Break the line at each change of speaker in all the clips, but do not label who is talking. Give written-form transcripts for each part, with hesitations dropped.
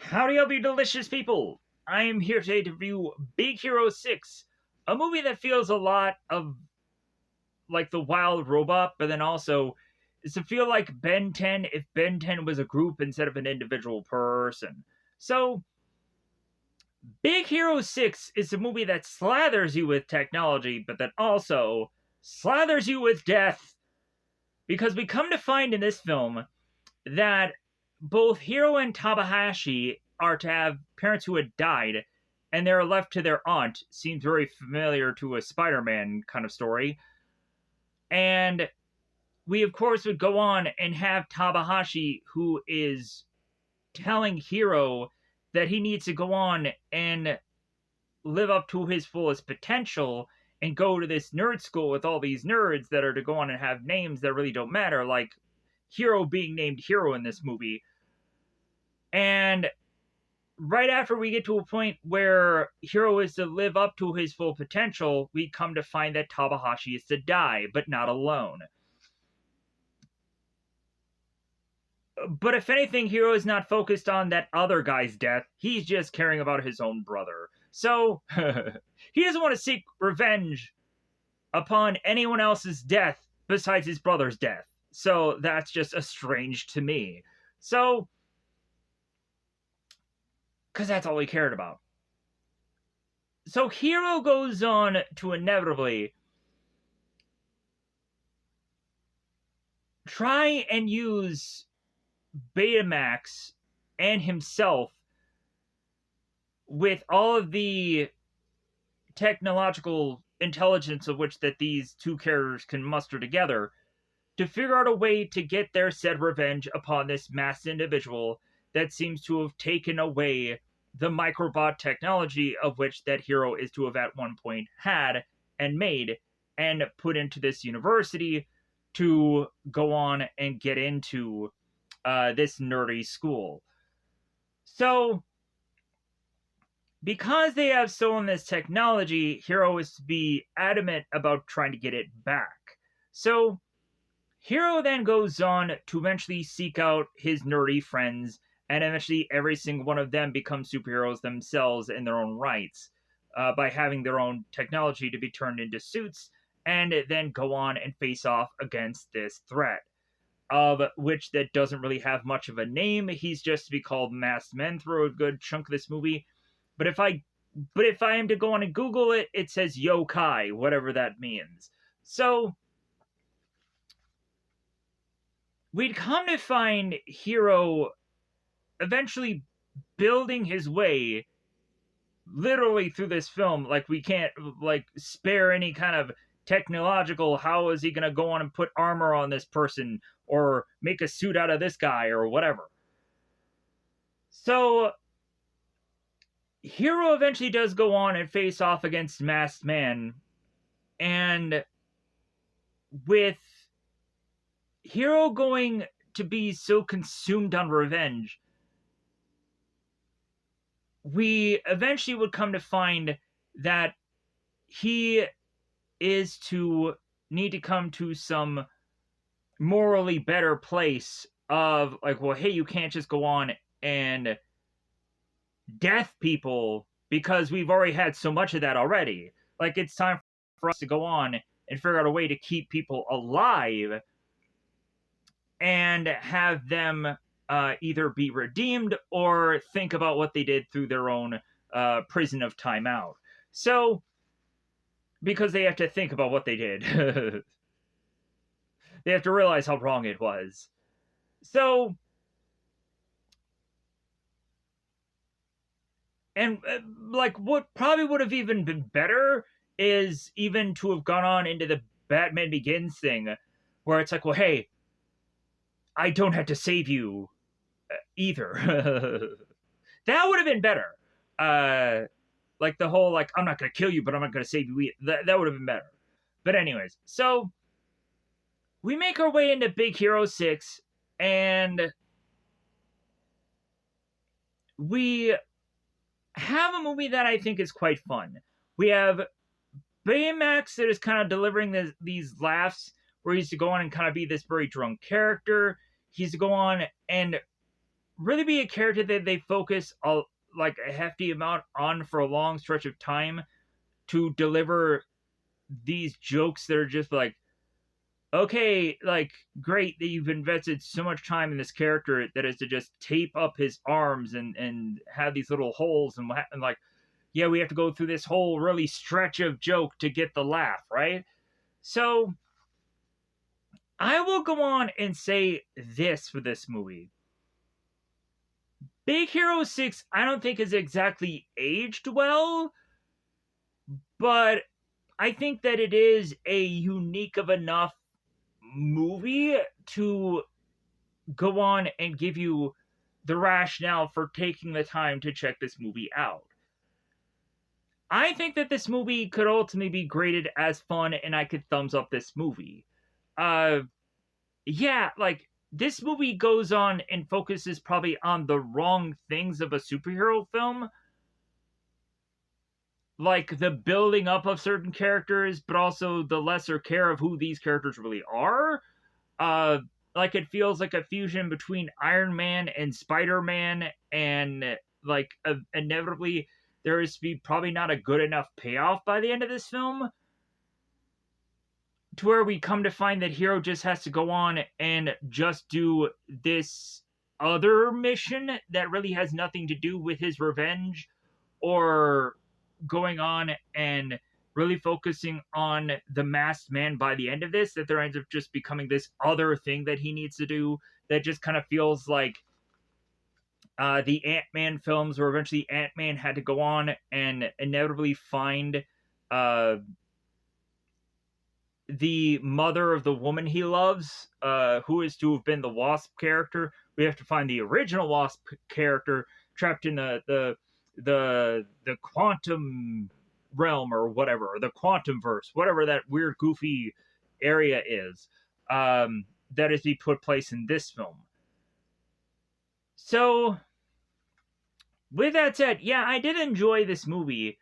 Howdy, all you delicious people! I am here today to review Big Hero 6, a movie that feels a lot of like The Wild Robot, but then also it's to feel like Ben 10 if Ben 10 was a group instead of an individual person. So, Big Hero 6 is a movie that slathers you with technology, but then also slathers you with death. Because we come to find in this film that both Hiro and Tanahashi are to have parents who had died, and they're left to their aunt. Seems very familiar to a Spider-Man kind of story. And we, of course, would go on and have Tanahashi, who is telling Hiro that he needs to go on and live up to his fullest potential and go to this nerd school with all these nerds that are to go on and have names that really don't matter, like Hiro being named Hiro in this movie. And right after we get to a point where Hiro is to live up to his full potential, we come to find that Tanahashi is to die, but not alone. But if anything, Hiro is not focused on that other guy's death. He's just caring about his own brother. So, he doesn't want to seek revenge upon anyone else's death besides his brother's death. So, that's just strange to me. So, because that's all he cared about. So, Hiro goes on to inevitably try and use Betamax and himself with all of the technological intelligence of which that these two characters can muster together to figure out a way to get their said revenge upon this masked individual that seems to have taken away the microbot technology of which that Hiro is to have at one point had and made and put into this university to go on and get into this nerdy school. So, because they have stolen this technology, Hiro is to be adamant about trying to get it back. So, Hiro then goes on to eventually seek out his nerdy friends, and eventually every single one of them becomes superheroes themselves in their own rights, by having their own technology to be turned into suits, and then go on and face off against this threat, of which that doesn't really have much of a name. He's just to be called Masked Men through a good chunk of this movie. But if I am to go on and Google it, it says yokai, whatever that means. So, we'd come to find Hiro eventually building his way literally through this film. Like, we can't, spare any kind of technological, how is he going to go on and put armor on this person or make a suit out of this guy or whatever. So, Hiro eventually does go on and face off against Masked Man, and with Hiro going to be so consumed on revenge, we eventually would come to find that he is to need to come to some morally better place of, like, well, hey, you can't just go on and death people because we've already had so much of that already. Like, it's time for us to go on and figure out a way to keep people alive and have them either be redeemed or think about what they did through their own prison of time out. So, because they have to think about what they did. They have to realize how wrong it was. So, and what probably would have even been better is even to have gone on into the Batman Begins thing, where it's like, well, hey, I don't have to save you either. That would have been better. Like the whole, like, I'm not going to kill you, but I'm not going to save you either. That would have been better. But anyways, so we make our way into Big Hero 6, and we have a movie that I think is quite fun. We have Baymax that is kind of delivering these laughs where he's to go on and kind of be this very drunk character. He's to go on and really be a character that they focus like a hefty amount on for a long stretch of time to deliver these jokes that are just like, okay, like, great that you've invested so much time in this character that is to just tape up his arms and have these little holes and like, yeah, we have to go through this whole really stretch of joke to get the laugh, right? So I will go on and say this for this movie. Big Hero 6, I don't think is exactly aged well, but I think that it is a unique of enough movie to go on and give you the rationale for taking the time to check this movie out. I think that this movie could ultimately be graded as fun, and I could thumbs up this movie. Yeah, like, this movie goes on and focuses probably on the wrong things of a superhero film, like the building up of certain characters, but also the lesser care of who these characters really are. Like, it feels like a fusion between Iron Man and Spider-Man, and like inevitably there is to be probably not a good enough payoff by the end of this film, to where we come to find that Hero just has to go on and just do this other mission that really has nothing to do with his revenge, or going on and really focusing on the masked man by the end of this, that there ends up just becoming this other thing that he needs to do that just kind of feels like the Ant-Man films, where eventually Ant-Man had to go on and inevitably find the mother of the woman he loves, who is to have been the Wasp character. We have to find the original Wasp character trapped in the quantum realm, or whatever, or the quantum verse, whatever that weird goofy area is, that is to put place in this film. So with that said, yeah, I did enjoy this movie,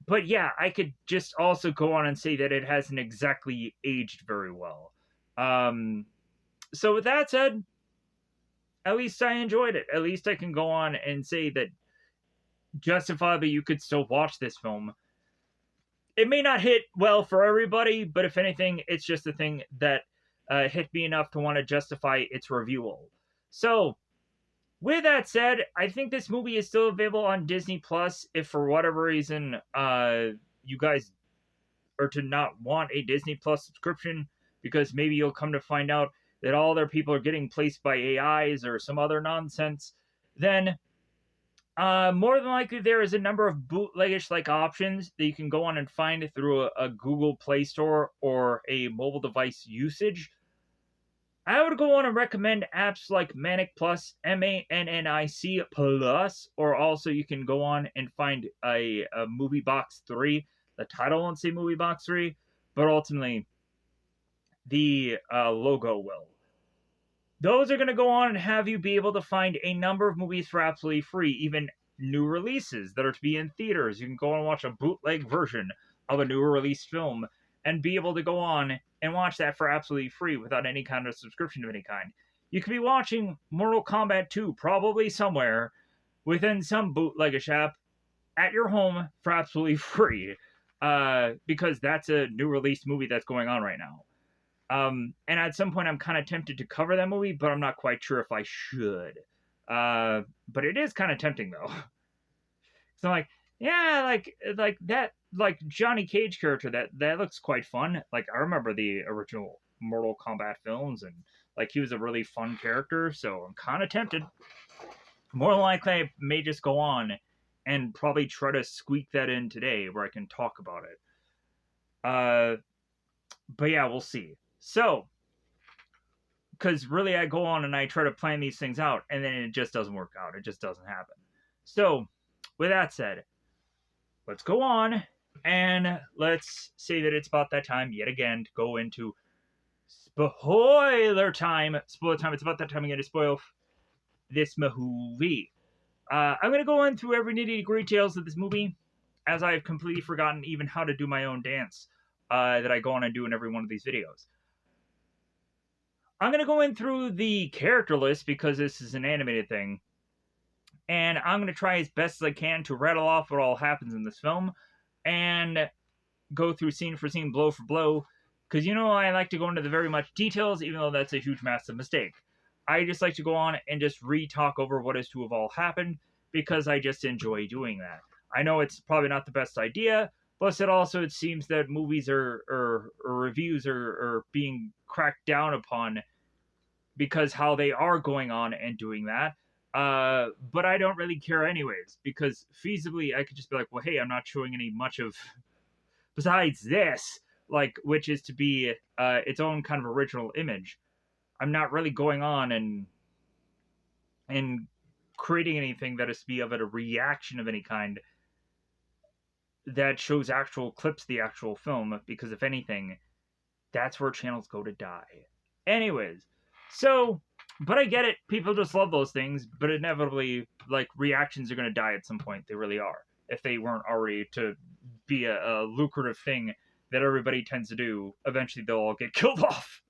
but yeah, I could just also go on and say that it hasn't exactly aged very well. So with that said, at least I enjoyed it. At least I can go on and say that justifiably you could still watch this film. It may not hit well for everybody, but if anything, it's just a thing that hit me enough to want to justify its reviewal. So, with that said, I think this movie is still available on Disney Plus. If for whatever reason you guys are to not want a Disney Plus subscription, because maybe you'll come to find out that all their people are getting placed by AIs or some other nonsense, then more than likely there is a number of bootlegish like options that you can go on and find through a Google Play Store or a mobile device usage. I would go on and recommend apps like Manic Plus, MANNIC Plus, or also you can go on and find a Movie Box 3. The title won't say Movie Box 3, but ultimately the logo will. Those are going to go on and have you be able to find a number of movies for absolutely free, even new releases that are to be in theaters. You can go and watch a bootleg version of a newer released film and be able to go on and watch that for absolutely free without any kind of subscription of any kind. You could be watching Mortal Kombat 2 probably somewhere within some bootlegish app at your home for absolutely free, because that's a new released movie that's going on right now. And at some point I'm kind of tempted to cover that movie, but I'm not quite sure if I should. But it is kind of tempting though. So I'm like, yeah, like that, like Johnny Cage character, that looks quite fun. Like, I remember the original Mortal Kombat films, and like he was a really fun character, so I'm kind of tempted. More than likely I may just go on and probably try to squeak that in today where I can talk about it. But yeah, we'll see. So, because really I go on and I try to plan these things out, and then it just doesn't work out. It just doesn't happen. So, with that said, let's go on and let's say that it's about that time yet again to go into spoiler time. Spoiler time. It's about that time again to spoil this movie. I'm going to go into every nitty-gritty details of this movie, as I've completely forgotten even how to do my own dance that I go on and do in every one of these videos. I'm going to go in through the character list because this is an animated thing. And I'm going to try as best as I can to rattle off what all happens in this film and go through scene for scene, blow for blow. Because I like to go into the very much details, even though that's a huge, massive mistake. I just like to go on and just re-talk over what is to have all happened because I just enjoy doing that. I know it's probably not the best idea, plus it seems that movies or reviews are being cracked down upon because how they are going on and doing that. But I don't really care anyways, because feasibly I could just be like, well, hey, I'm not showing any much of besides this, like, which is to be its own kind of original image. I'm not really going on and creating anything that is to be of a reaction of any kind that shows actual clips of the actual film, because if anything, that's where channels go to die. Anyways, so, but I get it. People just love those things, but inevitably, like, reactions are going to die at some point. They really are. If they weren't already to be a lucrative thing that everybody tends to do, eventually they'll all get killed off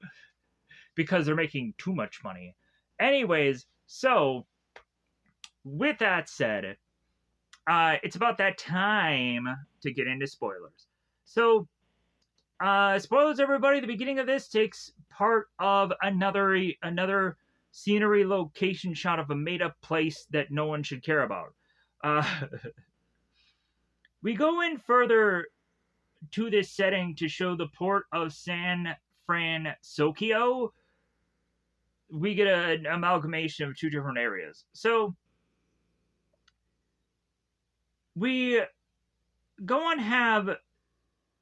because they're making too much money. Anyways, so, with that said, it's about that time to get into spoilers. So, spoilers, everybody. The beginning of this takes part of another scenery location shot of a made-up place that no one should care about. We go in further to this setting to show the port of San Francisco. We get an amalgamation of two different areas. So, we go on have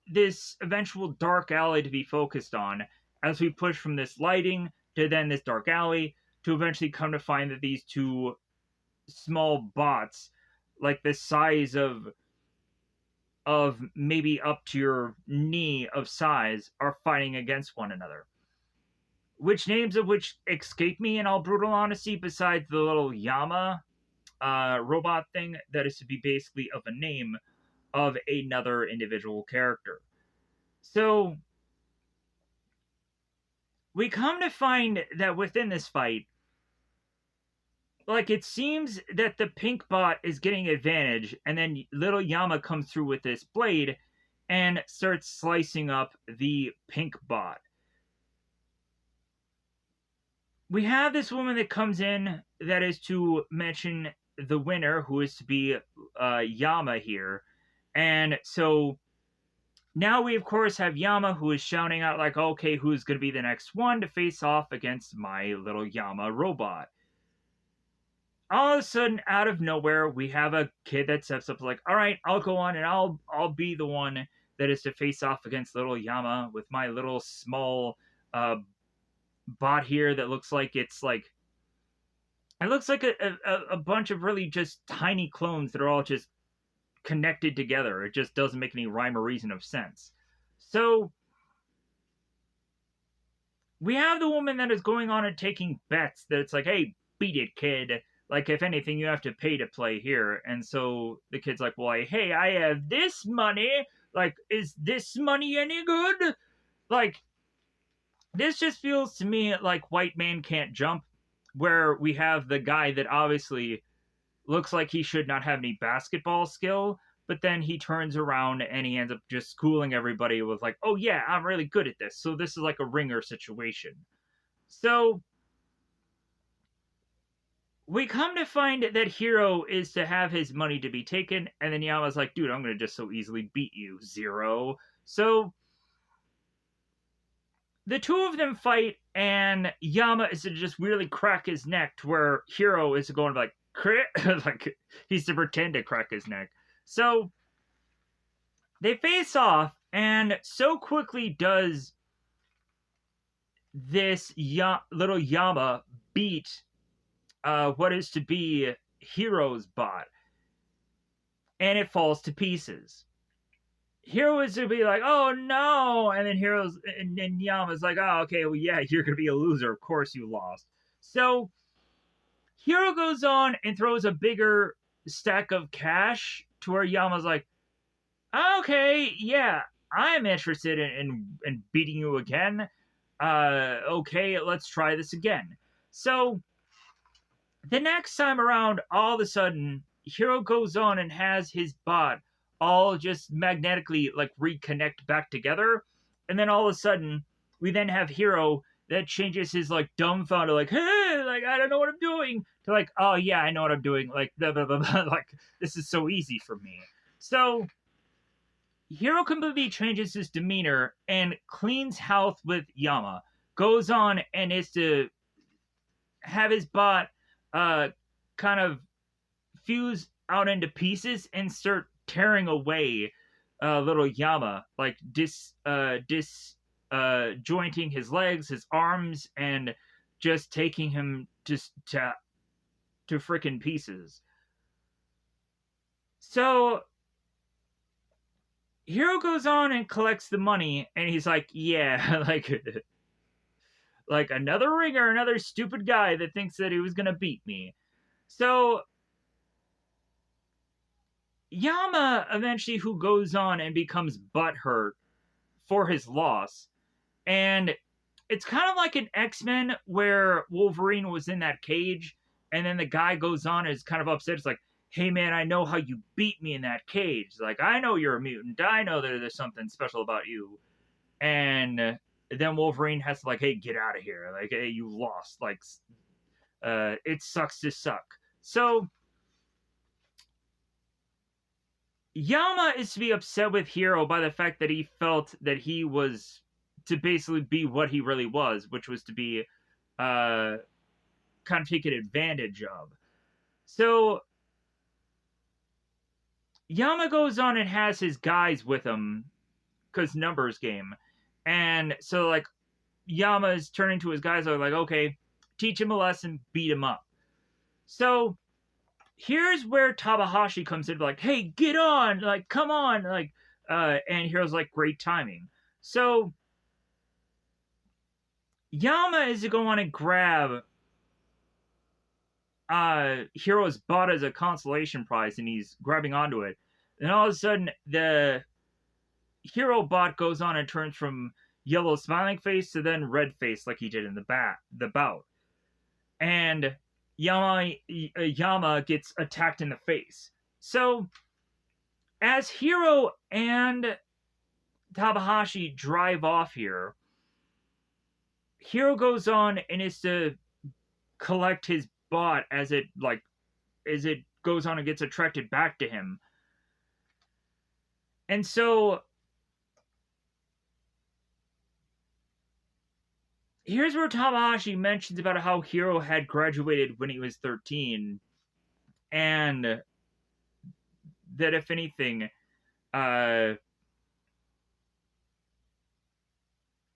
this eventual dark alley to be focused on as we push from this lighting to then this dark alley to eventually come to find that these two small bots, like the size of maybe up to your knee of size, are fighting against one another. Which names of which escape me in all brutal honesty, besides the little Yama robot thing that is to be basically of a name of another individual character. So, we come to find that within this fight, like, it seems that the pink bot is getting advantage, and then little Yama comes through with this blade and starts slicing up the pink bot. We have this woman that comes in that is to mention the winner, who is to be Yama here. And so now we, of course, have Yama, who is shouting out, like, okay, who's going to be the next one to face off against my little Yama robot? All of a sudden, out of nowhere, we have a kid that steps up, like, all right, I'll go on and I'll be the one that is to face off against little Yama with my little small bot here that looks like it's like... It looks like a bunch of really just tiny clones that are all just connected together. It just doesn't make any rhyme or reason of sense. So, we have the woman that is going on and taking bets that it's like, hey, beat it, kid. Like, if anything, you have to pay to play here. And so the kid's like, well, hey, I have this money. Like, is this money any good? Like, this just feels to me like White Man Can't Jump, where we have the guy that obviously looks like he should not have any basketball skill, but then he turns around and he ends up just schooling everybody with like, oh yeah, I'm really good at this. So this is like a ringer situation. So we come to find that Hiro is to have his money to be taken, and then Yama's like, dude, I'm going to just so easily beat you, Zero. So the two of them fight, and Yama is to just weirdly crack his neck to where Hiro is going to like, like, he's to pretend to crack his neck. So they face off, and so quickly does this little Yama beat what is to be Hiro's bot, and it falls to pieces. Hiro is to be like, oh no, and then Yama's like, oh, okay, well, yeah, you're gonna be a loser, of course you lost. So Hiro goes on and throws a bigger stack of cash to where Yama's like, okay, yeah, I'm interested in beating you again. Okay, let's try this again. So the next time around, all of a sudden, Hero goes on and has his bot all just magnetically like reconnect back together, and then all of a sudden, we then have Hero that changes his like dumbfounded like, hey, like I don't know what I'm doing, to like, oh yeah, I know what I'm doing, like blah blah blah, blah. Like this is so easy for me. So Hero completely changes his demeanor and cleans house with Yama. Goes on and is to have his bot uh kind of fuse out into pieces and start tearing away little Yama, like jointing his legs, his arms, and just taking him just to freaking pieces. So Hero goes on and collects the money, and he's like, yeah, like another ringer, another stupid guy that thinks that he was gonna beat me. So Yama eventually, who goes on and becomes butthurt for his loss, and it's kind of like an X-Men where Wolverine was in that cage, and then the guy goes on and is kind of upset. It's like, hey man, I know how you beat me in that cage. Like, I know you're a mutant. I know that there's something special about you. And then Wolverine has to like, hey, get out of here. Like, hey, you lost. Like, it sucks to suck. So Yama is to be upset with Hero by the fact that he felt that he was to basically be what he really was, which was to be kind of taken advantage of. So Yama goes on and has his guys with him because numbers game. And so like Yama is turning to his guys are like, okay, teach him a lesson, beat him up. So here's where Tanahashi comes in, like, hey, get on, like, come on, like, and Hero's like, great timing. So Yama is to go on and grab Hero's bot as a consolation prize, and he's grabbing onto it. And all of a sudden, the Hero bot goes on and turns from yellow smiling face to then red face, like he did in the bout. And Yama gets attacked in the face. So as Hero and Tanahashi drive off here, Hero goes on and is to collect his bot as it goes on and gets attracted back to him. And so here's where Tanahashi mentions about how Hero had graduated when he was 13, and that if anything,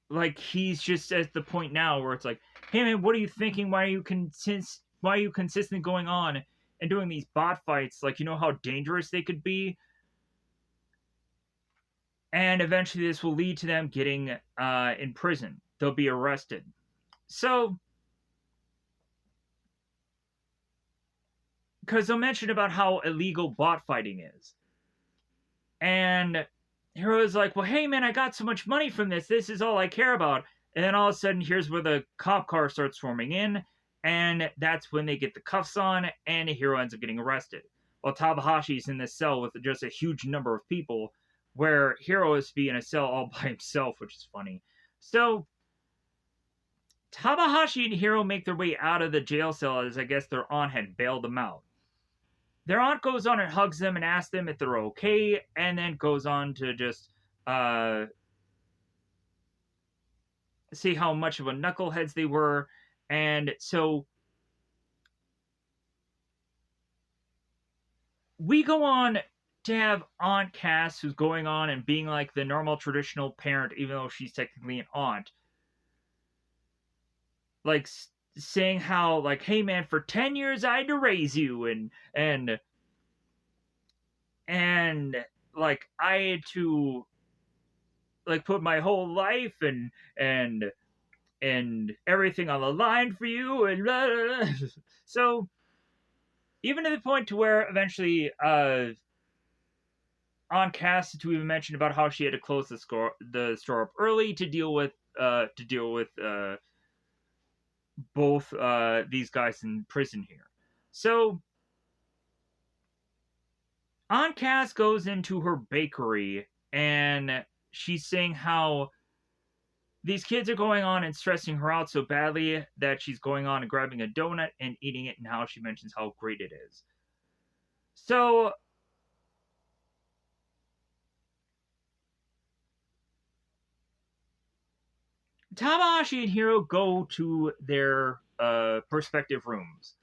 like he's just at the point now where it's like, hey man, what are you thinking? Why are you consistently going on and doing these bot fights? Like, you know how dangerous they could be? And eventually this will lead to them getting in prison. They'll be arrested. So, because they'll mention about how illegal bot fighting is. And Hero's like, well, hey man, I got so much money from this. This is all I care about. And then all of a sudden, here's where the cop car starts swarming in. And that's when they get the cuffs on, and Hero ends up getting arrested. While Tanahashi's in this cell with just a huge number of people, where Hero is to be in a cell all by himself, which is funny. So, Tanahashi and Hero make their way out of the jail cell as I guess their aunt had bailed them out. Their aunt goes on and hugs them and asks them if they're okay, and then goes on to just see how much of a knuckleheads they were. And so we go on to have Aunt Cass, who's going on and being like the normal traditional parent, even though she's technically an aunt, like saying how like, hey man, for 10 years I had to raise you, and like I had to like put my whole life and everything on the line for you, and blah, blah, blah. So even to the point to where eventually on cast to even mention about how she had to close the store up early to deal with to deal with both these guys in prison here. So Aunt Cass goes into her bakery and she's saying how these kids are going on and stressing her out so badly that she's going on and grabbing a donut and eating it, and how she mentions how great it is. So Tamahashi and Hiro go to their perspective rooms.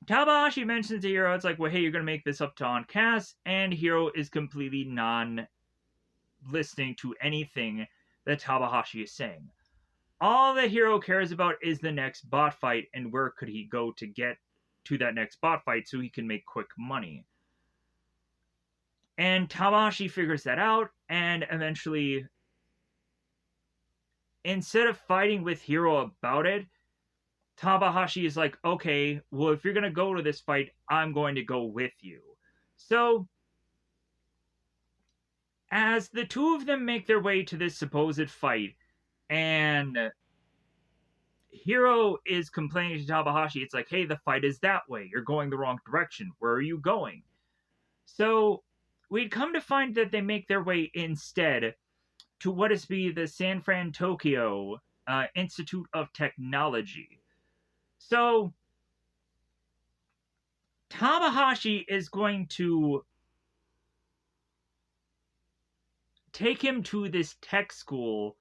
Tamahashi mentions to Hiro, it's like, well, hey, you're going to make this up to Aunt Cass, and Hiro is completely non-listening to anything that Tamahashi is saying. All that Hiro cares about is the next bot fight, and where could he go to get to that next bot fight so he can make quick money. And Tamahashi figures that out, and eventually, instead of fighting with Hiro about it, Tamahashi is like, okay, well, if you're going to go to this fight, I'm going to go with you. So, as the two of them make their way to this supposed fight, and Hiro is complaining to Tamahashi, it's like, hey, the fight is that way. You're going the wrong direction. Where are you going? So, we'd come to find that they make their way instead to what is to be the San Fran Tokyo Institute of Technology. So, Tamahashi is going to take him to this tech school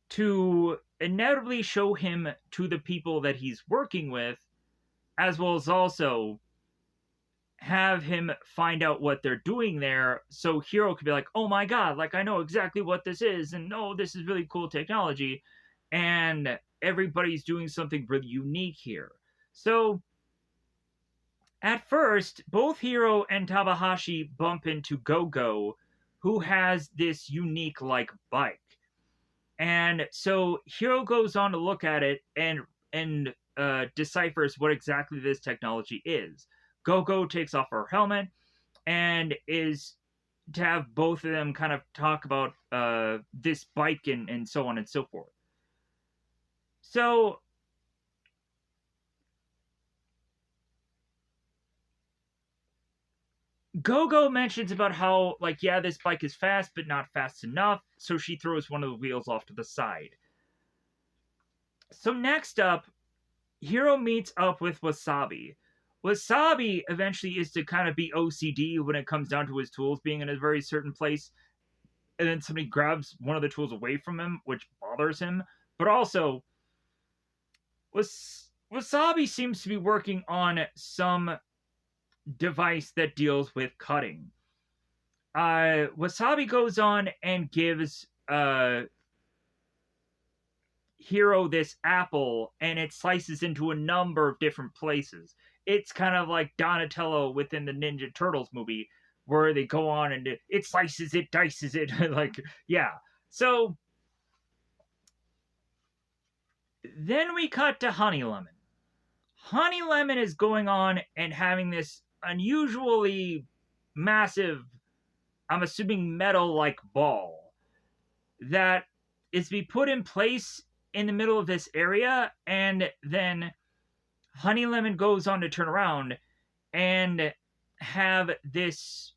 to inevitably show him to the people that he's working with, as well as also have him find out what they're doing there, so Hiro could be like, oh my god, like, I know exactly what this is, and oh, this is really cool technology, and everybody's doing something really unique here. So, at first, both Hiro and Tamahashi bump into Go-Go, who has this unique, like, bike. And so Hiro goes on to look at it and deciphers what exactly this technology is. Go-Go takes off her helmet and is to have both of them kind of talk about this bike and so on and so forth. So Go-Go mentions about how, like, yeah, this bike is fast, but not fast enough, so she throws one of the wheels off to the side. So next up, Hiro meets up with Wasabi. Wasabi eventually is to kind of be OCD when it comes down to his tools being in a very certain place, and then somebody grabs one of the tools away from him, which bothers him. But also, Wasabi seems to be working on some device that deals with cutting. Wasabi goes on and gives Hiro this apple, and it slices into a number of different places. It's kind of like Donatello within the Ninja Turtles movie, where they go on and it slices it, dices it, like, yeah. So, then we cut to Honey Lemon. Honey Lemon is going on and having this unusually massive, I'm assuming metal-like ball, that is to be put in place in the middle of this area, and then Honey Lemon goes on to turn around and have this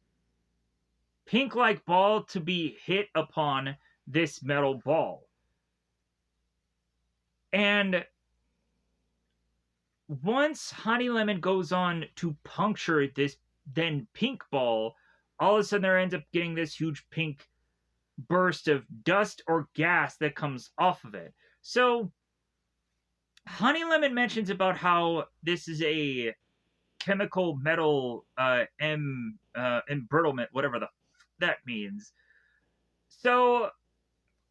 pink-like ball to be hit upon this metal ball. And once Honey Lemon goes on to puncture this then pink ball, all of a sudden there ends up getting this huge pink burst of dust or gas that comes off of it. So, Honey Lemon mentions about how this is a chemical metal embrittlement, whatever that means. So,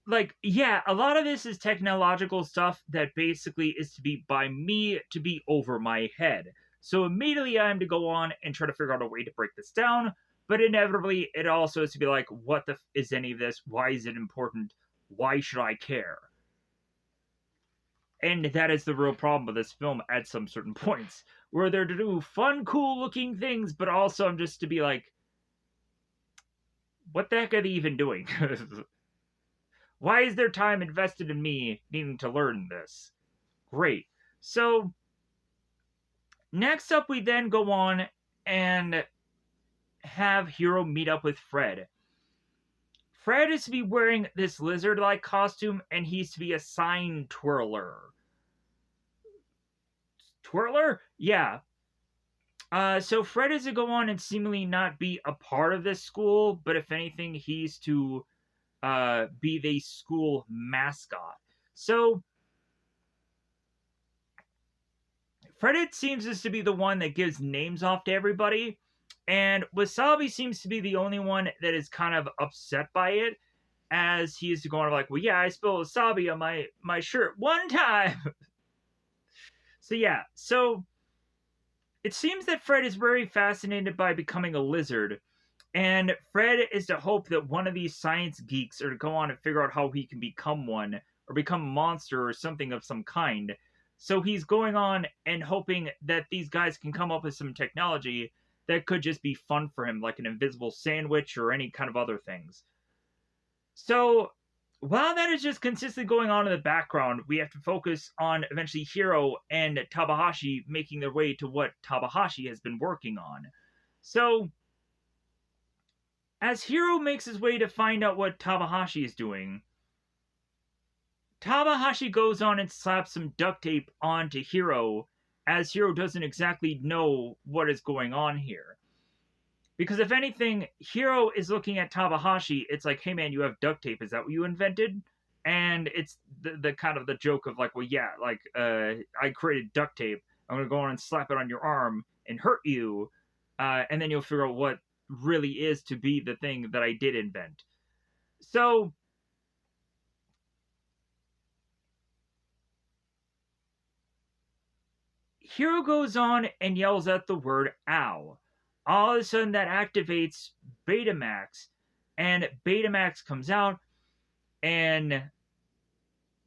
like, yeah, a lot of this is technological stuff that basically is to be by me to be over my head. So immediately I'm to go on and try to figure out a way to break this down, but inevitably it also is to be like, what the is any of this? Why is it important? Why should I care? And that is the real problem with this film at some certain points, where they're to do fun, cool-looking things, but also I'm just to be like, what the heck are they even doing? Why is there time invested in me needing to learn this? Great. So, next up, we then go on and have Hiro meet up with Fred. Fred is to be wearing this lizard like costume, and he's to be a sign twirler. Twirler? Yeah. So Fred is to go on and seemingly not be a part of this school, but if anything, he's to be the school mascot. So Fred, it seems, is to be the one that gives names off to everybody, and Wasabi seems to be the only one that is kind of upset by it, as he is going like, well, yeah, I spilled wasabi on my shirt one time. So yeah, so it seems that Fred is very fascinated by becoming a lizard, and Fred is to hope that one of these science geeks are to go on and figure out how he can become one, or become a monster or something of some kind. So he's going on and hoping that these guys can come up with some technology that could just be fun for him, like an invisible sandwich or any kind of other things. So while that is just consistently going on in the background, we have to focus on eventually Hiro and Tabahashi making their way to what Tabahashi has been working on. So as Hiro makes his way to find out what Tabahashi is doing, Tabahashi goes on and slaps some duct tape onto Hiro, as Hiro doesn't exactly know what is going on here. Because if anything, Hiro is looking at Tabahashi, it's like, hey man, you have duct tape, is that what you invented? And it's the kind of the joke of like, well, yeah, like, I created duct tape, I'm gonna go on and slap it on your arm and hurt you, and then you'll figure out what really is to be the thing that I did invent. So, Hiro goes on and yells out the word ow. All of a sudden, that activates Betamax, and Betamax comes out, and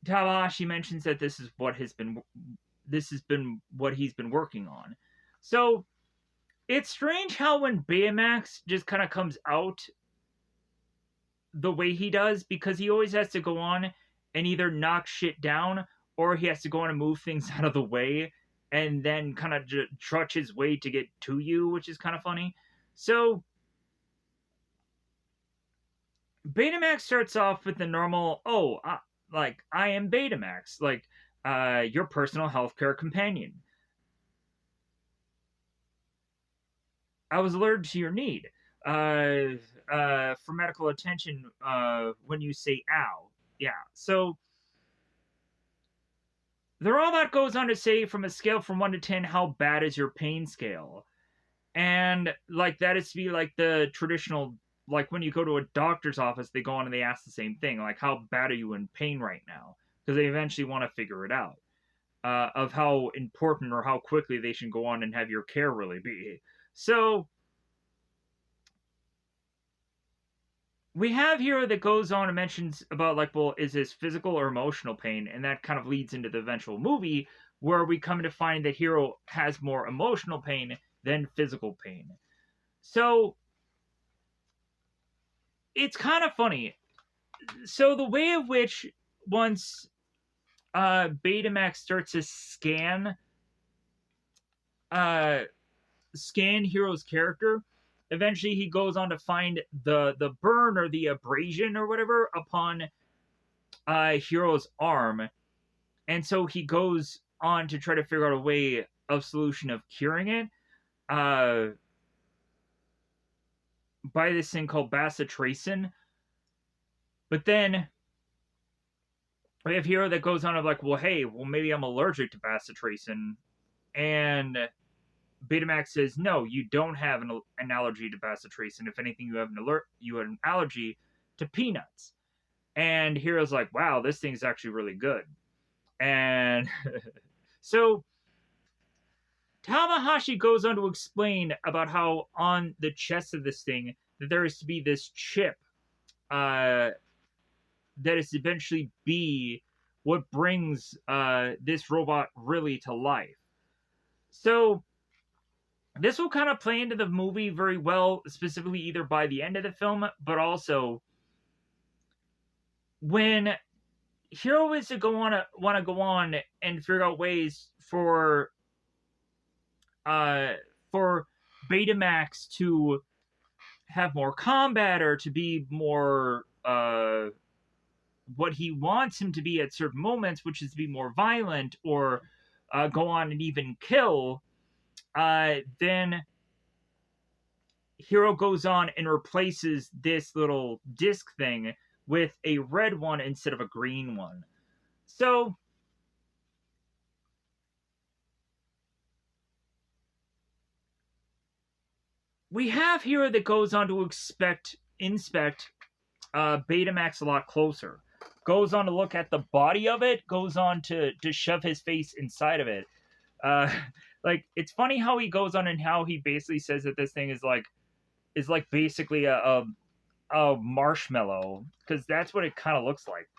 Tabahashi mentions that this has been what he's been working on. So it's strange how when Betamax just kind of comes out the way he does, because he always has to go on and either knock shit down, or he has to go on and move things out of the way and then kind of trudge his way to get to you, which is kind of funny. So Betamax starts off with the normal, like, I am Betamax, like, your personal healthcare companion. I was alerted to your need for medical attention when you say ow. Yeah, so the robot goes on to say, from a scale from 1 to 10, how bad is your pain scale? And, like, that is to be like the traditional, like, when you go to a doctor's office, they go on and they ask the same thing, like, how bad are you in pain right now? Because they eventually want to figure it out, of how important or how quickly they should go on and have your care really be. So we have here that goes on and mentions about, like, well, is this physical or emotional pain? And that kind of leads into the eventual movie, where we come to find that Hiro has more emotional pain than physical pain. So it's kind of funny. So the way of which, once Betamax starts to scan Hiro's character, eventually he goes on to find the burn or the abrasion or whatever upon Hiro's arm, and so he goes on to try to figure out a way of solution of curing it by this thing called bacitracin. But then we have Hiro that goes on of like, well, hey, well, maybe I'm allergic to bacitracin, and Betamax says, no, you don't have an allergy to bacitracin. If anything, you have an allergy to peanuts. And Hiro's like, wow, this thing's actually really good. And so Tamahashi goes on to explain about how on the chest of this thing that there is to be this chip that is eventually be what brings this robot really to life. So this will kind of play into the movie very well, specifically either by the end of the film, but also when Hiro is to want to go on and figure out ways uh for Betamax to have more combat or to be more what he wants him to be at certain moments, which is to be more violent or go on and even kill, then Hiro goes on and replaces this little disc thing with a red one instead of a green one. So we have Hiro that goes on to inspect Betamax a lot closer. Goes on to look at the body of it. Goes on to shove his face inside of it. Uh, like it's funny how he goes on and how he basically says that this thing is like basically a marshmallow, because that's what it kind of looks like.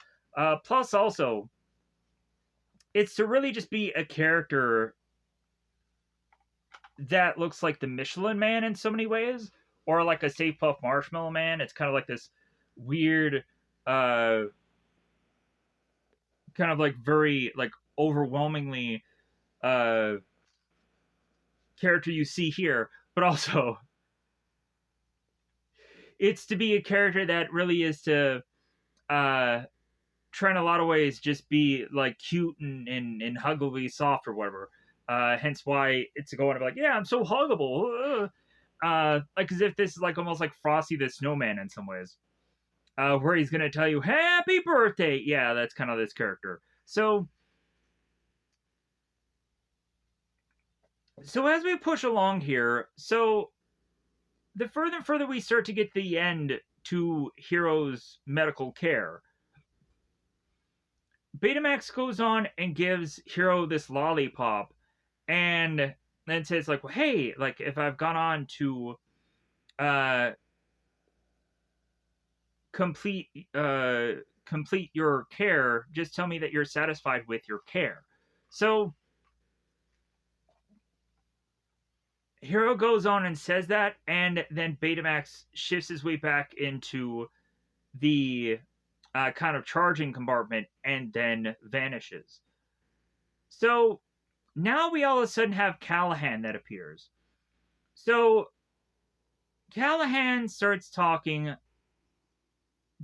Plus, also, it's to really just be a character that looks like the Michelin Man in so many ways, or like a Stay Puft Marshmallow Man. It's kind of like this weird, kind of like very like overwhelmingly character you see here, but also it's to be a character that really is to try in a lot of ways just be like cute and huggably soft or whatever. Hence why it's going to be like, yeah, I'm so huggable. Like as if this is like almost like Frosty the Snowman in some ways. Where he's gonna tell you happy birthday. Yeah, that's kind of this character. So as we push along here, so the further and further we start to get the end to Hiro's medical care, Betamax goes on and gives Hiro this lollipop, and then says like, well, hey, like if I've gone on to uh complete complete your care, just tell me that you're satisfied with your care. So Hiro goes on and says that, and then Betamax shifts his way back into the kind of charging compartment and then vanishes. So now we all of a sudden have Callahan that appears. So Callahan starts talking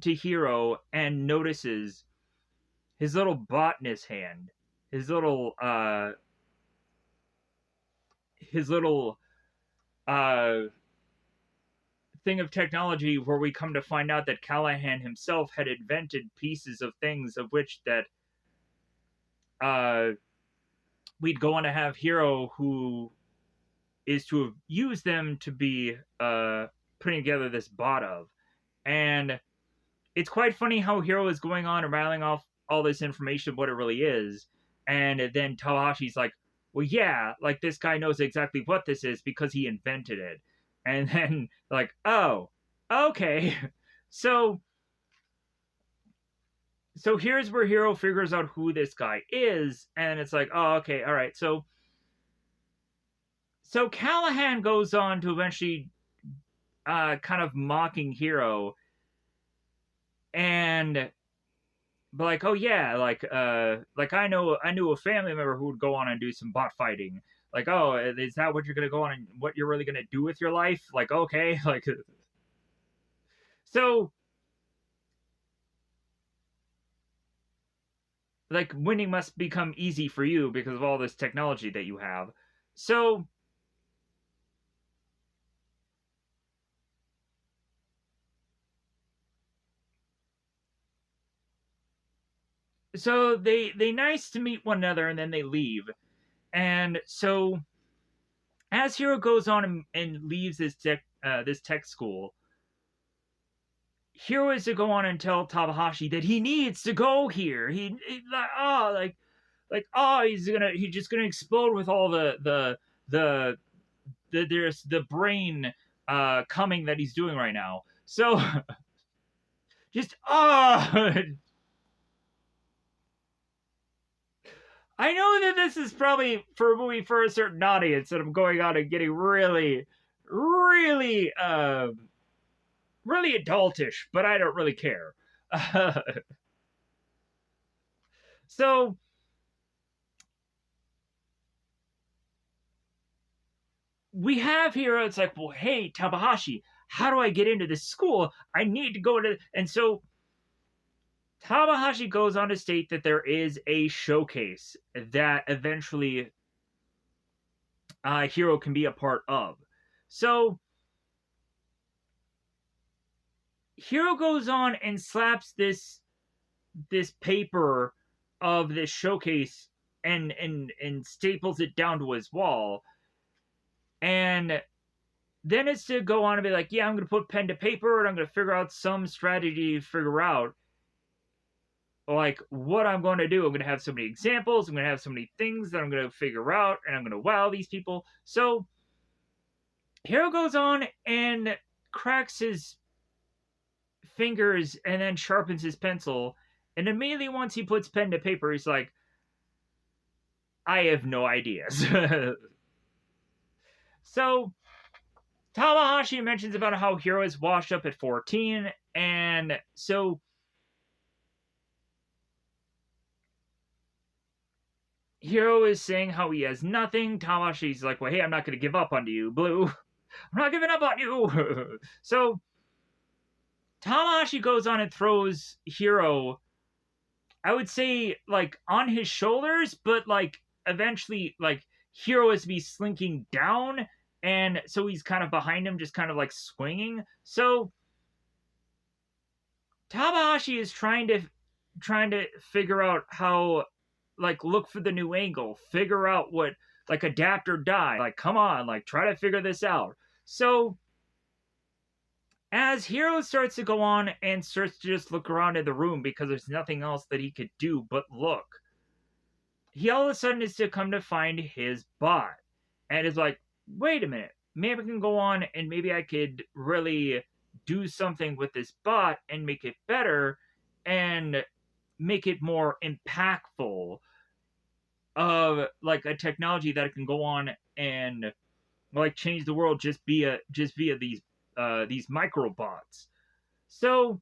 to Hiro and notices his little bot in his hand, his little uh thing of technology, where we come to find out that Callahan himself had invented pieces of things of which that uh we'd go on to have Hiro, who is to have used them to be putting together this bot of. And it's quite funny how Hiro is going on and rattling off all this information of what it really is, and then Tawahashi's like, well, yeah, like this guy knows exactly what this is because he invented it. And then like, oh, okay. So here's where Hiro figures out who this guy is, and it's like, oh, okay, all right. So Callahan goes on to eventually kind of mocking Hiro, and but like, oh yeah, like I knew a family member who would go on and do some bot fighting. Like, oh, is that what you're gonna go on and what you're really gonna do with your life? Like, okay, like, so like winning must become easy for you because of all this technology that you have. So they nice to meet one another, and then they leave. And so as Hiro goes on and leaves this tech school, Hiro is to go on and tell Takahashi that he needs to go here. He's just gonna explode with all the there's the brain coming that he's doing right now. So just I know that this is probably for a movie for a certain audience, and I'm going on and getting really, really adultish, but I don't really care. So we have here, it's like, well, hey, Tamahashi, how do I get into this school? I need to go to. And so Tamahashi goes on to state that there is a showcase that eventually Hiro can be a part of. So Hiro goes on and slaps this paper of this showcase and staples it down to his wall. And then it's to go on and be like, yeah, I'm going to put pen to paper and I'm going to figure out some strategy to figure out like what I'm going to do. I'm going to have so many examples. I'm going to have so many things that I'm going to figure out and I'm going to wow these people. So Hiro goes on and cracks his fingers and then sharpens his pencil. And immediately once he puts pen to paper, he's like, I have no ideas. So Tamahashi mentions about how Hiro is washed up at 14, and so Hiro is saying how he has nothing. Tamahashi's like, well, hey, I'm not going to give up on you, Blue. I'm not giving up on you. So Tamahashi goes on and throws Hiro, I would say, like, on his shoulders, but, like, eventually, like, Hiro is to be slinking down, and so he's kind of behind him, just kind of, like, swinging. So Tamahashi is trying to figure out how, like, look for the new angle, figure out what, like, adapt or die. Like, come on, like, try to figure this out. So as Hiro starts to go on and starts to just look around in the room because there's nothing else that he could do but look, he all of a sudden is to come to find his bot. And is like, wait a minute, maybe I can go on and maybe I could really do something with this bot and make it better and make it more impactful of like a technology that can go on and like change the world just via these microbots. So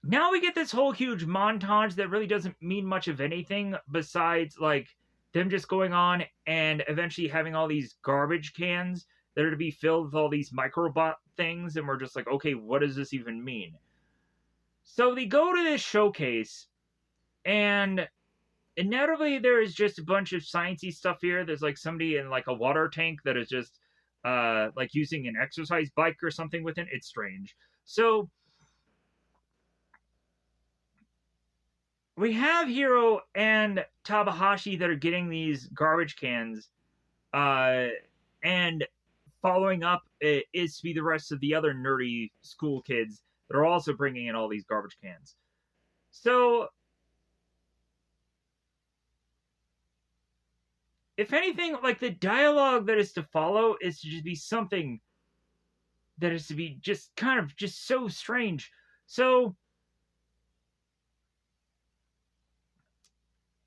now we get this whole huge montage that really doesn't mean much of anything besides like them just going on and eventually having all these garbage cans that are to be filled with all these microbot things, and we're just like, okay, what does this even mean? So they go to this showcase, and inevitably there is just a bunch of sciencey stuff here. There's like somebody in like a water tank that is just like using an exercise bike or something with it. It's strange. So we have Hiro and Tamahashi that are getting these garbage cans, and following up is to be the rest of the other nerdy school kids that are also bringing in all these garbage cans. So, if anything, like the dialogue that is to follow is to just be something that is to be just kind of just so strange. So,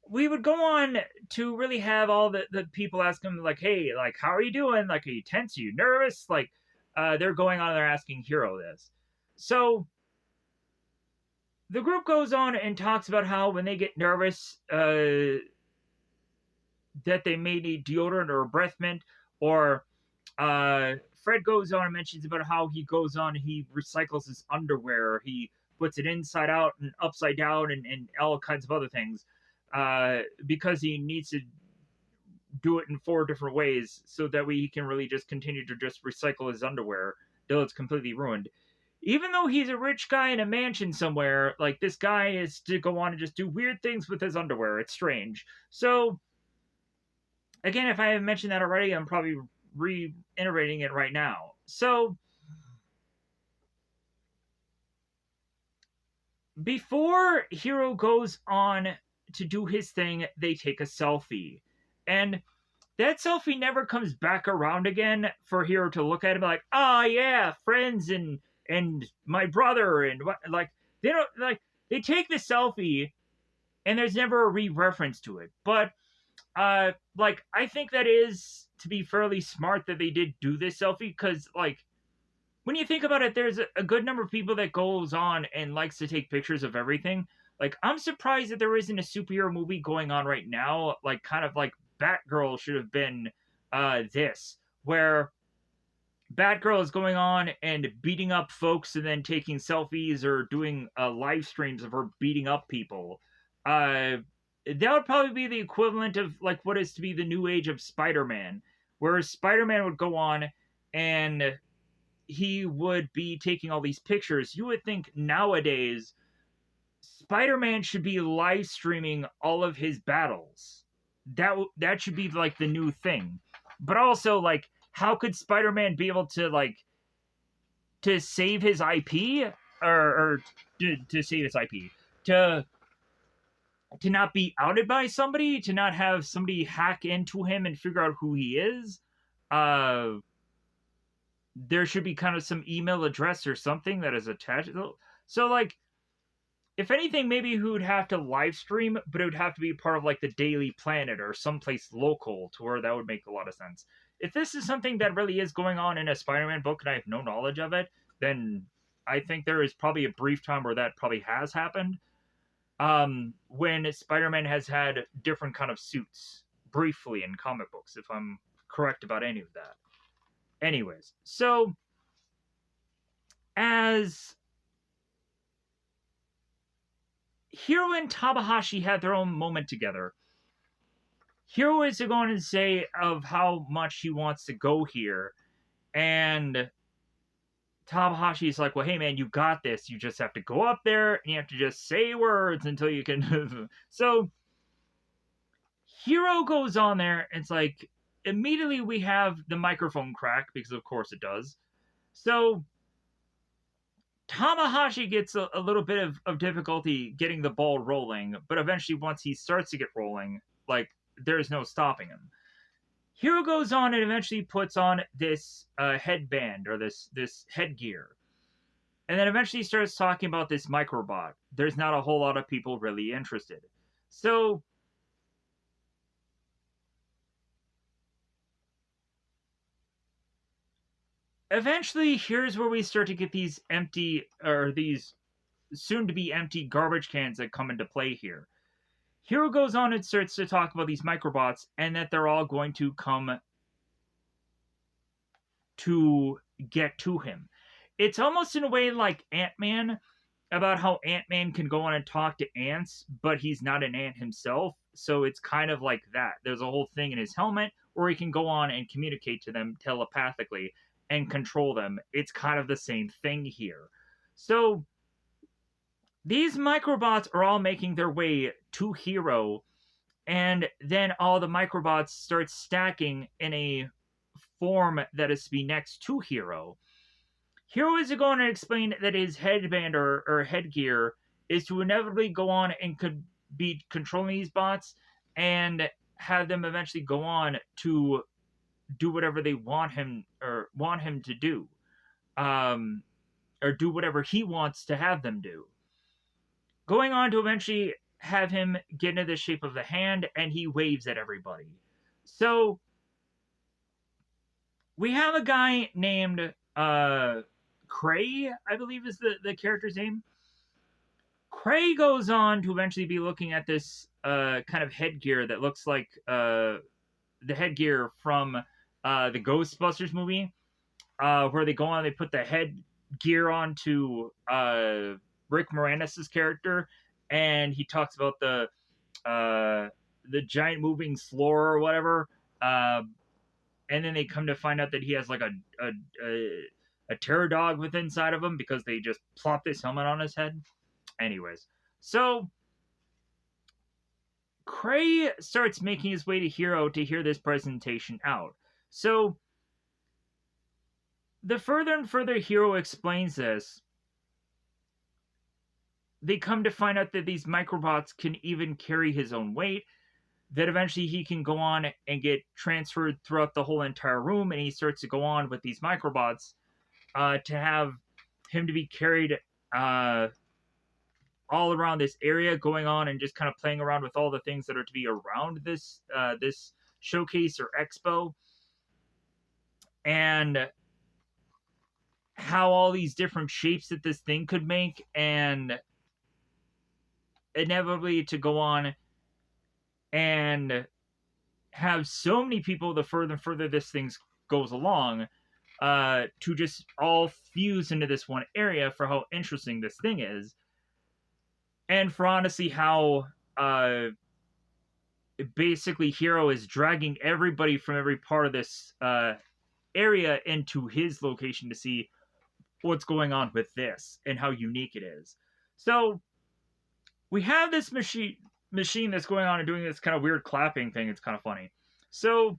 we would go on to really have all the people ask him like, hey, like, how are you doing? Like, are you tense? Are you nervous? Like, they're going on, they're asking Hiro this. So the group goes on and talks about how when they get nervous, that they may need deodorant or a breath mint, or Fred goes on and mentions about how he goes on, he recycles his underwear, he puts it inside out and upside down and all kinds of other things, because he needs to do it in 4 different ways so that way he can really just continue to just recycle his underwear till it's completely ruined. Even though he's a rich guy in a mansion somewhere, like this guy is to go on and just do weird things with his underwear. It's strange. So again, if I haven't mentioned that already, I'm probably reiterating it right now. So before Hiro goes on to do his thing, they take a selfie. And that selfie never comes back around again for Hiro to look at him like, ah, yeah, friends and my brother and what, like they don't like they take the selfie and there's never a re-reference to it. But like I think that is to be fairly smart that they did do this selfie, because like when you think about it, there's a good number of people that goes on and likes to take pictures of everything. Like, I'm surprised that there isn't a superhero movie going on right now, like, kind of like Batgirl should have been this, where Batgirl is going on and beating up folks and then taking selfies or doing live streams of her beating up people. Uh, that would probably be the equivalent of like what is to be the new age of Spider-Man, where Spider-Man would go on and he would be taking all these pictures. You would think nowadays Spider-Man should be live streaming all of his battles. That should be like the new thing. But also like how could Spider-Man be able to like to save his IP or to save his IP to not be outed by somebody, to not have somebody hack into him and figure out who he is. Uh, there should be kind of some email address or something that is attached. So like, if anything, maybe he would have to live stream, but it would have to be part of like the Daily Planet or someplace local to where that would make a lot of sense. If this is something that really is going on in a Spider-Man book and I have no knowledge of it, then I think there is probably a brief time where that probably has happened. When Spider-Man has had different kind of suits briefly in comic books, if I'm correct about any of that. Anyways, so as Hiro and Tamahashi had their own moment together, Hiro is going to say of how much he wants to go here, and Tamahashi is like, well, hey man, you got this. You just have to go up there and you have to just say words until you can. So Hiro goes on there, and it's like immediately we have the microphone crack because of course it does. So Tamahashi gets a little bit of difficulty getting the ball rolling, but eventually once he starts to get rolling, like there's no stopping him. Hiro goes on and eventually puts on this headband or this headgear, and then eventually starts talking about this microbot. There's not a whole lot of people really interested. So eventually, here's where we start to get these empty or these soon to be empty garbage cans that come into play here. Hiro goes on and starts to talk about these microbots and that they're all going to come to get to him. It's almost in a way like Ant-Man, about how Ant-Man can go on and talk to ants, but he's not an ant himself. So it's kind of like that. There's a whole thing in his helmet where he can go on and communicate to them telepathically and control them. It's kind of the same thing here. So these microbots are all making their way to Hiro, and then all the microbots start stacking in a form that is to be next to Hiro. Hiro is going to explain that his headband or headgear is to inevitably go on and could be controlling these bots and have them eventually go on to do whatever they want him to do, or do whatever he wants to have them do. Going on to eventually have him get into the shape of the hand, and he waves at everybody. So we have a guy named Cray, I believe is the character's name. Cray goes on to eventually be looking at this kind of headgear that looks like the headgear from the Ghostbusters movie, where they go on, they put the headgear onto Rick Moranis' character, and he talks about the giant moving floor or whatever. And then they come to find out that he has like a terror dog within inside of him because they just plop this helmet on his head. Anyways, so Cray starts making his way to Hiro to hear this presentation out. So the further and further Hiro explains this, they come to find out that these microbots can even carry his own weight, that eventually he can go on and get transferred throughout the whole entire room, and he starts to go on with these microbots to have him to be carried all around this area, going on and just kind of playing around with all the things that are to be around this this showcase or expo, and how all these different shapes that this thing could make, and inevitably to go on and have so many people the further and further this thing goes along, to just all fuse into this one area for how interesting this thing is, and for honestly how basically Hiro is dragging everybody from every part of this area into his location to see what's going on with this and how unique it is. So we have this machine that's going on and doing this kind of weird clapping thing. It's kind of funny. So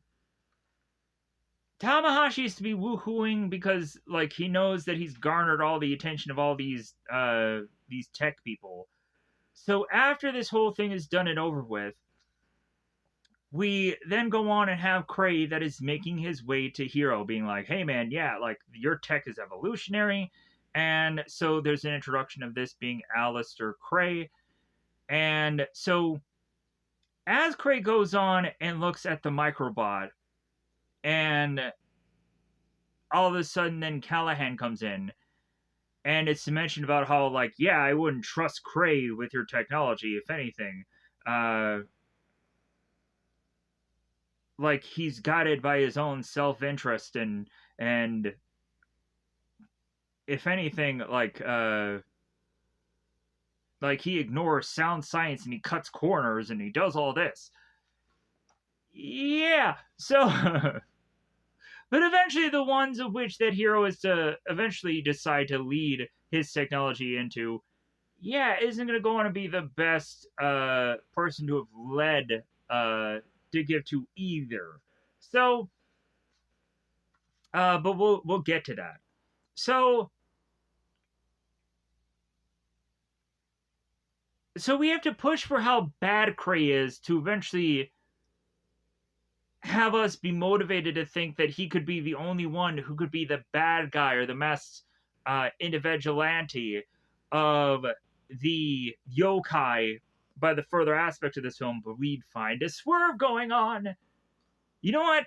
Tamahashi used to be woohooing because like he knows that he's garnered all the attention of all these tech people. So after this whole thing is done and over with, we then go on and have Cray that is making his way to Hiro, being like, hey man, yeah, like your tech is evolutionary. And so there's an introduction of this being Alistair Cray. And so as Cray goes on and looks at the microbot, and all of a sudden then Callahan comes in, and it's mentioned about how, like, yeah, I wouldn't trust Cray with your technology, if anything. Like he's guided by his own self-interest, and if anything, like he ignores sound science and he cuts corners and he does all this. Yeah, so but eventually the ones of which that Hiro is to eventually decide to lead his technology into, yeah, isn't going to go on to be the best person to have led to give to either. So but we'll get to that. So we have to push for how bad Cray is to eventually have us be motivated to think that he could be the only one who could be the bad guy or the masked individuality of the yokai by the further aspect of this film, but we'd find a swerve going on. You know what?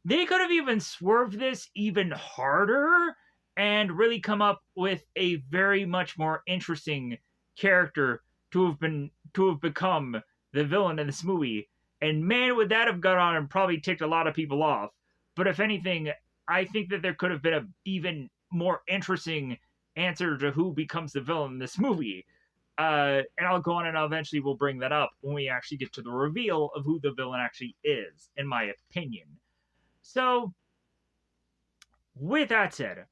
They could have even swerved this even harder and really come up with a very much more interesting character to have become the villain in this movie. And man, would that have gone on and probably ticked a lot of people off. But if anything, I think that there could have been an even more interesting answer to who becomes the villain in this movie. And I'll go on and eventually we'll bring that up when we actually get to the reveal of who the villain actually is, in my opinion. So, with that said,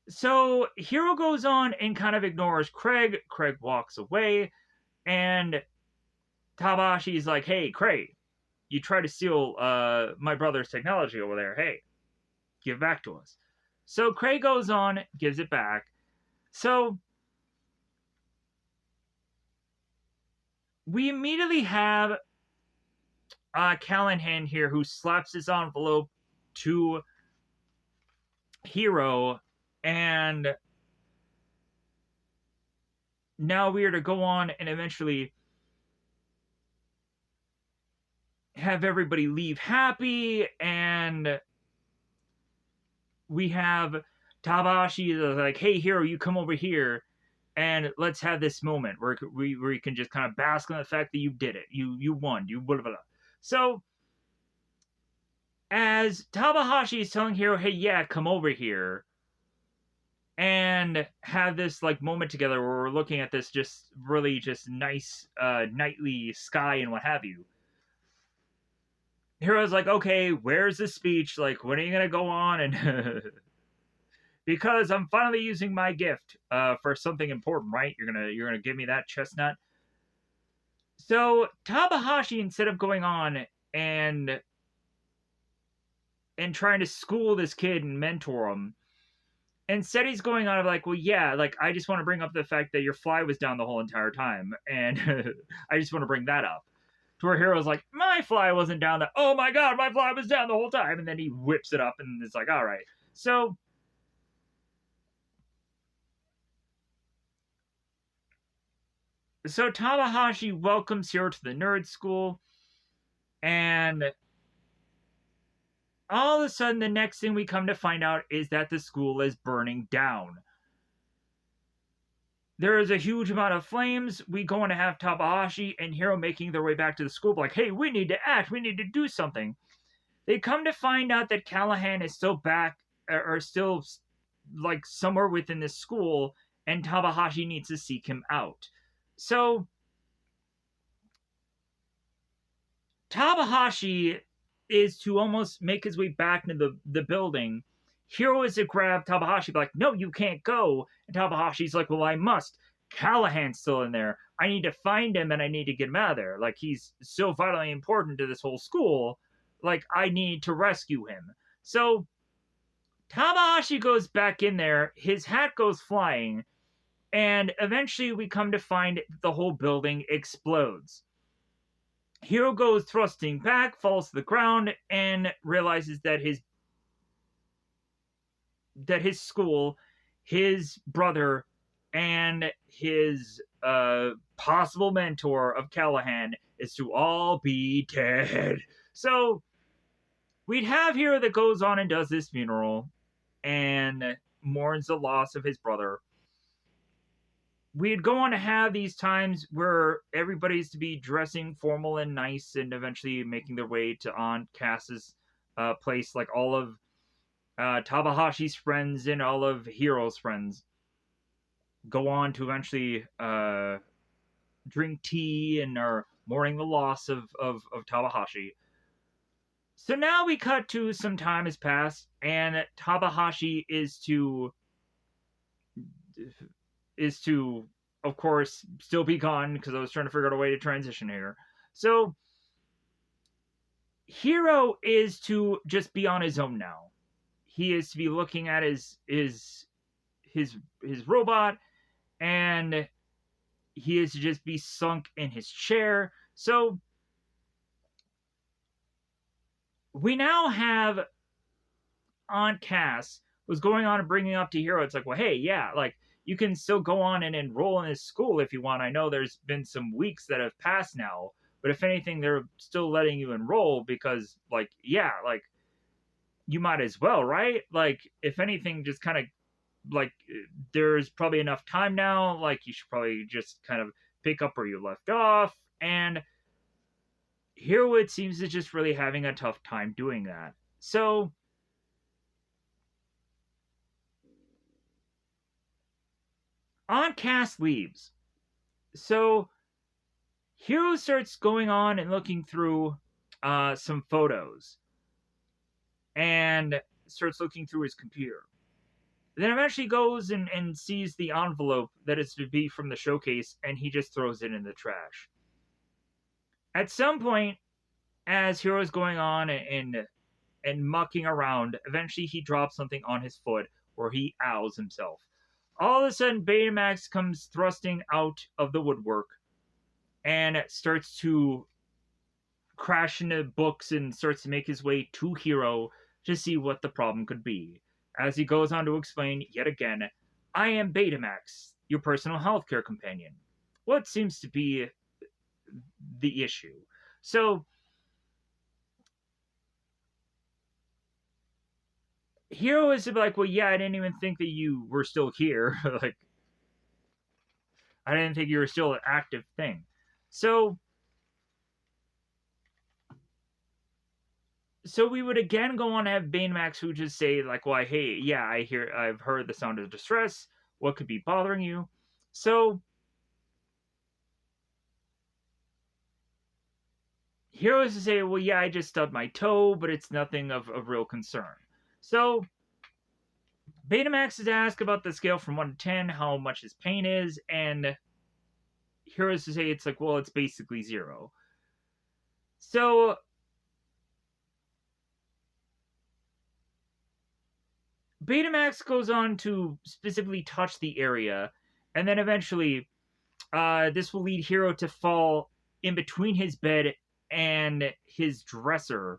so Hiro goes on and kind of ignores Craig. Craig walks away, and Tabashi's like, hey, Craig, you tried to steal my brother's technology over there. Hey, give it back to us. So Craig goes on, gives it back. So we immediately have Callahan here, who slaps this envelope to Hiro, and now we are to go on and eventually have everybody leave happy, and we have Tabashi like, hey, Hiro, you come over here, and let's have this moment where we can just kind of bask on the fact that you did it. You won. You blah, blah, blah. So, as Tamahashi is telling Hiro, hey, yeah, come over here, and have this like moment together where we're looking at this just really just nice nightly sky and what have you. Hiro's like, okay, where's the speech? Like, when are you gonna go on? And because I'm finally using my gift for something important, right? You're gonna give me that chestnut. So Tamahashi, instead of going on and trying to school this kid and mentor him, instead he's going on of like, well, yeah, like I just want to bring up the fact that your fly was down the whole entire time, and I just want to bring that up. To where Hiro's like, my fly wasn't down. Oh my god, my fly was down the whole time. And then he whips it up and it's like, all right. So Tamahashi welcomes Hiro to the nerd school, and all of a sudden the next thing we come to find out is that the school is burning down. there is a huge amount of flames. We go on to have Tabahashi and Hiro making their way back to the school, like, hey, we need to act, we need to do something. They come to find out that Callahan is still back, or still like somewhere within this school, and Tabahashi needs to seek him out. So Tabahashi is to almost make his way back into the building. Hiro is to grab Tabahashi, like, no, you can't go. And Tabahashi's like, well, I must. Callahan's still in there. I need to find him and I need to get him out of there. Like, he's so vitally important to this whole school. Like, I need to rescue him. So Tabahashi goes back in there. His hat goes flying. And eventually we come to find the whole building explodes. Hiro goes thrusting back, falls to the ground, and realizes that his school, his brother, and his possible mentor of Callahan is to all be dead. So we'd have Hiro that goes on and does this funeral and mourns the loss of his brother. We'd go on to have these times where everybody's to be dressing formal and nice and eventually making their way to Aunt Cass's place, like all of Tabahashi's friends and all of Hiro's friends go on to eventually drink tea and are mourning the loss of Tabahashi. So now we cut to some time has passed, and Tabahashi is to, of course, still be gone, because I was trying to figure out a way to transition here. So Hiro is to just be on his own now. He is to be looking at his robot, and he is to just be sunk in his chair. So we now have Aunt Cass was going on and bringing up to Hiro. It's like, well, hey, yeah, like, you can still go on and enroll in this school if you want. I know there's been some weeks that have passed now, but if anything, they're still letting you enroll because, like, yeah, like, you might as well, right? Like, if anything, just kind of, like, there's probably enough time now. Like, you should probably just kind of pick up where you left off. And Hiro, it seems, is just really having a tough time doing that. So Aunt Cass leaves. So Hiro starts going on and looking through some photos and starts looking through his computer. Then eventually goes and sees the envelope that is to be from the showcase, and he just throws it in the trash. At some point, as Hiro is going on and mucking around, eventually he drops something on his foot where he owls himself. All of a sudden, Betamax comes thrusting out of the woodwork and starts to crash into books and starts to make his way to Hiro to see what the problem could be. As he goes on to explain yet again, I am Betamax, your personal healthcare companion. What seems to be the issue? So Hiro is like, well, yeah, I didn't even think that you were still here. Like, I didn't think you were still an active thing. So we would again go on to have Betamax who just say, like, well, hey, yeah, I've heard the sound of distress. What could be bothering you? So Hiro is to say, well, yeah, I just stubbed my toe, but it's nothing of real concern. So Betamax is asked about the scale from 1 to 10, how much his pain is, and Hiro is to say, it's like, well, it's basically 0. So Betamax goes on to specifically touch the area, and then eventually this will lead Hiro to fall in between his bed and his dresser,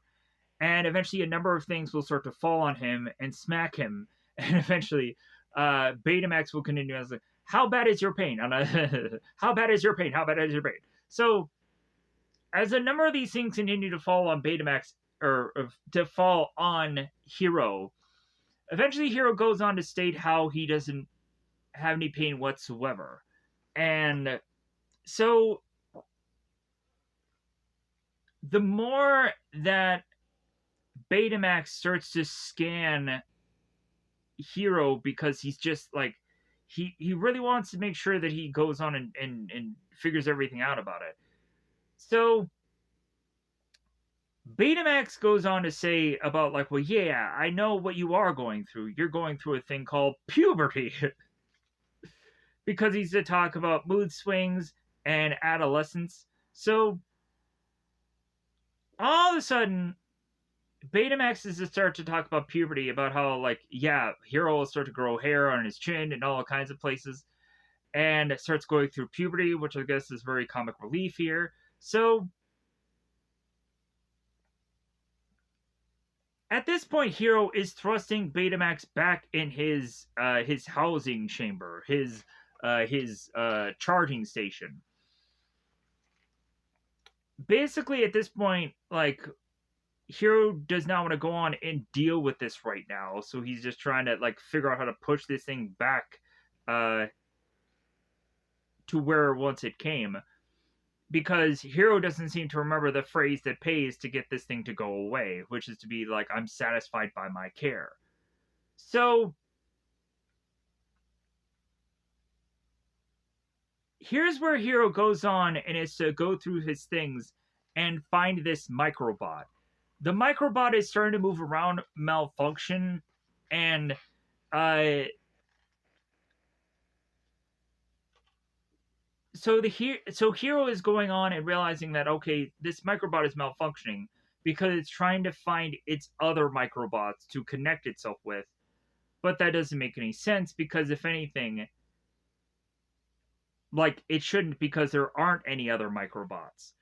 and eventually a number of things will start to fall on him and smack him, and eventually Betamax will continue as like, how bad is your pain? How bad is your pain? How bad is your pain? So as a number of these things continue to fall on Betamax, or to fall on Hiro, eventually Hiro goes on to state how he doesn't have any pain whatsoever. And so the more that Betamax starts to scan Hero, because he's just like, he really wants to make sure that he goes on and figures everything out about it. So Betamax goes on to say about like, well, yeah, I know what you are going through. You're going through a thing called puberty. Because he's to talk about mood swings and adolescence. So all of a sudden, Betamax is to start to talk about puberty, about how, like, yeah, Hero will start to grow hair on his chin and all kinds of places, and it starts going through puberty, which I guess is very comic relief here. So at this point, Hero is thrusting Betamax back in his housing chamber, his charging station. Basically, at this point, like, Hero does not want to go on and deal with this right now, so he's just trying to like figure out how to push this thing back to where once it came. Because Hero doesn't seem to remember the phrase that pays to get this thing to go away, which is to be like, I'm satisfied by my care. So here's where Hero goes on and is to go through his things and find this microbot. The microbot is starting to move around, malfunction, and so Hero is going on and realizing that, okay, this microbot is malfunctioning because it's trying to find its other microbots to connect itself with, but that doesn't make any sense, because if anything, like, it shouldn't, because there aren't any other microbots.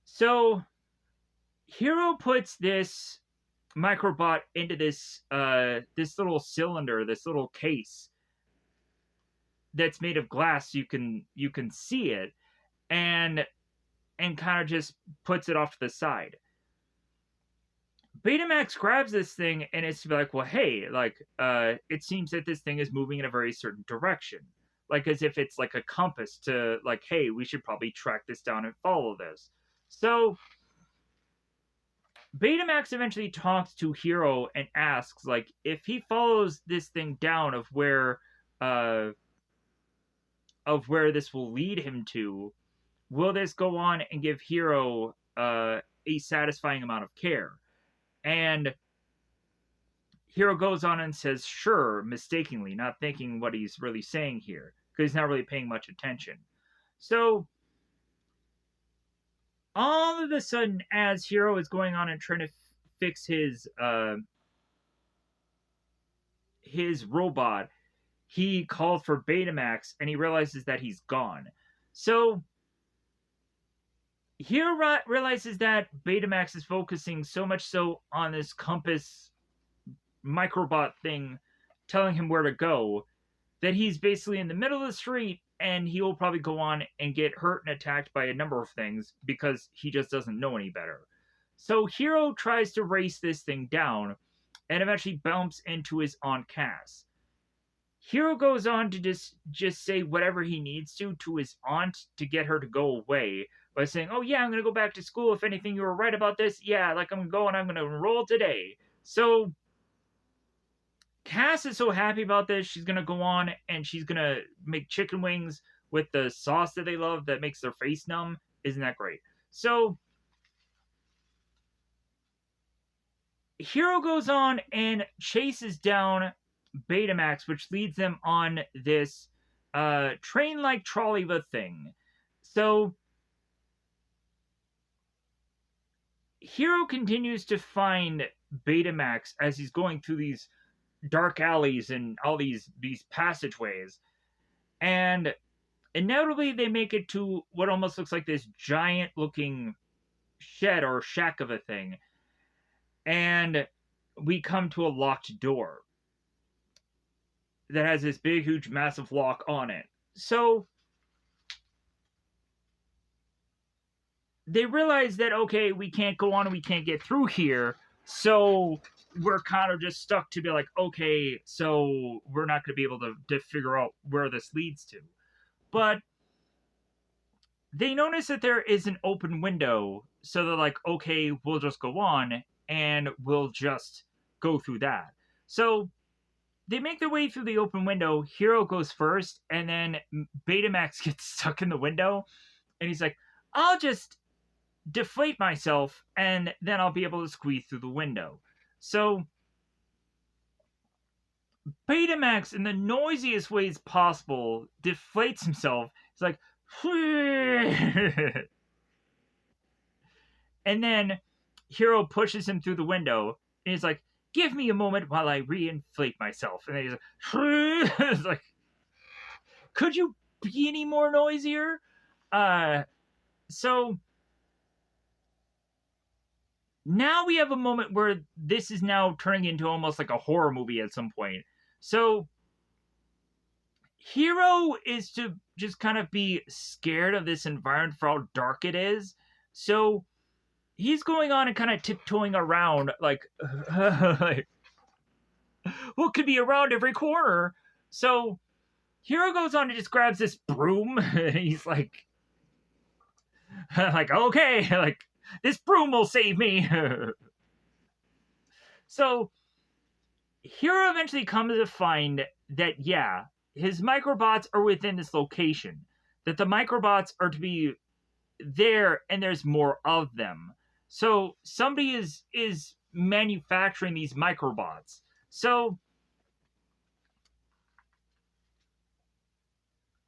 So Hero puts this microbot into this little cylinder, this little case that's made of glass. You can see it, and kind of just puts it off to the side. Betamax grabs this thing and it's to be like, well, hey, like, it seems that this thing is moving in a very certain direction, like as if it's like a compass to like, hey, we should probably track this down and follow this. So Betamax eventually talks to Hero and asks, like, if he follows this thing down uh, of where this will lead him to, will this go on and give Hero a satisfying amount of care? And Hero goes on and says, sure, mistakenly, not thinking what he's really saying here, because he's not really paying much attention. So all of a sudden, as Hero is going on and trying to fix his robot, he called for Betamax and he realizes that he's gone. So Hero realizes that Betamax is focusing so much so on this compass microbot thing telling him where to go, that he's basically in the middle of the street, and he will probably go on and get hurt and attacked by a number of things because he just doesn't know any better. So Hero tries to race this thing down and eventually bumps into his Aunt Cass. Hero goes on to just say whatever he needs to his aunt to get her to go away by saying, oh yeah, I'm going to go back to school. If anything, you were right about this. Yeah, like, I'm going to go and I'm going to enroll today. So Cass is so happy about this, she's going to go on and she's going to make chicken wings with the sauce that they love that makes their face numb. Isn't that great? So Hero goes on and chases down Betamax, which leads them on this train-like trolley thing. So Hero continues to find Betamax as he's going through these dark alleys and all these passageways, and inevitably they make it to what almost looks like this giant looking shed or shack of a thing, and we come to a locked door that has this big huge massive lock on it. So they realize that, okay, we can't go on and we can't get through here, so we're kind of just stuck to be like, okay, so we're not going to be able to figure out where this leads to. But they notice that there is an open window, so they're like, okay, we'll just go on and we'll just go through that. So they make their way through the open window. Hero goes first, and then Betamax gets stuck in the window, and he's like, I'll just deflate myself, and then I'll be able to squeeze through the window. So Betamax, in the noisiest ways possible, deflates himself. He's like, and then Hero pushes him through the window, and he's like, give me a moment while I reinflate myself. And then he's like, it's like, could you be any more noisier? So now we have a moment where this is now turning into almost like a horror movie at some point. So Hero is to just kind of be scared of this environment for how dark it is. So he's going on and kind of tiptoeing around, like, like what could be around every corner? So Hero goes on and just grabs this broom, and he's like, okay, like, this broom will save me. So Hero eventually comes to find that, yeah, his microbots are within this location, that the microbots are to be there, and there's more of them. So somebody is manufacturing these microbots. So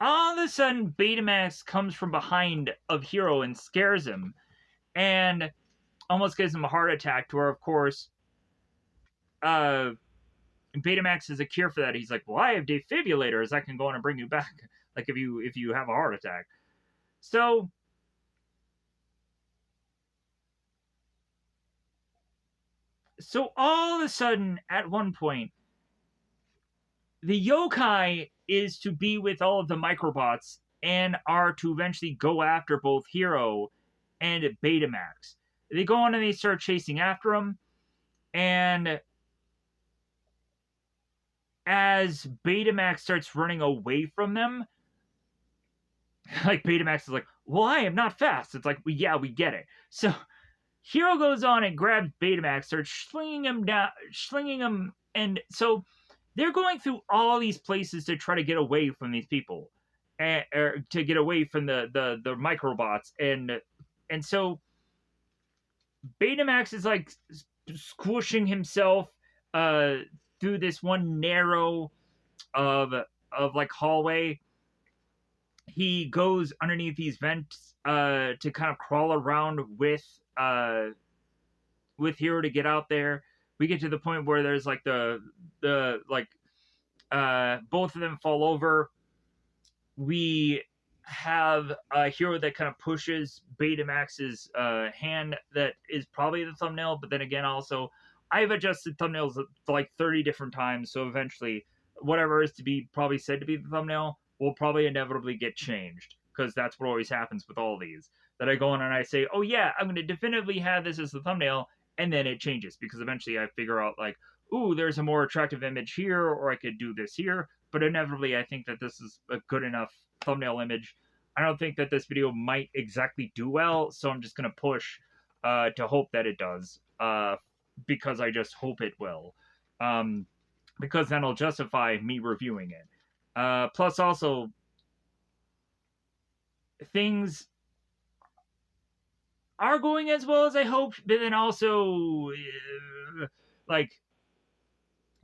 all of a sudden, Betamax comes from behind of Hero and scares him, and almost gives him a heart attack. To where, of course, Betamax is a cure for that. He's like, well, I have defibrillators. I can go on and bring you back, like, if you have a heart attack. So all of a sudden, at one point, the yokai is to be with all of the microbots and are to eventually go after both Hero and Betamax. They go on and they start chasing after him, and as Betamax starts running away from them, like, Betamax is like, well, I am not fast. It's like, well, yeah, we get it. So Hero goes on and grabs Betamax, starts slinging him, and so they're going through all these places to try to get away from these people, or to get away from the microbots, and so Betamax is like squishing himself through this one narrow of like hallway. He goes underneath these vents to kind of crawl around with Hero to get out there. We get to the point where there's like the like both of them fall over. We have a Hero that kind of pushes Betamax's hand, that is probably the thumbnail, but then again, also, I've adjusted thumbnails like 30 different times, so eventually whatever is to be probably said to be the thumbnail will probably inevitably get changed, because that's what always happens with all these. That I go on and I say, oh yeah, I'm going to definitively have this as the thumbnail, and then it changes, because eventually I figure out, like, ooh, there's a more attractive image here, or I could do this here, but inevitably I think that this is a good enough thumbnail image. I don't think that this video might exactly do well, so I'm just going to push to hope that it does, because I just hope it will, because then it'll justify me reviewing it. Plus, also, things are going as well as I hoped, but then also, like,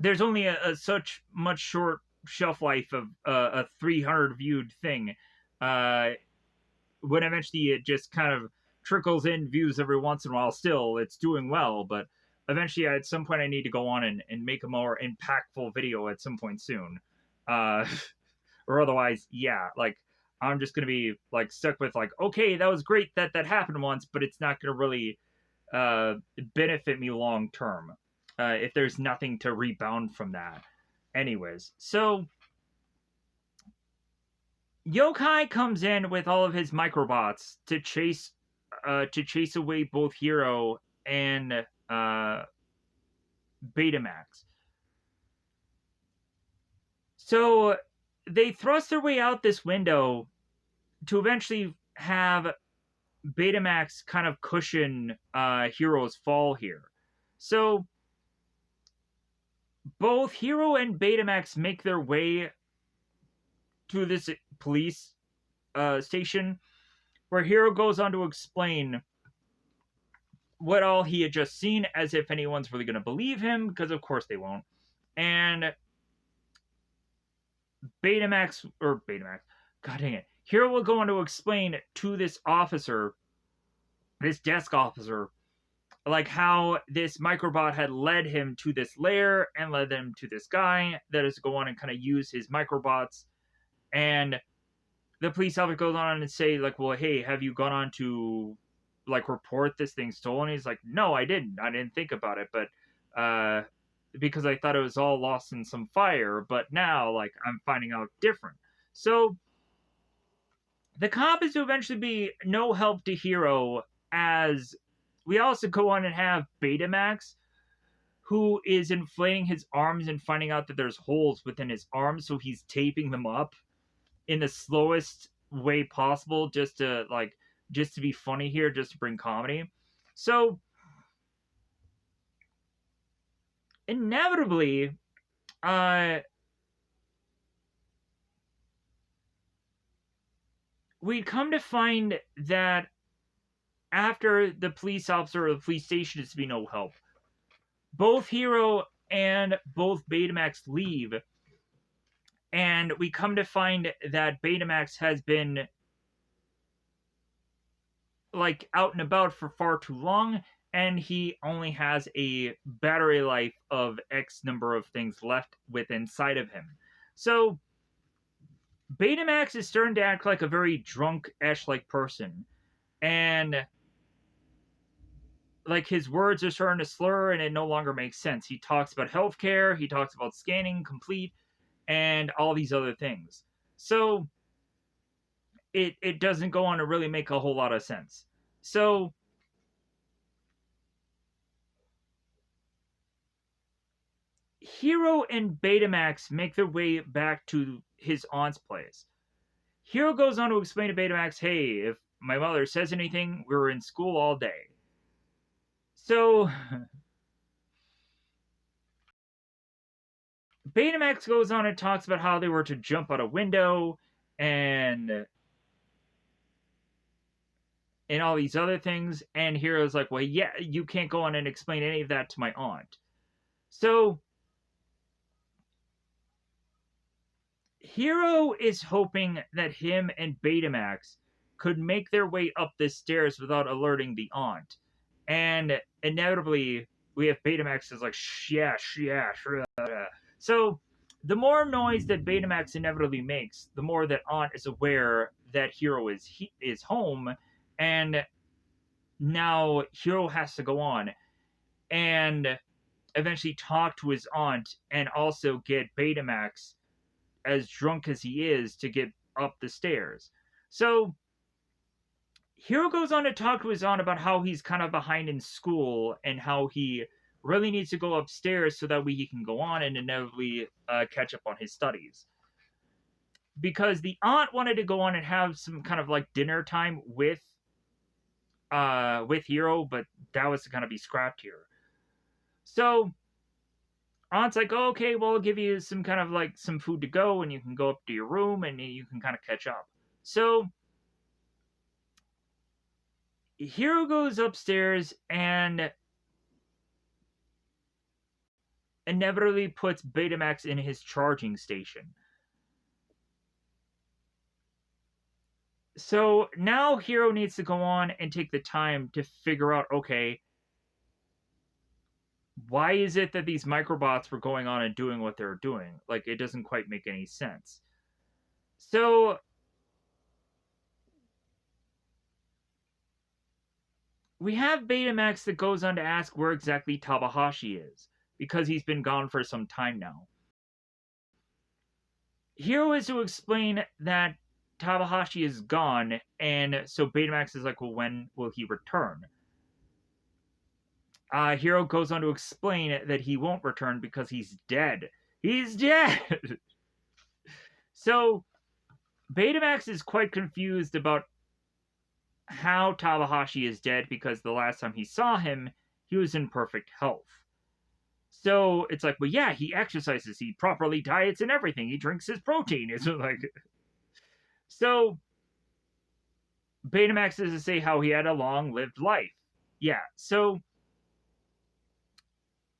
there's only a such much short shelf life of a 300 viewed thing. When eventually it just kind of trickles in views every once in a while, still, it's doing well, but eventually at some point I need to go on and make a more impactful video at some point soon. Or otherwise, yeah, like, I'm just going to be, like, stuck with, like, okay, that was great that happened once, but it's not going to really benefit me long term if there's nothing to rebound from that. Anyways, so Yokai comes in with all of his microbots to chase away both Hero and Betamax. So they thrust their way out this window to eventually have Betamax kind of cushion Hero's fall here. So both Hero and Betamax make their way to this police station, where Hero goes on to explain what all he had just seen, as if anyone's really going to believe him, because of course they won't. And Betamax, god dang it, Hero will go on to explain to this officer, this desk officer, like how this microbot had led him to this lair and led them to this guy that is to go on and kind of use his microbots. And the police officer goes on and say, like, well, hey, have you gone on to like report this thing stolen? He's like, no, I didn't think about it, but because I thought it was all lost in some fire, but now like I'm finding out different. So the cop is to eventually be no help to Hero, as we also go on and have Betamax, who is inflating his arms and finding out that there's holes within his arms, so he's taping them up in the slowest way possible, just to be funny here, just to bring comedy. So inevitably, we come to find that after the police officer or the police station is to be no help, both Hero and both Betamax leave, and we come to find that Betamax has been like out and about for far too long, and he only has a battery life of X number of things left within inside of him. So Betamax is starting to act like a very drunk Ash-like person, and like his words are starting to slur, and it no longer makes sense. He talks about healthcare, he talks about scanning complete, and all these other things. So it doesn't go on to really make a whole lot of sense. So Hero and Betamax make their way back to his aunt's place. Hero goes on to explain to Betamax, hey, if my mother says anything, we were in school all day. So Betamax goes on and talks about how they were to jump out a window and all these other things, and Hero's like, well, yeah, you can't go on and explain any of that to my aunt. So Hero is hoping that him and Betamax could make their way up the stairs without alerting the aunt. And inevitably, we have Betamax is like, yeah. So the more noise that Betamax inevitably makes, the more that aunt is aware that Hero is home, and now Hero has to go on and eventually talk to his aunt and also get Betamax, as drunk as he is, to get up the stairs. So Hero goes on to talk to his aunt about how he's kind of behind in school and how he really needs to go upstairs so that way he can go on and inevitably catch up on his studies. Because the aunt wanted to go on and have some kind of like dinner time with Hero, but that was to kind of be scrapped here. So aunt's like, oh, okay, well, I'll give you some kind of like some food to go, and you can go up to your room and you can kind of catch up. So Hero goes upstairs and inevitably puts Betamax in his charging station. So now Hero needs to go on and take the time to figure out, okay, why is it that these microbots were going on and doing what they're doing? Like, it doesn't quite make any sense. So we have Betamax that goes on to ask where exactly Takahashi is, because he's been gone for some time now. Hero is to explain that Takahashi is gone, and so Betamax is like, well, when will he return? Hero goes on to explain that he won't return because he's dead. He's dead! So Betamax is quite confused about how Takahashi is dead because the last time he saw him, he was in perfect health. So it's like, well, yeah, he exercises, he properly diets and everything, he drinks his protein. It's like, so Betamax is to say how he had a long-lived life. Yeah, so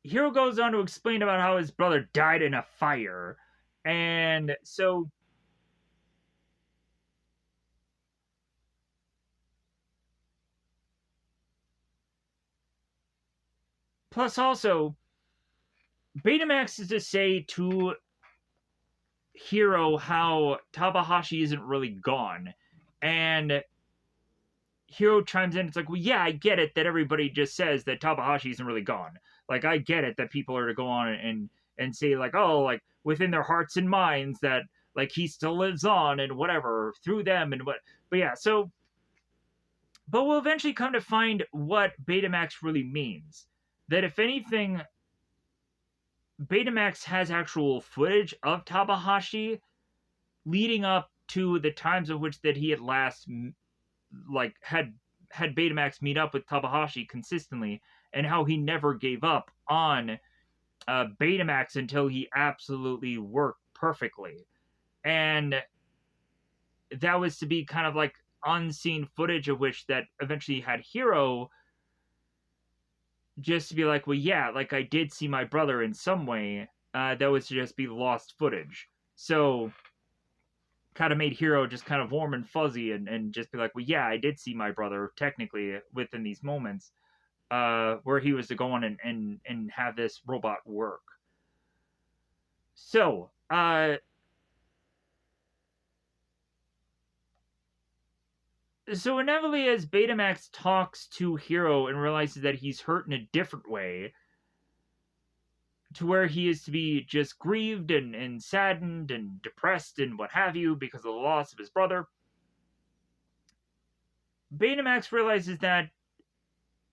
Hiro goes on to explain about how his brother died in a fire, and so plus also Betamax is to say to Hiro how Takahashi isn't really gone. And Hiro chimes in, it's like, well, yeah, I get it that everybody just says that Takahashi isn't really gone. Like, I get it that people are to go on and say, like, oh, like, within their hearts and minds that, like, he still lives on and whatever, through them and what. But yeah, so, but we'll eventually come to find what Betamax really means. That if anything, Betamax has actual footage of Takahashi leading up to the times of which that he had last like had Betamax meet up with Takahashi consistently, and how he never gave up on Betamax until he absolutely worked perfectly. And that was to be kind of like unseen footage of which that eventually had Hiro just to be like, well, yeah, like I did see my brother in some way. That was to just be lost footage. So kind of made Hiro just kind of warm and fuzzy and just be like, well, yeah, I did see my brother technically within these moments where he was to go on and have this robot work. So, so inevitably, as Betamax talks to Hiro and realizes that he's hurt in a different way, to where he is to be just grieved and saddened and depressed and what have you because of the loss of his brother, Betamax realizes that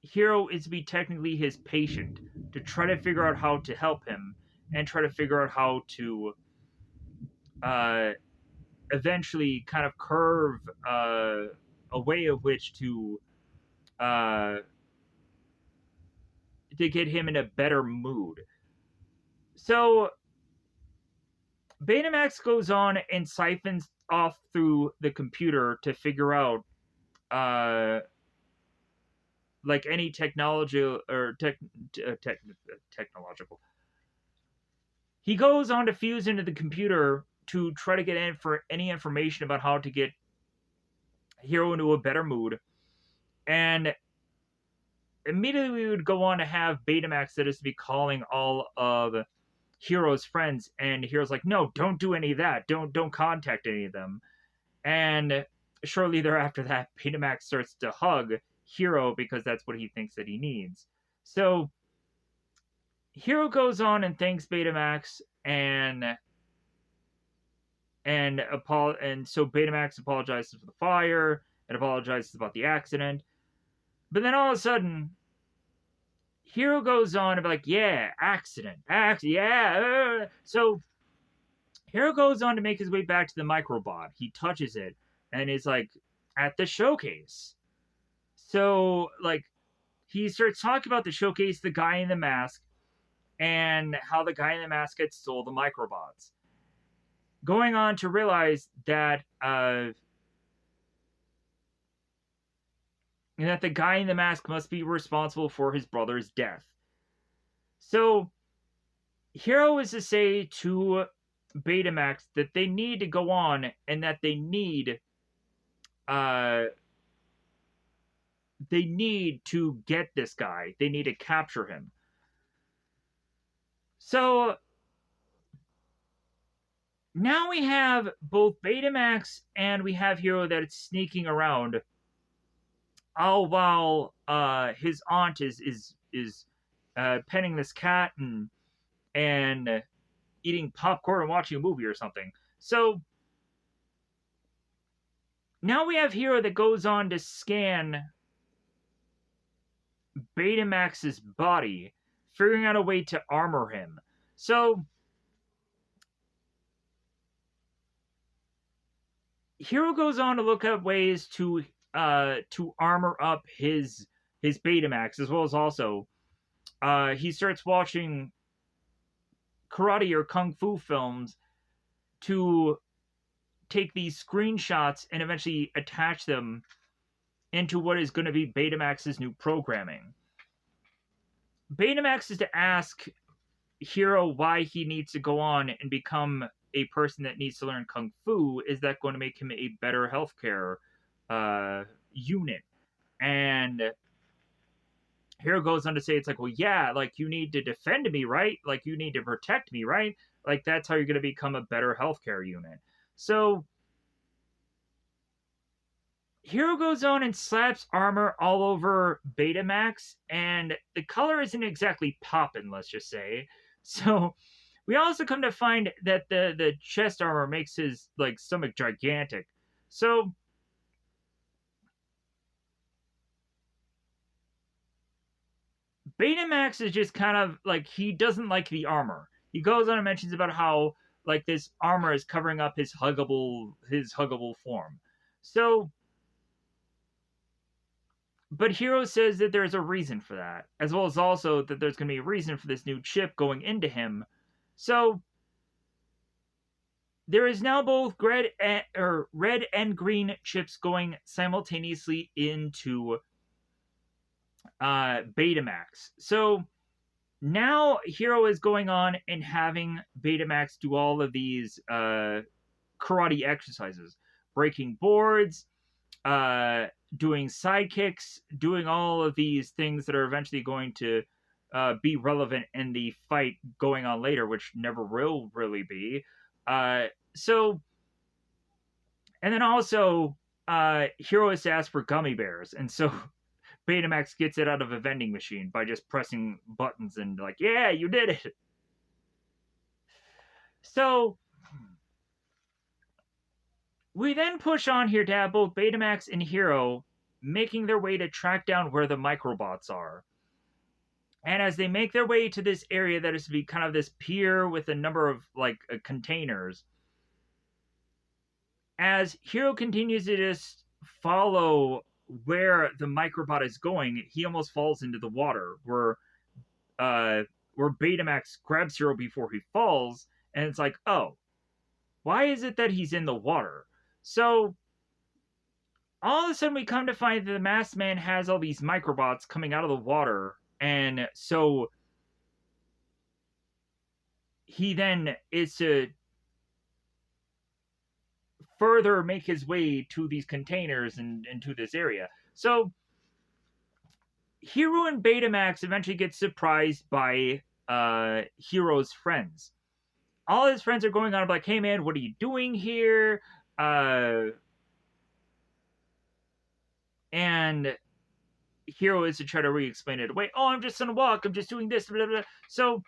Hiro is to be technically his patient to try to figure out how to help him and try to figure out how to uh, eventually kind of curve a way of which uh, to get him in a better mood. So Betamax goes on and siphons off through the computer to figure out uh, like any technology or technological. He goes on to fuse into the computer to try to get in for any information about how to get Hiro into a better mood. And immediately we would go on to have Betamax that is to be calling all of Hiro's friends, and Hiro's like, no, don't do any of that. Don't contact any of them. And shortly thereafter that, Betamax starts to hug Hiro because that's what he thinks that he needs. So Hiro goes on and thanks Betamax and so Betamax apologizes for the fire and apologizes about the accident. But then all of a sudden, Hiro goes on and be like, yeah, accident, yeah. So Hiro goes on to make his way back to the microbot. He touches it and is like at the showcase. So like he starts talking about the showcase, the guy in the mask, and how the guy in the mask had stole the microbots. Going on to realize that the guy in the mask must be responsible for his brother's death. So Hiro is to say to Betamax that they need to go on and that they need to get this guy. They need to capture him. So now we have both Betamax and we have Hiro that is sneaking around all while his aunt is petting this cat and eating popcorn and watching a movie or something. So now we have Hiro that goes on to scan Betamax's body, figuring out a way to armor him. So Hiro goes on to look at ways to armor up his Betamax, as well as also he starts watching karate or kung fu films to take these screenshots and eventually attach them into what is going to be Betamax's new programming. Betamax is to ask Hiro why he needs to go on and become a person that needs to learn kung fu. Is that going to make him a better healthcare unit? And Hiro goes on to say, it's like, well, yeah, like you need to defend me, right? Like you need to protect me, right? Like that's how you're going to become a better healthcare unit. So Hiro goes on and slaps armor all over Betamax, and the color isn't exactly popping, let's just say. So we also come to find that the chest armor makes his like stomach gigantic. So Betamax is just kind of like he doesn't like the armor. He goes on and mentions about how like this armor is covering up his huggable form. So but Hiro says that there's a reason for that, as well as also that there's going to be a reason for this new chip going into him. So there is now both red and green chips going simultaneously into Betamax. So now Hiro is going on and having Betamax do all of these karate exercises, breaking boards, uh, doing sidekicks, doing all of these things that are eventually going to be relevant in the fight going on later, which never will really be. Uh, so, and then also, Hero has asked for gummy bears, and so Betamax gets it out of a vending machine by just pressing buttons and like, yeah, you did it. So we then push on here to have both Betamax and Hero making their way to track down where the microbots are. And as they make their way to this area that is to be kind of this pier with a number of like containers, as Hero continues to just follow where the microbot is going, he almost falls into the water uh where Betamax grabs Hero before he falls, and it's like, oh, why is it that he's in the water? So all of a sudden we come to find that the masked man has all these microbots coming out of the water, and so he then is to further make his way to these containers and to this area. So Hero and Betamax eventually get surprised by Hero's friends. All his friends are going on like, hey man, what are you doing here? And Hero is to try to re-explain it away. Oh, I'm just on a walk. I'm just doing this. Blah, blah. So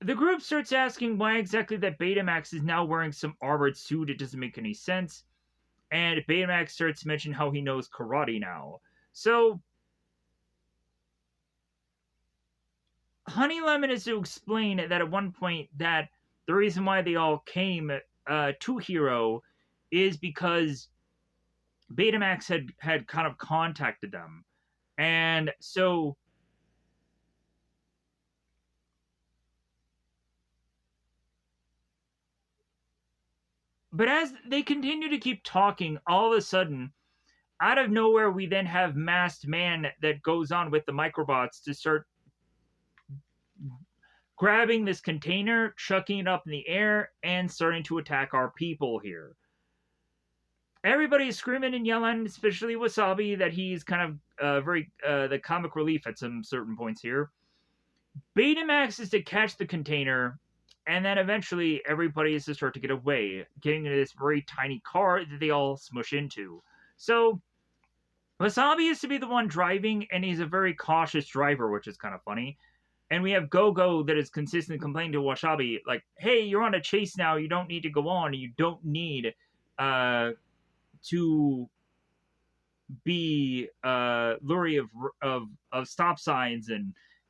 the group starts asking why exactly that Betamax is now wearing some armored suit. It doesn't make any sense. And Betamax starts to mention how he knows karate now. So Honey Lemon is to explain that at one point that the reason why they all came to Hero is because Betamax had kind of contacted them, and so but as they continue to keep talking, all of a sudden, out of nowhere, we then have Masked Man that goes on with the microbots to start grabbing this container, chucking it up in the air, and starting to attack our people here. Everybody is screaming and yelling, especially Wasabi, that he's kind of very the comic relief at some certain points here. Betamax is to catch the container, and then eventually everybody is to start to get away, getting into this very tiny car that they all smush into. So Wasabi is to be the one driving, and he's a very cautious driver, which is kind of funny. And we have Go-Go that is consistently complaining to Wasabi, like, hey, you're on a chase now, you don't need to go on, you don't need to be leery of stop signs,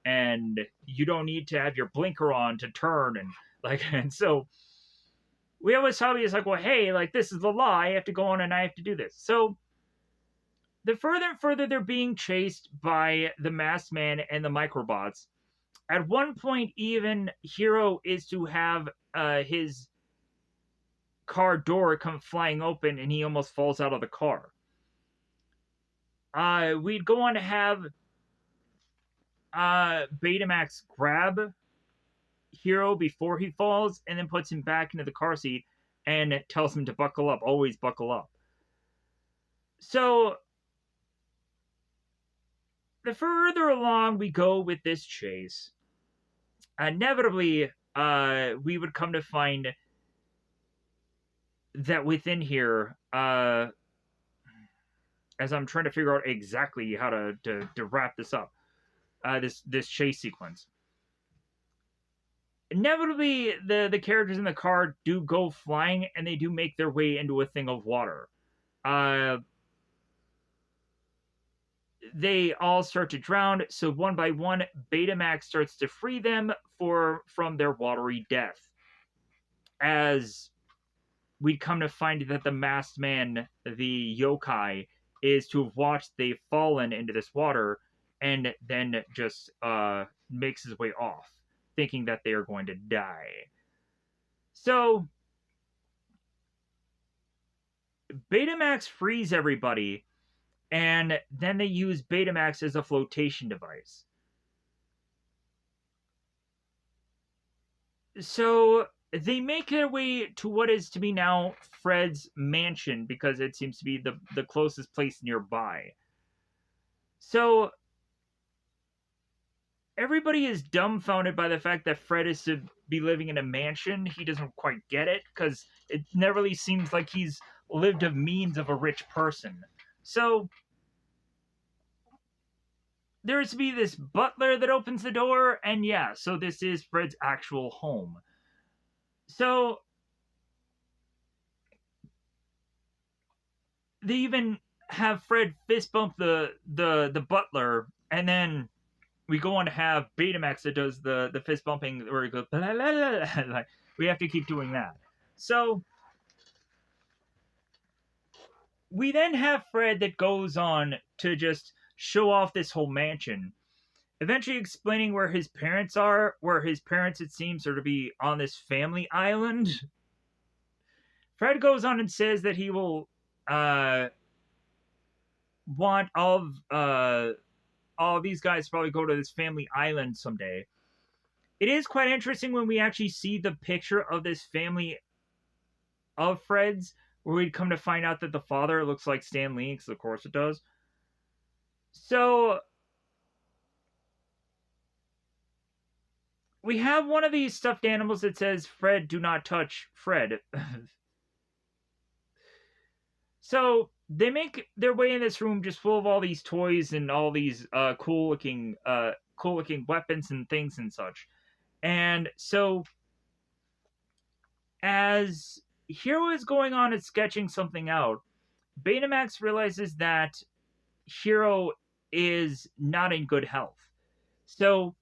and you don't need to have your blinker on to turn, and Like, and so we always tell me, it's like, well, hey, like, this is the law. I have to go on and I have to do this. So the further and further they're being chased by the masked man and the microbots. At one point, even Hiro is to have his car door come flying open and he almost falls out of the car. We'd go on to have Betamax grab Hiro before he falls and then puts him back into the car seat and tells him to buckle up, always buckle up. So the further along we go with this chase, inevitably we would come to find that within here, as I'm trying to figure out exactly how to wrap this up, this chase sequence. Inevitably, the characters in the car do go flying, and they do make their way into a thing of water. They all start to drown, so one by one, Betamax starts to free them from their watery death. As we come to find that the masked man, the yokai, is to have watched they've fallen into this water and then just makes his way off, thinking that they are going to die. So Betamax frees everybody, and then they use Betamax as a flotation device. So they make their way to what is to be now Fred's mansion, because it seems to be the closest place nearby. So everybody is dumbfounded by the fact that Fred is to be living in a mansion. He doesn't quite get it, because it never really seems like he's lived of means of a rich person. So there's to be this butler that opens the door, and yeah, so this is Fred's actual home. So they even have Fred fist bump the butler, and then we go on to have Betamax that does the fist bumping where he goes blah, blah, blah. Like, we have to keep doing that. So we then have Fred that goes on to just show off this whole mansion, eventually explaining where his parents are, where his parents, it seems, are to be on this family island. Fred goes on and says that he will want all of these guys to probably go to this family island someday. It is quite interesting when we actually see the picture of this family of Fred's, where we'd come to find out that the father looks like Stan Lee, because of course it does. So we have one of these stuffed animals that says, "Fred, do not touch Fred." So they make their way in this room just full of all these toys and all these cool looking weapons and things and such. And so as Hiro is going on and sketching something out, Betamax realizes that Hiro is not in good health. So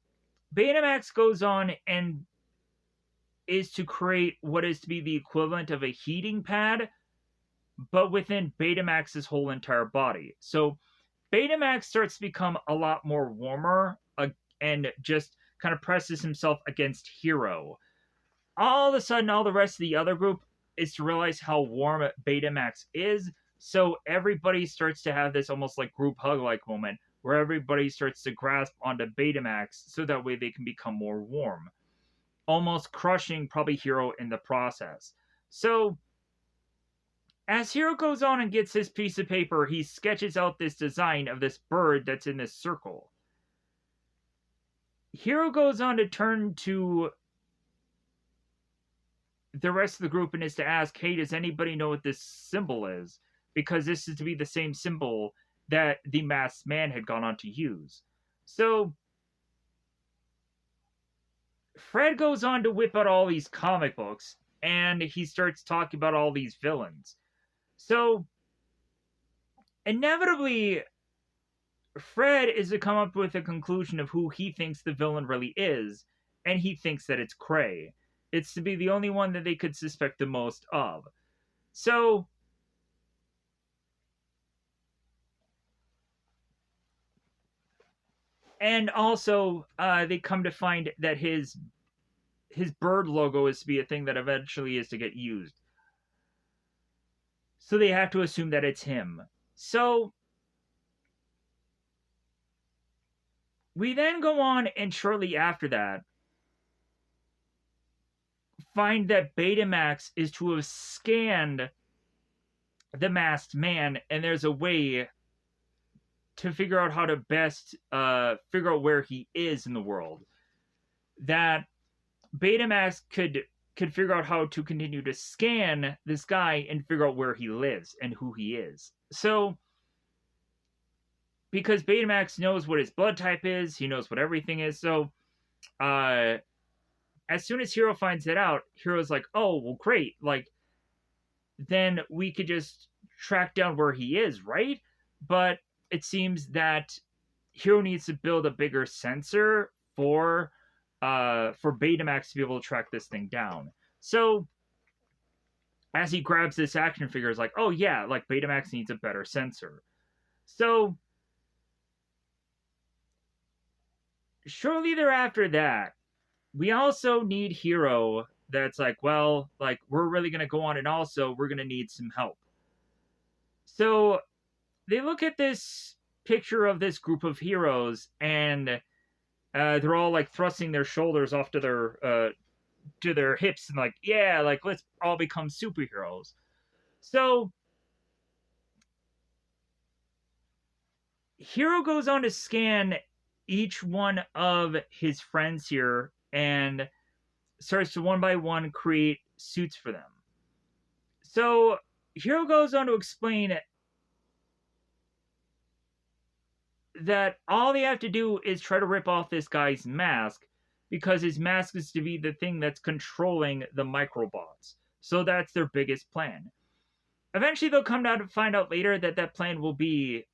Betamax goes on and is to create what is to be the equivalent of a heating pad, but within Betamax's whole entire body. So Betamax starts to become a lot more warmer and just kind of presses himself against Hiro. All of a sudden, all the rest of the other group is to realize how warm Betamax is. So everybody starts to have this almost like group hug-like moment where everybody starts to grasp onto Betamax so that way they can become more warm, almost crushing probably Hiro in the process. So as Hiro goes on and gets his piece of paper, he sketches out this design of this bird that's in this circle. Hiro goes on to turn to the rest of the group and is to ask, hey, does anybody know what this symbol is? Because this is to be the same symbol that the masked man had gone on to use. So Fred goes on to whip out all these comic books, and he starts talking about all these villains. So inevitably, Fred is to come up with a conclusion of who he thinks the villain really is, and he thinks that it's Cray. It's to be the only one that they could suspect the most of. So, and also, they come to find that his bird logo is to be a thing that eventually is to get used. So they have to assume that it's him. So we then go on, and shortly after that, find that Betamax is to have scanned the masked man, and there's a way to figure out how to best figure out where he is in the world. That Betamax could figure out how to continue to scan this guy and figure out where he lives and who he is. So, because Betamax knows what his blood type is, he knows what everything is. So, as soon as Hiro finds it out, Hiro's like, "Oh, well, great! Like, then we could just track down where he is, right?" But it seems that Hiro needs to build a bigger sensor for Betamax to be able to track this thing down. So as he grabs this action figure, it's like, oh yeah, like Betamax needs a better sensor. So shortly thereafter that, we also need Hiro that's like, well, like we're really gonna go on and also we're gonna need some help. So they look at this picture of this group of heroes and they're all like thrusting their shoulders off to their hips and like, yeah, like let's all become superheroes. So Hiro goes on to scan each one of his friends here and starts to one by one create suits for them. So Hiro goes on to explain that all they have to do is try to rip off this guy's mask because his mask is to be the thing that's controlling the microbots. So that's their biggest plan. Eventually, they'll come down to find out later that that plan will be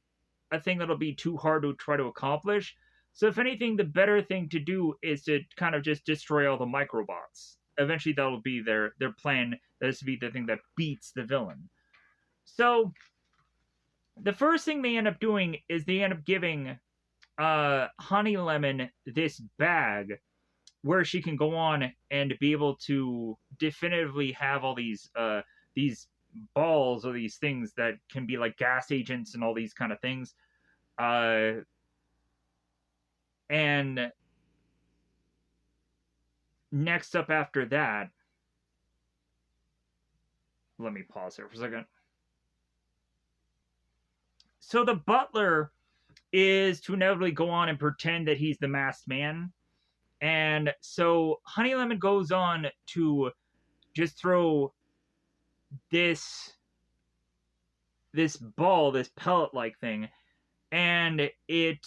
a thing that'll be too hard to try to accomplish. So, if anything, the better thing to do is to kind of just destroy all the microbots. Eventually, that'll be their plan. That is to be the thing that beats the villain. So, the first thing they end up doing is they end up giving Honey Lemon this bag where she can go on and be able to definitively have all these balls or these things that can be like gas agents and all these kind of things. And next up after that, let me pause here for a second. So the butler is to inevitably go on and pretend that he's the masked man. And so Honey Lemon goes on to just throw this ball, this pellet like thing, and it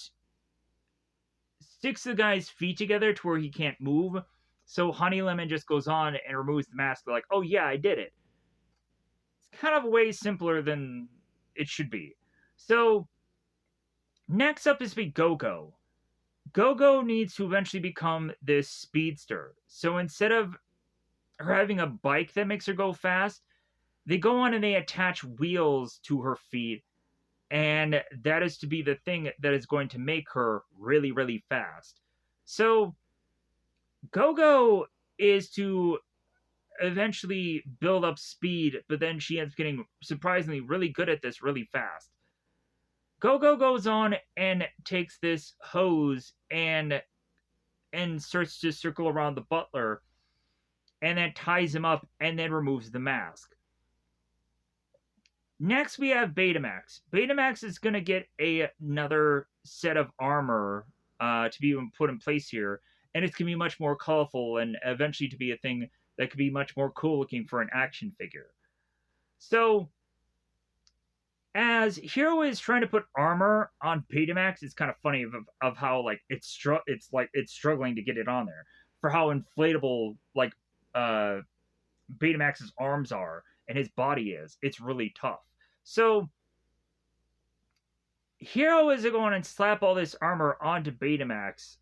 sticks the guy's feet together to where he can't move. So Honey Lemon just goes on and removes the mask. They're like, oh yeah, I did it. It's kind of way simpler than it should be. So next up is Go-Go. Go-Go needs to eventually become this speedster. So instead of her having a bike that makes her go fast, they go on and they attach wheels to her feet, and that is to be the thing that is going to make her really, really fast. So Go-Go is to eventually build up speed, but then she ends up getting surprisingly really good at this really fast. Go-Go goes on and takes this hose and starts to circle around the butler and then ties him up and then removes the mask. Next, we have Betamax. Betamax is going to get another set of armor to be put in place here, and it's going to be much more colorful and eventually to be a thing that could be much more cool looking for an action figure. So, as Hiro is trying to put armor on Betamax, it's kind of funny of how like it's struggling to get it on there for how inflatable like Betamax's arms are and his body is. It's really tough. So Hiro is going and slap all this armor onto Betamax,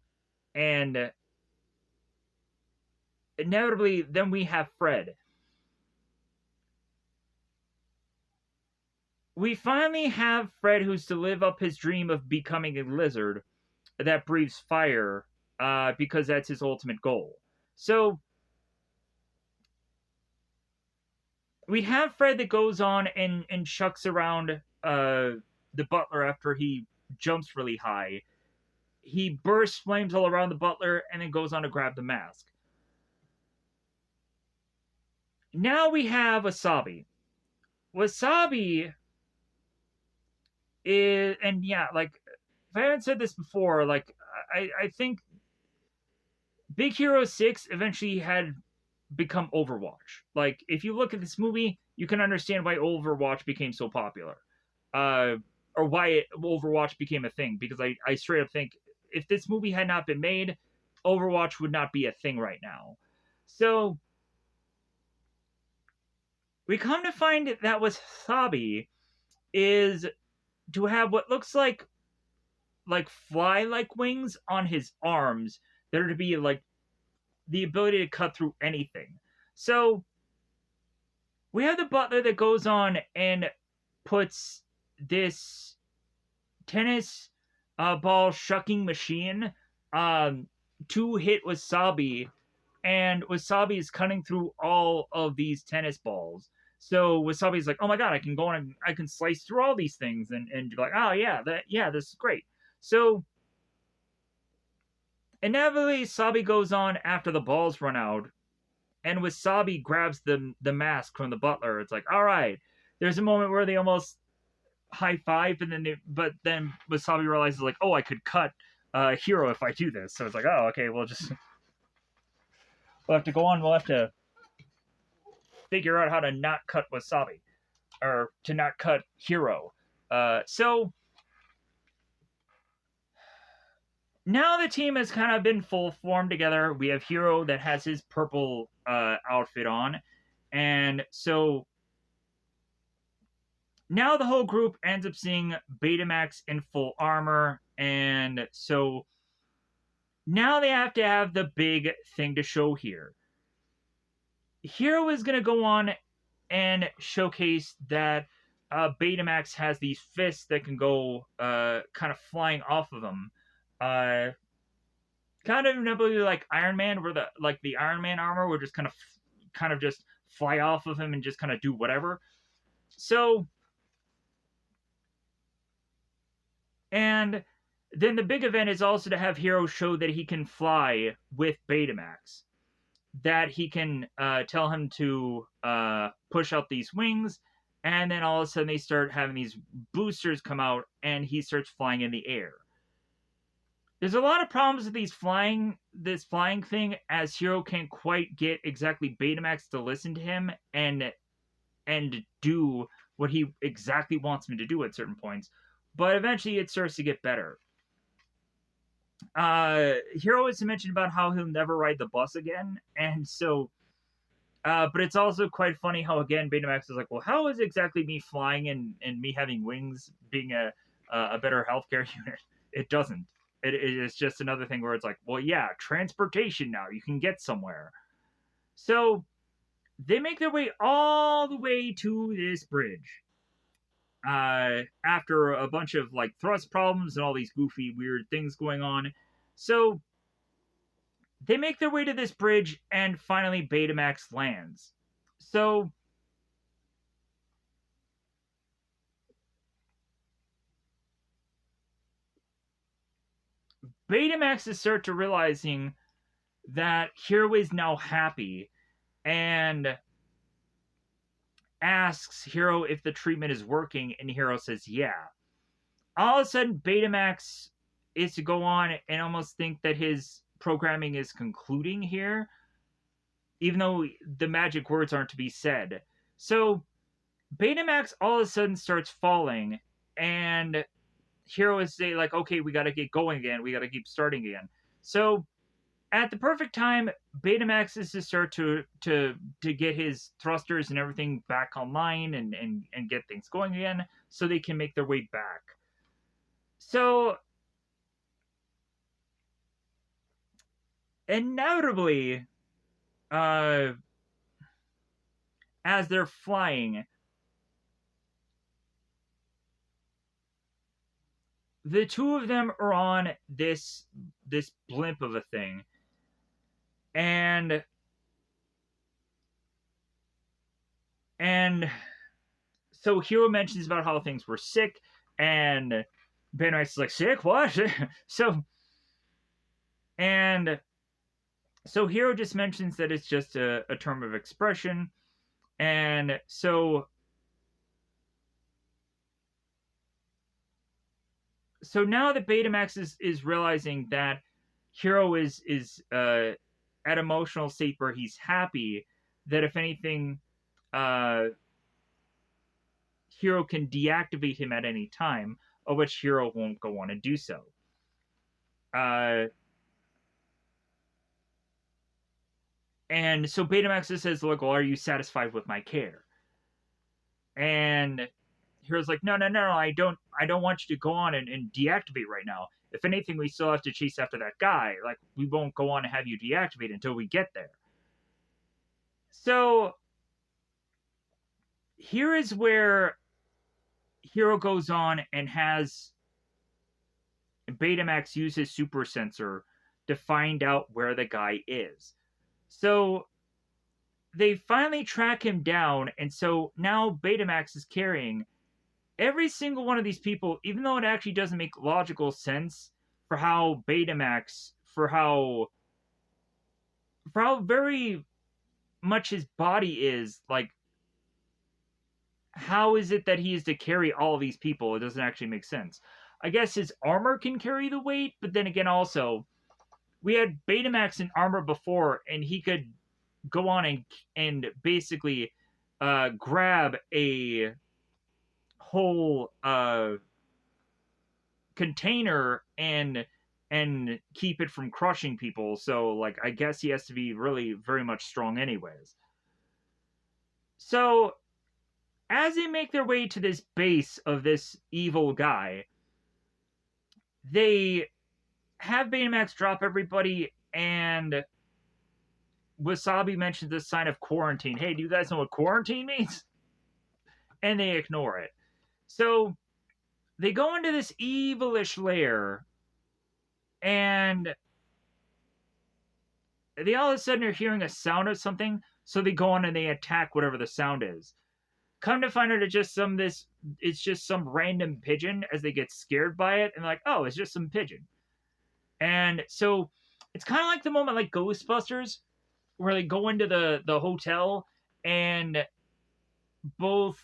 and inevitably, then we have Fred. We finally have Fred, who's to live up his dream of becoming a lizard that breathes fire, because that's his ultimate goal. So we have Fred that goes on and chucks around the butler after he jumps really high. He bursts flames all around the butler and then goes on to grab the mask. Now we have Wasabi. Wasabi is, and yeah, like, if I haven't said this before, like, I think Big Hero 6 eventually had become Overwatch. Like, if you look at this movie, you can understand why Overwatch became so popular. Uh, or why Overwatch became a thing. Because I straight up think if this movie had not been made, Overwatch would not be a thing right now. So, we come to find that Wasabi is to have what looks like fly like wings on his arms that are to be like the ability to cut through anything. So we have the butler that goes on and puts this tennis ball shucking machine um, to hit Wasabi, and Wasabi is cutting through all of these tennis balls. So Wasabi's like, oh my god, I can go on and I can slice through all these things, and be like, oh yeah, this is great. So inevitably, Sabi goes on after the balls run out, and Wasabi grabs the mask from the butler. It's like, all right. There's a moment where they almost high five, and but then Wasabi realizes like, oh, I could cut Hero if I do this. So it's like, oh, okay, we'll have to go on. We'll have to figure out how to not cut Wasabi, or to not cut Hero. So now the team has kind of been full formed together. We have Hero that has his purple outfit on, and so now the whole group ends up seeing Betamax in full armor, and so now they have to have the big thing to show here. Hero is going to go on and showcase that Betamax has these fists that can go kind of flying off of him. Kind of inevitably like Iron Man, where the Iron Man armor would just kind of just fly off of him and just kind of do whatever. So, and then the big event is also to have Hero show that he can fly with Betamax. That he can tell him to push out these wings, and then all of a sudden they start having these boosters come out, and he starts flying in the air. There's a lot of problems with this flying thing, as Hero can't quite get exactly Betamax to listen to him and do what he exactly wants him to do at certain points. But eventually it starts to get better. Hero is mentioned about how he'll never ride the bus again, and so but it's also quite funny how again Betamax is like, well, how is exactly me flying and me having wings being a better healthcare unit? It doesn't. It is just another thing where it's like, well, yeah, transportation now. You can get somewhere. So they make their way all the way to this bridge. After a bunch of like thrust problems and all these goofy, weird things going on. So they make their way to this bridge, and finally Betamax lands. So Betamax is start to realizing that Hero is now happy, and asks Hero if the treatment is working, and Hero says yeah. All of a sudden, Betamax is to go on and almost think that his programming is concluding here, even though the magic words aren't to be said. So Betamax all of a sudden starts falling, and Hero is say like, okay, we got to get going again. We got to keep starting again. So at the perfect time, Betamax is to start to get his thrusters and everything back online and get things going again, so they can make their way back. So inevitably, uh, as they're flying, the two of them are on this blimp of a thing, and and so Hero mentions about how things were sick, and Baymax is like, sick? What? so and so Hero just mentions that it's just a term of expression, and so now that Betamax is realizing that Hero is at emotional state where he's happy, that if anything, uh, Hero can deactivate him at any time, of which Hero won't go on and do so. Uh, and so Betamax just says, "Look, well, are you satisfied with my care?" And Hero's like, "No, no, no, no, I don't want you to go on and deactivate right now. If anything, we still have to chase after that guy. Like, we won't go on and have you deactivate until we get there." So here is where Hero goes on and has Betamax use his super sensor to find out where the guy is. So they finally track him down, and so now Betamax is carrying every single one of these people, even though it actually doesn't make logical sense for how Betamax, for how very much his body is. Like, how is it that he is to carry all of these people? It doesn't actually make sense. I guess his armor can carry the weight, but then again, also, we had Betamax in armor before, and he could go on and basically grab a whole container and keep it from crushing people. So, like, I guess he has to be really very much strong, anyways. So, as they make their way to this base of this evil guy, they have Betamax drop everybody, and Wasabi mentions the sign of quarantine. Hey, do you guys know what quarantine means? And they ignore it. So they go into this evilish lair, and they all of a sudden are hearing a sound of something. So they go on and they attack whatever the sound is. Come to find out, it's just some random pigeon. As they get scared by it, and like, oh, it's just some pigeon. And so it's kind of like the moment like Ghostbusters, where they go into the hotel, and both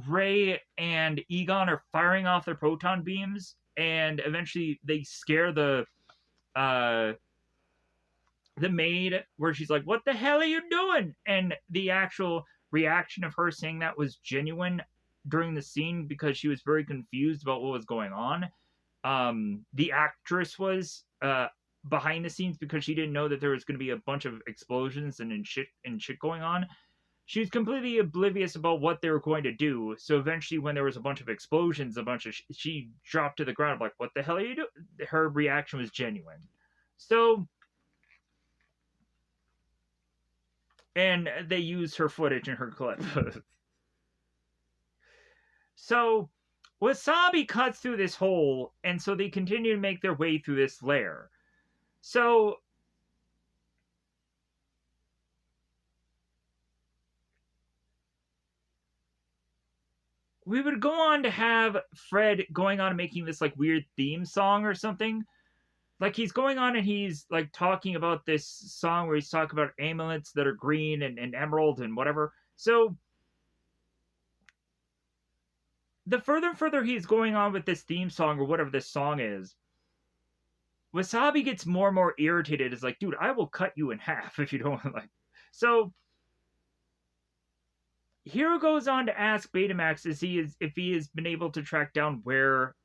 Ray and Egon are firing off their proton beams, and eventually they scare uh the maid, where she's like, "What the hell are you doing?" And the actual reaction of her saying that was genuine during the scene, because she was very confused about what was going on. The actress was behind the scenes because she didn't know that there was going to be a bunch of explosions and shit going on. She was completely oblivious about what they were going to do. So eventually, when there was a bunch of explosions, she dropped to the ground, like, "What the hell are you doing?" Her reaction was genuine. So, and they used her footage in her clip. So Wasabi cuts through this hole, and so they continue to make their way through this lair. So we would go on to have Fred going on and making this like weird theme song or something. Like, he's going on and he's like talking about this song where he's talking about amulets that are green and emerald and whatever. So the further and further he's going on with this theme song or whatever this song is, Wasabi gets more and more irritated. It's like, dude, I will cut you in half if you don't like. So Hero goes on to ask Betamax if he has been able to track down where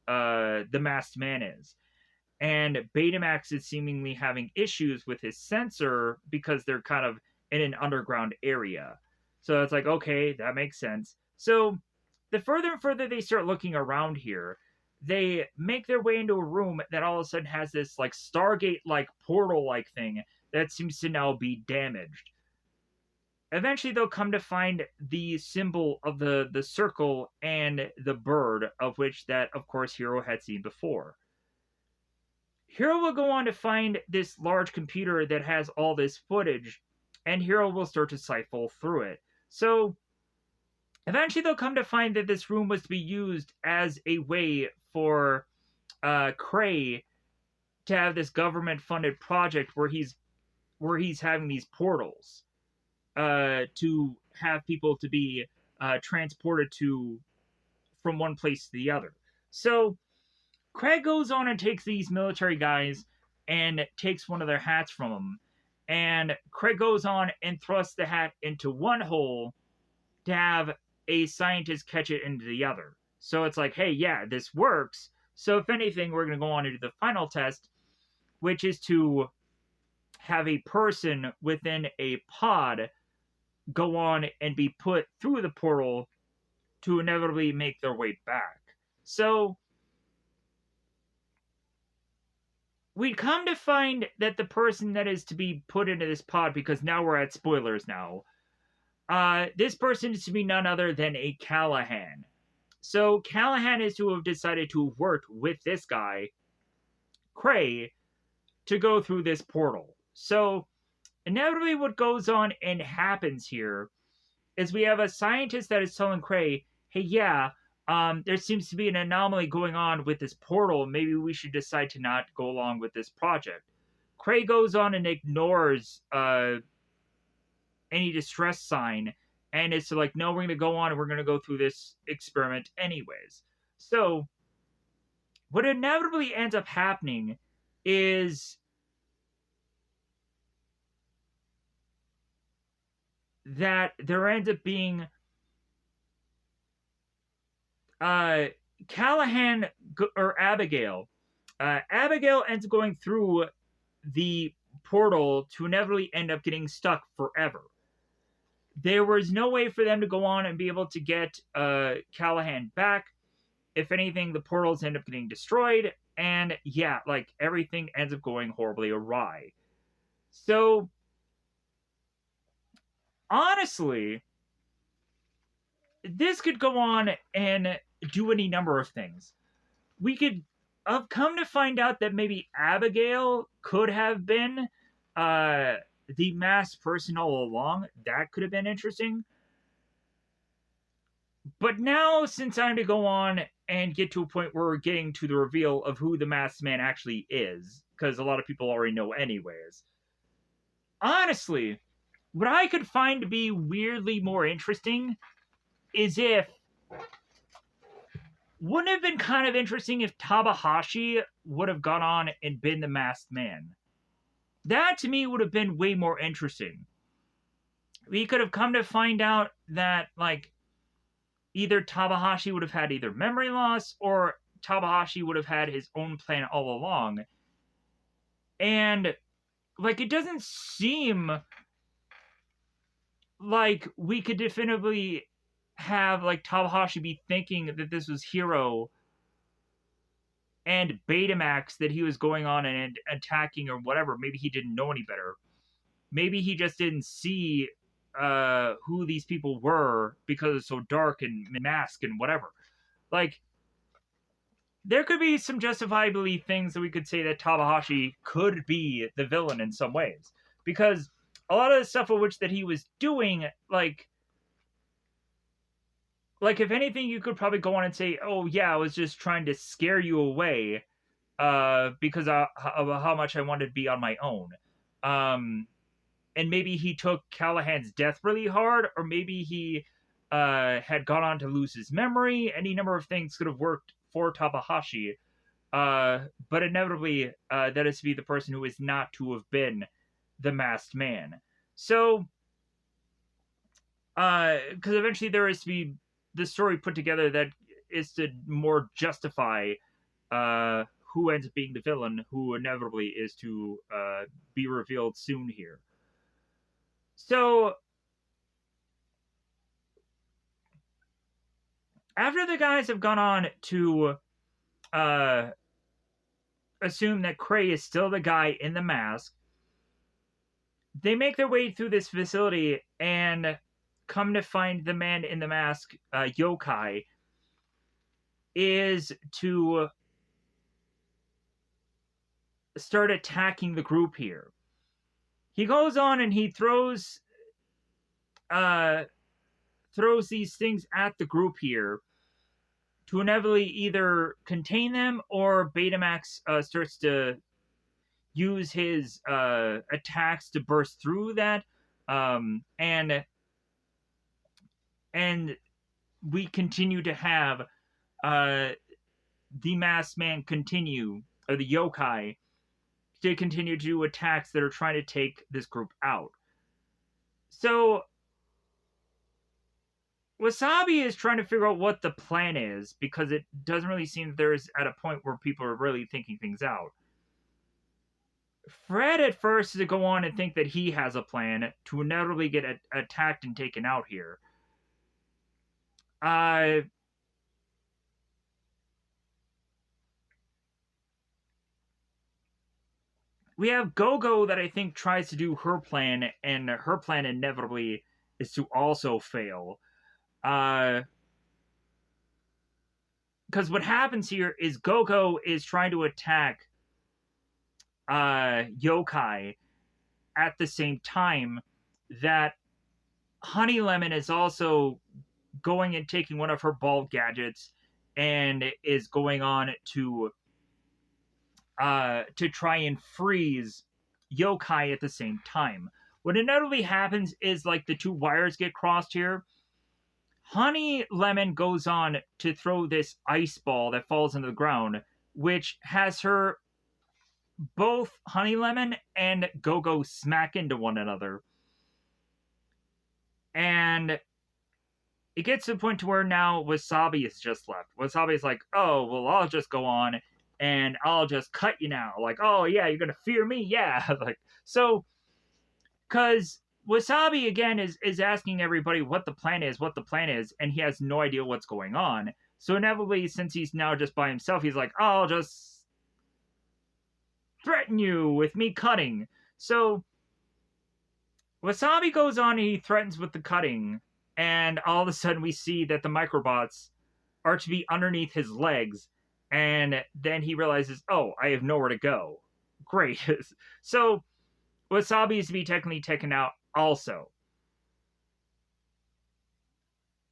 the masked man is. And Betamax is seemingly having issues with his sensor because they're kind of in an underground area. So it's like, okay, that makes sense. So the further and further they start looking around here, they make their way into a room that all of a sudden has this like Stargate like portal like thing that seems to now be damaged. Eventually they'll come to find the symbol of the circle and the bird, of which that of course Hiro had seen before. Hiro will go on to find this large computer that has all this footage, and Hiro will start to siphon through it. So eventually they'll come to find that this room was to be used as a way for Cray to have this government funded project where he's having these portals to have people to be transported to from one place to the other. So Craig goes on and takes these military guys and takes one of their hats from them. And Craig goes on and thrusts the hat into one hole to have a scientist catch it into the other. So it's like, hey, yeah, this works. So if anything, we're going to go on to do the final test, which is to have a person within a pod go on and be put through the portal to inevitably make their way back. So we come to find that the person that is to be put into this pod, because now we're at spoilers now, this person is to be none other than a Callahan. So Callahan is to have decided to have worked with this guy, Cray, to go through this portal. So inevitably what goes on and happens here is we have a scientist that is telling Cray, hey, yeah, there seems to be an anomaly going on with this portal. Maybe we should decide to not go along with this project. Cray goes on and ignores any distress sign, and it's like, no, we're going to go on and we're going to go through this experiment anyways. So what inevitably ends up happening is that there ends up being Callahan or Abigail. Abigail ends up going through the portal to inevitably end up getting stuck forever. There was no way for them to go on and be able to get Callahan back. If anything, the portals end up getting destroyed, and yeah, like everything ends up going horribly awry. So honestly, this could go on and do any number of things. We could have come to find out that maybe Abigail could have been the masked person all along. That could have been interesting. But now, since I'm to go on and get to a point where we're getting to the reveal of who the masked man actually is, because a lot of people already know anyways, honestly, what I could find to be weirdly more interesting is if wouldn't it have been kind of interesting if Tabahashi would have gone on and been the masked man. That to me would have been way more interesting. We could have come to find out that like either Tabahashi would have had either memory loss or Tabahashi would have had his own plan all along. And like it doesn't seem like we could definitively have like Tabahashi be thinking that this was Hiro and Betamax that he was going on and attacking or whatever. Maybe he didn't know any better. Maybe he just didn't see who these people were because it's so dark and masked and whatever. Like, there could be some justifiably things that we could say that Tabahashi could be the villain in some ways. Because a lot of the stuff of which that he was doing, like if anything, you could probably go on and say, oh yeah, I was just trying to scare you away because of how much I wanted to be on my own. And maybe he took Callahan's death really hard, or maybe he had gone on to lose his memory. Any number of things could have worked for Tabahashi. But inevitably, that is to be the person who is not to have been the masked man. So, because eventually there is to be the story put together that is to more justify who ends up being the villain, who inevitably is to be revealed soon here. So, after the guys have gone on to uh, assume that Krei is still the guy in the mask. They make their way through this facility and come to find the man in the mask, Yokai, is to start attacking the group here. He goes on and he uh, throws these things at the group here to inevitably either contain them, or Betamax starts to use his attacks to burst through that, and we continue to have uh, the masked man continue, or the yokai, to continue to do attacks that are trying to take this group out. So Wasabi is trying to figure out what the plan is, because it doesn't really seem there's at a point where people are really thinking things out. Fred at first is to go on and think that he has a plan to inevitably get attacked and taken out here. Uh, we have Gogo that I think tries to do her plan, and her plan inevitably is to also fail. Because what happens here is Gogo is trying to attack Yokai at the same time that Honey Lemon is also going and taking one of her ball gadgets and is going on to try and freeze Yokai at the same time. What inevitably happens is, like, the two wires get crossed here. Honey Lemon goes on to throw this ice ball that falls into the ground, which has her, both Honey Lemon and Gogo, smack into one another. And it gets to the point to where now Wasabi is just left. Wasabi is like, oh, well, I'll just go on and I'll just cut you now. Like, oh, yeah, you're going to fear me? Yeah. Like, so, because Wasabi, again, is asking everybody what the plan is, and he has no idea what's going on. So, inevitably, since he's now just by himself, he's like, oh, I'll just threaten you with me cutting. So, Wasabi goes on and he threatens with the cutting, and all of a sudden we see that the microbots are to be underneath his legs, and then he realizes, oh, I have nowhere to go. Great. So Wasabi is to be technically taken out also.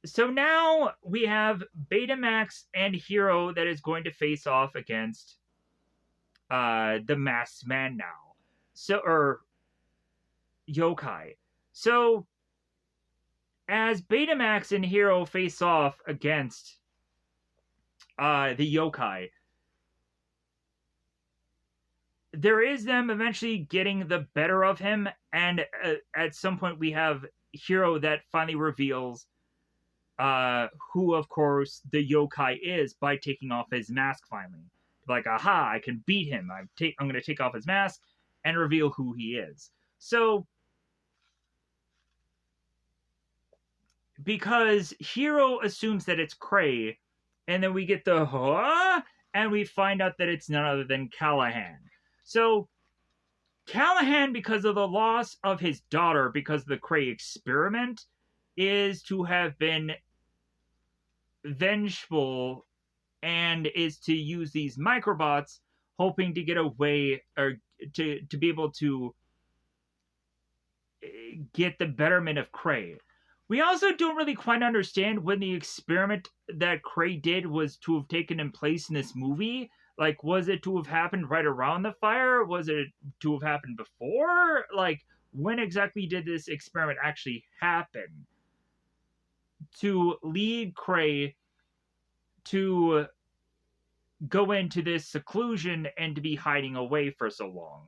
So now we have Betamax and Hero that is going to face off against the masked man now. So, or Yokai. So as Betamax and Hero face off against the Yokai, there is them eventually getting the better of him, and at some point we have Hero that finally reveals who, of course, the Yokai is by taking off his mask finally. Like, aha, I can beat him. I'm going to take off his mask and reveal who he is. So, because Hero assumes that it's Krei, and then we get the huh, and we find out that it's none other than Callahan. So Callahan, because of the loss of his daughter because of the Krei experiment, is to have been vengeful and is to use these microbots, hoping to get away, or to be able to get the betterment of Krei. We also don't really quite understand when the experiment that Krei did was to have taken in place in this movie. Like, was it to have happened right around the fire? Was it to have happened before? Like, when exactly did this experiment actually happen to lead Krei to go into this seclusion and to be hiding away for so long?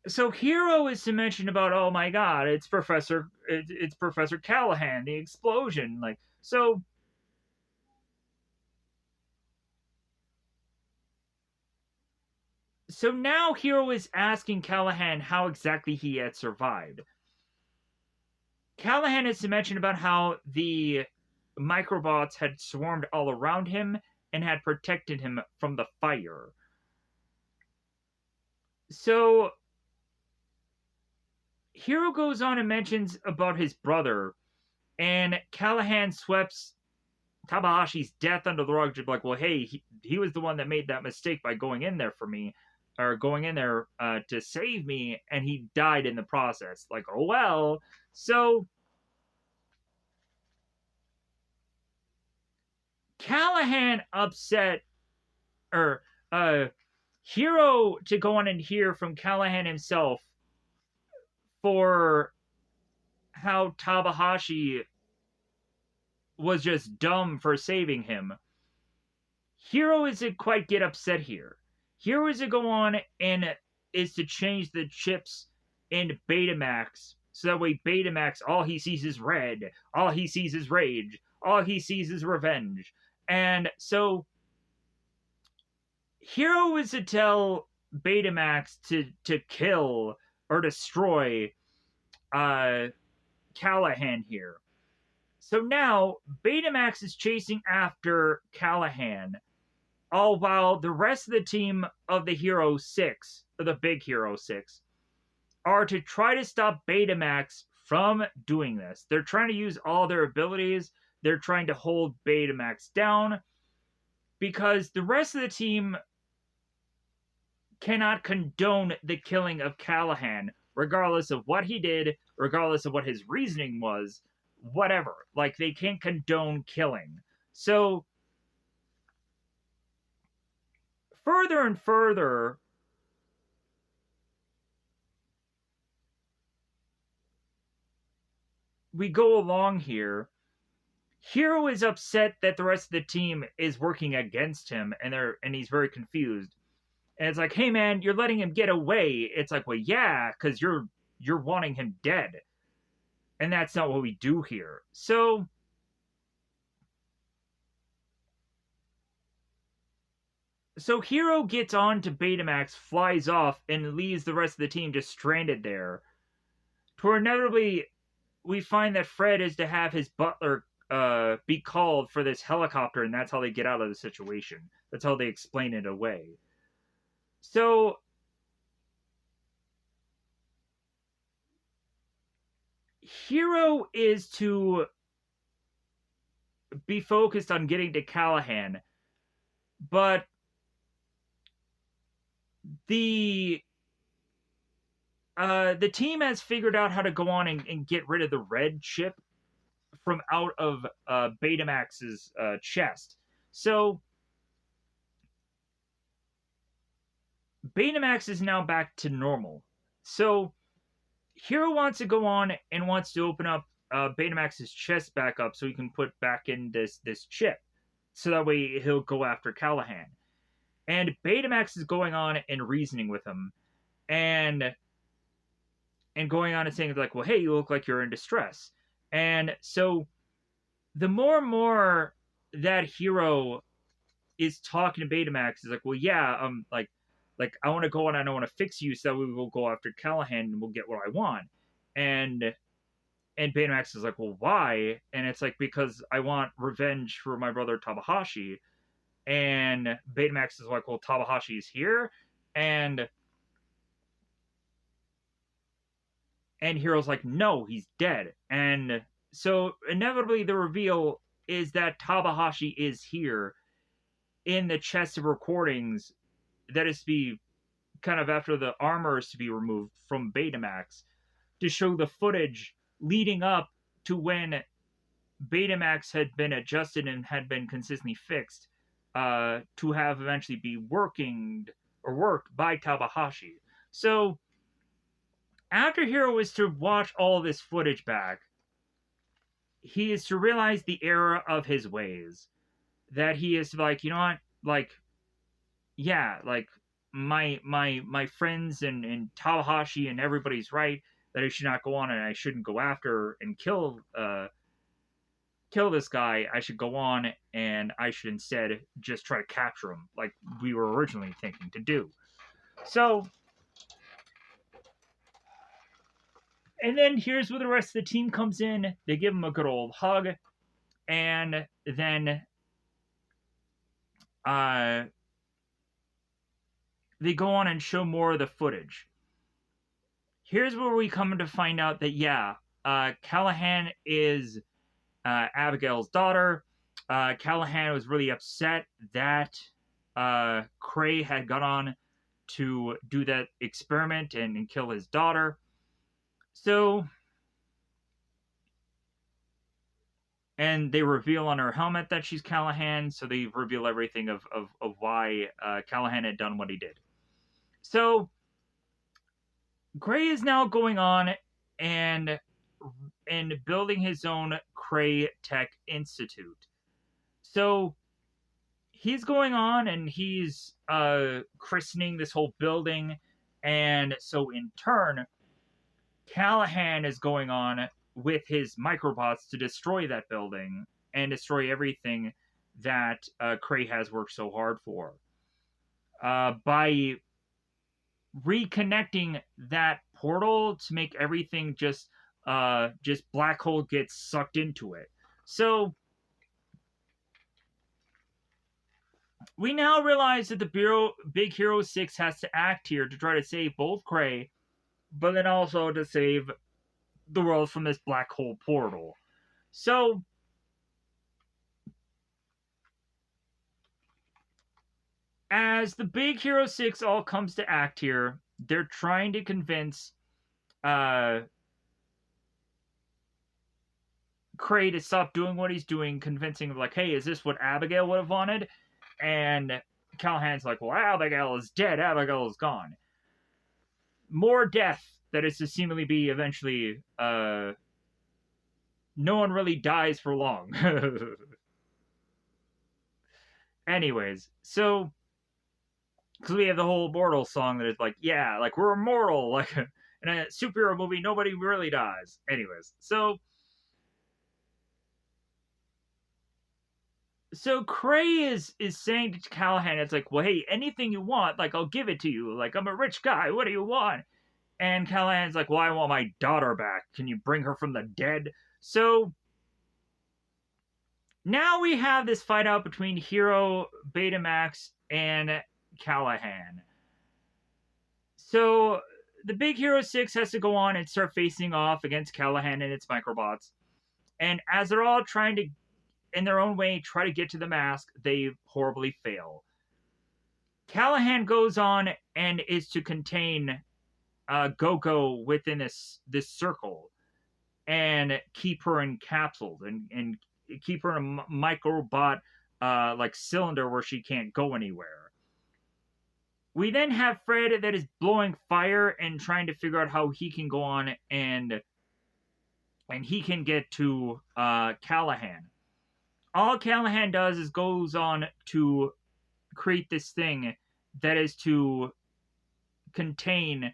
So Hero is to mention about, oh my god, it's Professor Callahan, the explosion. Like, so now Hero is asking Callahan how exactly he had survived. Callahan is to mention about how the microbots had swarmed all around him and had protected him from the fire. So Hiro goes on and mentions about his brother, and Callahan sweeps Tabahashi's death under the rug, just like, well, hey, he was the one that made that mistake by going in there for me, or going in there to save me, and he died in the process. Like, oh well. So Callahan upset, or Hiro to go on and hear from Callahan himself for how Tabahashi was just dumb for saving him. Hiro is to quite get upset here. Hiro is to go on and is to change the chips in Betamax, so that way Betamax, all he sees is red, all he sees is rage, all he sees is revenge. And so Hiro is to tell Betamax to kill or destroy Callahan here. So now Betamax is chasing after Callahan, all while the rest of the team of the Hero 6, or the Big Hero 6, are to try to stop Betamax from doing this. They're trying to use all their abilities. They're trying to hold Betamax down because the rest of the team cannot condone the killing of Callahan, regardless of what he did, regardless of what his reasoning was, whatever. Like, they can't condone killing. So, further and further, we go along here. Hiro is upset that the rest of the team is working against him, and he's very confused. And it's like, hey man, you're letting him get away. It's like, well, yeah, because you're wanting him dead. And that's not what we do here. So Hiro gets on to Betamax, flies off, and leaves the rest of the team just stranded there. To where inevitably we find that Fred is to have his butler be called for this helicopter, and that's how they get out of the situation. That's how they explain it away. So Hiro is to be focused on getting to Callahan, but the team has figured out how to go on and get rid of the red chip from out of Betamax's chest. So Betamax is now back to normal. So Hiro wants to go on and wants to open up Betamax's chest back up so he can put back in this chip. So that way he'll go after Callahan. And Betamax is going on and reasoning with him. And going on and saying like, well, hey, you look like you're in distress. And so the more and more that Hiro is talking to Betamax, is like, well, yeah, like I want to go and I want to fix you so that we will go after Callahan and we'll get what I want. And Betamax is like, well, why? And it's like, because I want revenge for my brother Tabahashi. And Betamax is like, well, Tabahashi is here. And Hiro's like, no, he's dead. And so inevitably the reveal is that Tabahashi is here in the chest of recordings that is to be kind of after the armor is to be removed from Betamax to show the footage leading up to when Betamax had been adjusted and had been consistently fixed to have eventually be worked by Tabahashi. So after Hiro is to watch all this footage back, he is to realize the error of his ways. That he is like, you know what, like, yeah, like my friends and Tabahashi and everybody's right that I should not go on and I shouldn't go after and kill this guy. I should go on and I should instead just try to capture him like we were originally thinking to do. So And then here's where the rest of the team comes in. They give him a good old hug, and then uh, they go on and show more of the footage. Here's where we come to find out that, yeah, Callahan is Abigail's daughter. Callahan was really upset that Cray had gone on to do that experiment and kill his daughter. So, and they reveal on her helmet that she's Callahan, so they reveal everything of why Callahan had done what he did. So, Cray is now going on and building his own Cray Tech Institute. So, he's going on and he's christening this whole building, and so in turn, Callahan is going on with his microbots to destroy that building and destroy everything that Cray has worked so hard for. By reconnecting that portal to make everything just black hole gets sucked into it. So we now realize that the Big Hero 6 has to act here to try to save both Cray, but then also to save the world from this black hole portal. So, as the Big Hero 6 all comes to act here, they're trying to convince Cray to stop doing what he's doing, convincing him, like, hey, is this what Abigail would have wanted? And Callahan's like, well, Abigail is dead. Abigail is gone. More death that is to seemingly be eventually, no one really dies for long. Anyways, so, because we have the whole Immortal song that is like, yeah, like, we're immortal. Like, in a superhero movie, nobody really dies. Anyways, so Cray is saying to Callahan, it's like, well, hey, anything you want, like, I'll give it to you. Like, I'm a rich guy. What do you want? And Callahan's like, well, I want my daughter back. Can you bring her from the dead? So now we have this fight out between Hero, Betamax, and Callahan. So the Big Hero 6 has to go on and start facing off against Callahan and its microbots. And as they're all trying to, in their own way, try to get to the mask, they horribly fail. Callahan goes on and is to contain Go-Go within this circle and keep her encapsulated and keep her in a microbot like cylinder where she can't go anywhere. We then have Fred that is blowing fire and trying to figure out how he can go on and he can get to Callahan. All Callahan does is goes on to create this thing that is to contain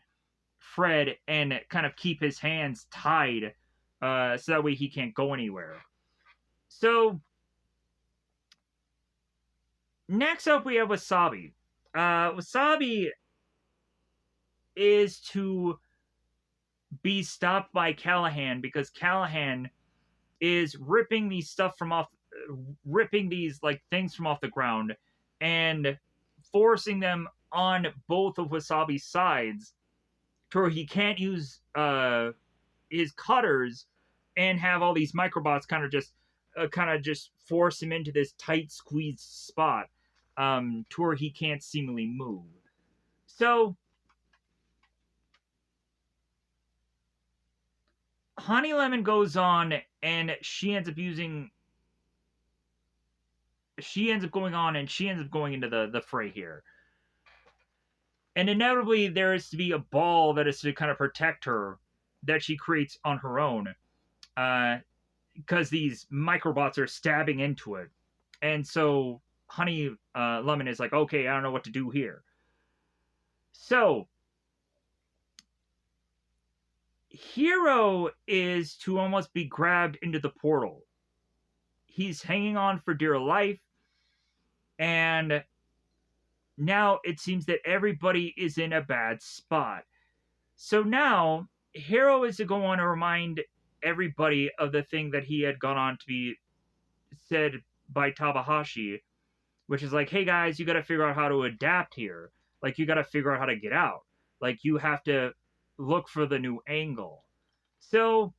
Fred and kind of keep his hands tied so that way he can't go anywhere. So, next up we have Wasabi. Wasabi is to be stopped by Callahan because Callahan is ripping these like things from off the ground and forcing them on both of Wasabi's sides to where he can't use his cutters and have all these microbots kind of just force him into this tight squeezed spot to where he can't seemingly move. So Honey Lemon goes on and she ends up going into the fray here. And inevitably there is to be a ball that is to kind of protect her that she creates on her own. Because these microbots are stabbing into it. And so Honey Lemon is like, okay, I don't know what to do here. So Hero is to almost be grabbed into the portal. He's hanging on for dear life. And now it seems that everybody is in a bad spot. So now Hiro is to go on and remind everybody of the thing that he had gone on to be said by Tabahashi, which is like, hey guys, you got to figure out how to adapt here. Like, you got to figure out how to get out. Like, you have to look for the new angle. So,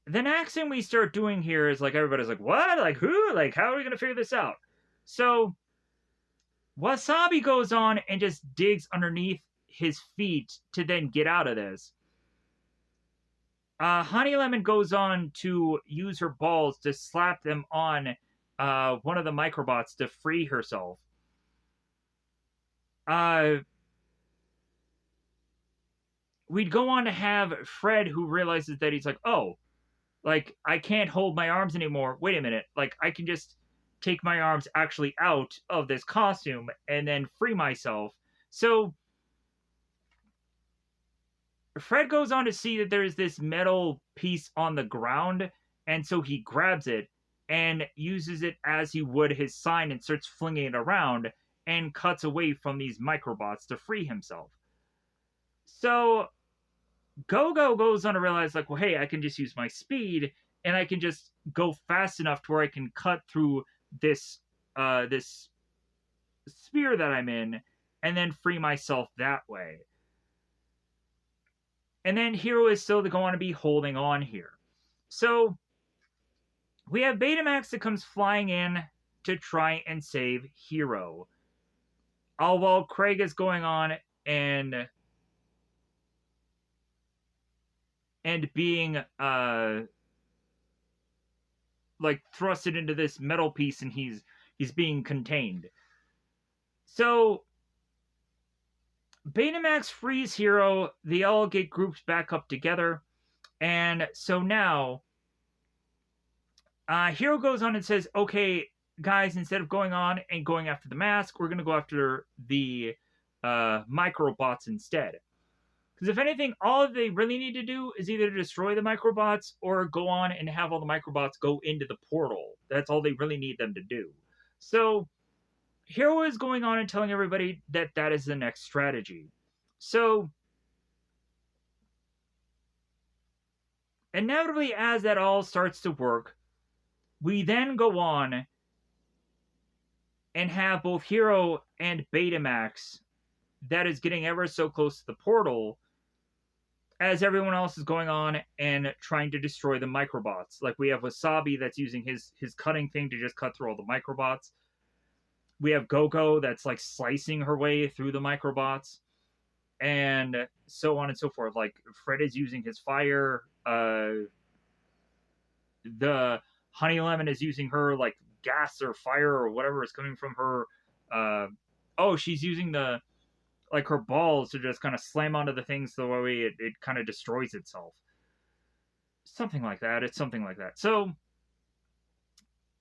the next thing we start doing here is like, everybody's like, what? Like, who? Like, how are we going to figure this out? So, Wasabi goes on and just digs underneath his feet to then get out of this. Honey Lemon goes on to use her balls to slap them on one of the microbots to free herself. We'd go on to have Fred, who realizes that he's like, oh, like, I can't hold my arms anymore. Wait a minute. Like, I can just take my arms actually out of this costume and then free myself. So Fred goes on to see that there's this metal piece on the ground, and so he grabs it and uses it as he would his sign and starts flinging it around and cuts away from these microbots to free himself. So Go-Go goes on to realize, like, well, hey, I can just use my speed and I can just go fast enough to where I can cut through this this sphere that I'm in and then free myself that way. And then Hiro is still going to be holding on here. So we have Betamax that comes flying in to try and save Hiro. All while Craig is going on and being like thrusted into this metal piece, and he's being contained. So Betamax frees Hiro. They all get grouped back up together, and so now Hiro goes on and says, okay, guys, instead of going on and going after the mask, we're going to go after the microbots instead. Because if anything, all they really need to do is either destroy the microbots or go on and have all the microbots go into the portal. That's all they really need them to do. So Hiro is going on and telling everybody that that is the next strategy. So inevitably, as that all starts to work, we then go on and have both Hiro and Betamax that is getting ever so close to the portal as everyone else is going on and trying to destroy the microbots. Like, we have Wasabi that's using his cutting thing to just cut through all the microbots. We have Go-Go that's like slicing her way through the microbots, and so on and so forth. Like, Fred is using his fire. The Honey Lemon is using her like gas or fire or whatever is coming from her. She's using the like her balls to just kind of slam onto the things the way it kind of destroys itself. Something like that. It's something like that. So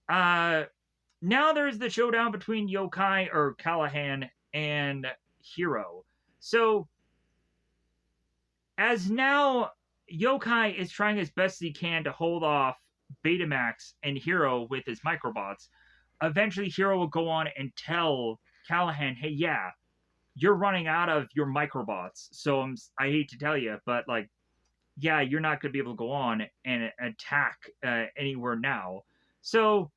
now there's the showdown between Yokai or Callahan and Hiro. So as now Yokai is trying as best he can to hold off Betamax and Hiro with his microbots, eventually Hiro will go on and tell Callahan, hey, yeah, you're running out of your microbots. So I hate to tell you, but like, yeah, you're not going to be able to go on and attack anywhere now. So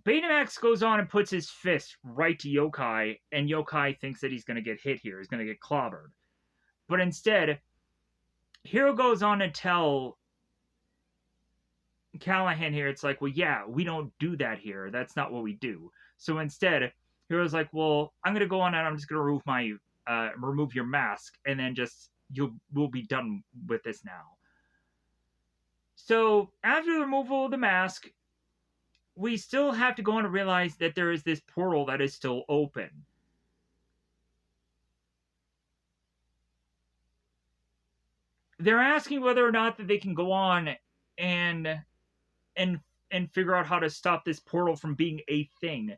Betamax goes on and puts his fist right to Yokai, and Yokai thinks that he's going to get hit here. He's going to get clobbered. But instead, Hiro goes on to tell Callahan here, it's like, well, yeah, we don't do that here. That's not what we do. So instead, Hiro's like, well, I'm going to go on and I'm just going to remove your mask, and then we'll be done with this now. So after the removal of the mask, we still have to go on and realize that there is this portal that is still open. They're asking whether or not that they can go on and figure out how to stop this portal from being a thing.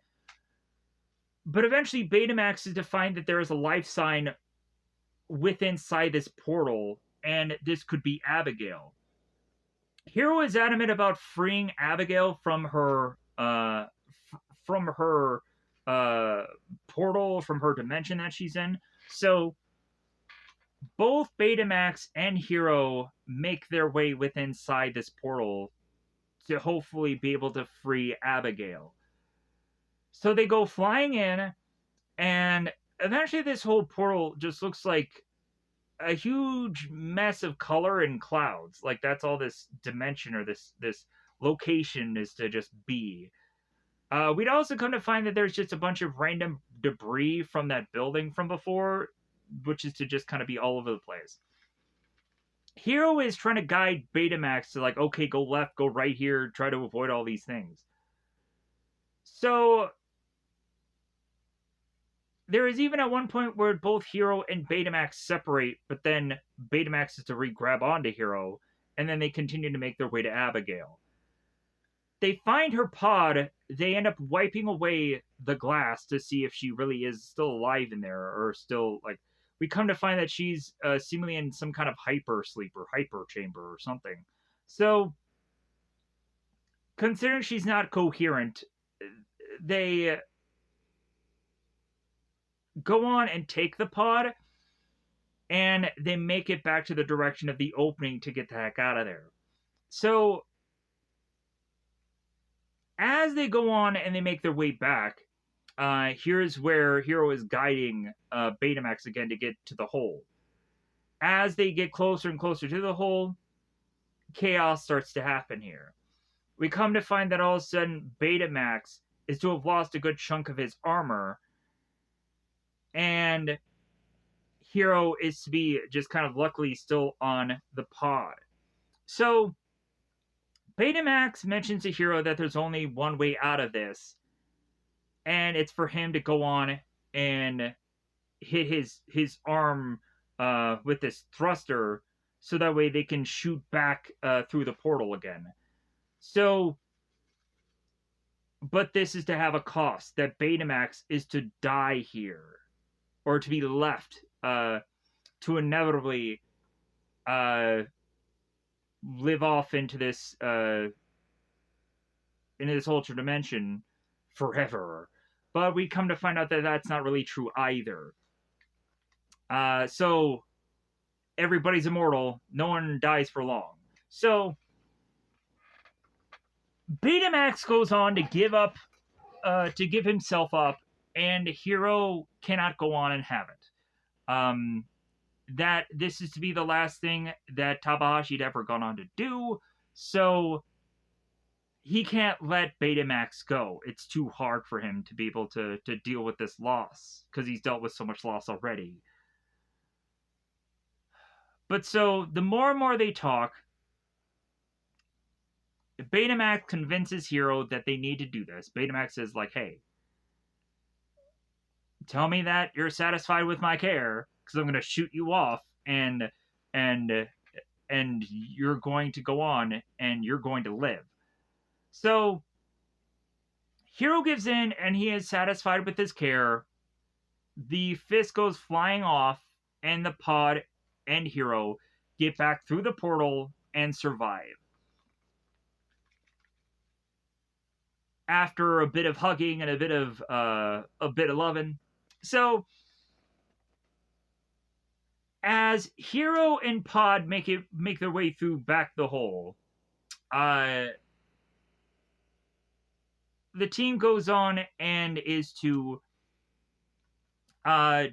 But eventually Betamax is to find that there is a life sign inside this portal, and this could be Abigail. Hiro is adamant about freeing Abigail from her portal, from her dimension that she's in. So both Betamax and Hero make their way within inside this portal to hopefully be able to free Abigail. So they go flying in, and eventually this whole portal just looks like a huge mess of color and clouds. Like that's all this dimension or this location is to just be. We'd also come to find that there's just a bunch of random debris from that building from before, which is to just kind of be all over the place. Hero is trying to guide Betamax to like, okay, go left, go right here, try to avoid all these things. So there is even at one point where both Hero and Betamax separate, but then Betamax is to re-grab onto Hero, and then they continue to make their way to Abigail. They find her pod, they end up wiping away the glass to see if she really is still alive in there, or still, like, we come to find that she's seemingly in some kind of hyper sleep or hyper chamber or something. So, considering she's not coherent, they go on and take the pod, and they make it back to the direction of the opening to get the heck out of there. So, as they go on and they make their way back, here's where Hero is guiding Betamax again to get to the hole. As they get closer and closer to the hole, chaos starts to happen here. We come to find that all of a sudden Betamax is to have lost a good chunk of his armor, and Hero is to be just kind of luckily still on the pod. So Betamax mentions to Hero that there's only one way out of this, and it's for him to go on and hit his arm with this thruster, so that way they can shoot back through the portal again. So, but this is to have a cost, that Betamax is to die here, or to be left to inevitably live off into this ultra dimension forever. But we come to find out that that's not really true either. So everybody's immortal. No one dies for long. So Betamax goes on to give himself up, and Hero cannot go on and have it. That this is to be the last thing that Takahashi had ever gone on to do, so he can't let Betamax go. It's too hard for him to be able to deal with this loss, because he's dealt with so much loss already. But so, the more and more they talk, Betamax convinces Hero that they need to do this. Betamax is like, hey, tell me that you're satisfied with my care, because I'm going to shoot you off, and you're going to go on, and you're going to live. So, Hero gives in, and he is satisfied with his care. The fist goes flying off, and the pod and Hero get back through the portal and survive. After a bit of hugging and a bit of loving. So, as Hero and Pod make their way through back the hole, the team goes on and is to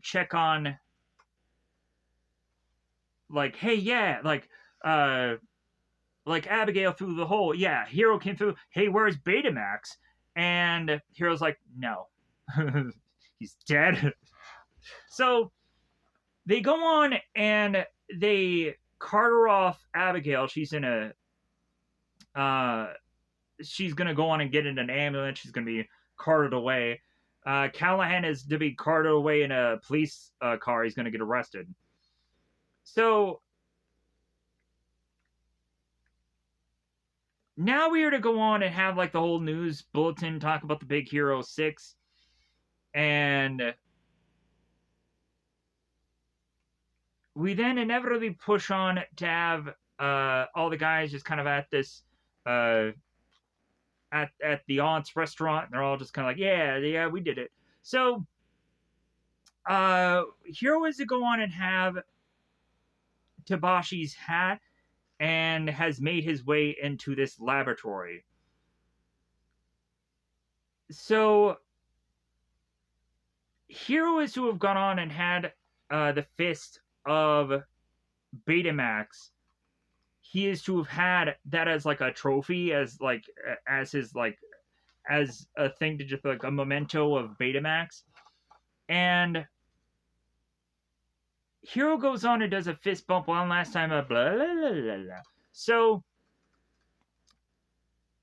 check on, like, hey, yeah, like Abigail through the hole. Yeah, Hero came through. Hey, where's Betamax? And Hero's like, no. He's dead. So they go on and they carter off Abigail. She's in a she's gonna go on and get in an ambulance. She's gonna be carted away. Callahan is to be carted away in a police car. He's gonna get arrested. So now we are to go on and have like the whole news bulletin talk about the Big Hero 6. And we then inevitably push on to have all the guys just kind of at this at the aunt's restaurant, and they're all just kind of like, yeah, we did it. So Hero is to go on and have Tabashi's hat and has made his way into this laboratory. So Hiro is to have gone on and had the fist of Betamax. He is to have had that as like a trophy, as his like as a thing to just like a memento of Betamax. And Hiro goes on and does a fist bump one last time. Blah, blah, blah, blah, blah. So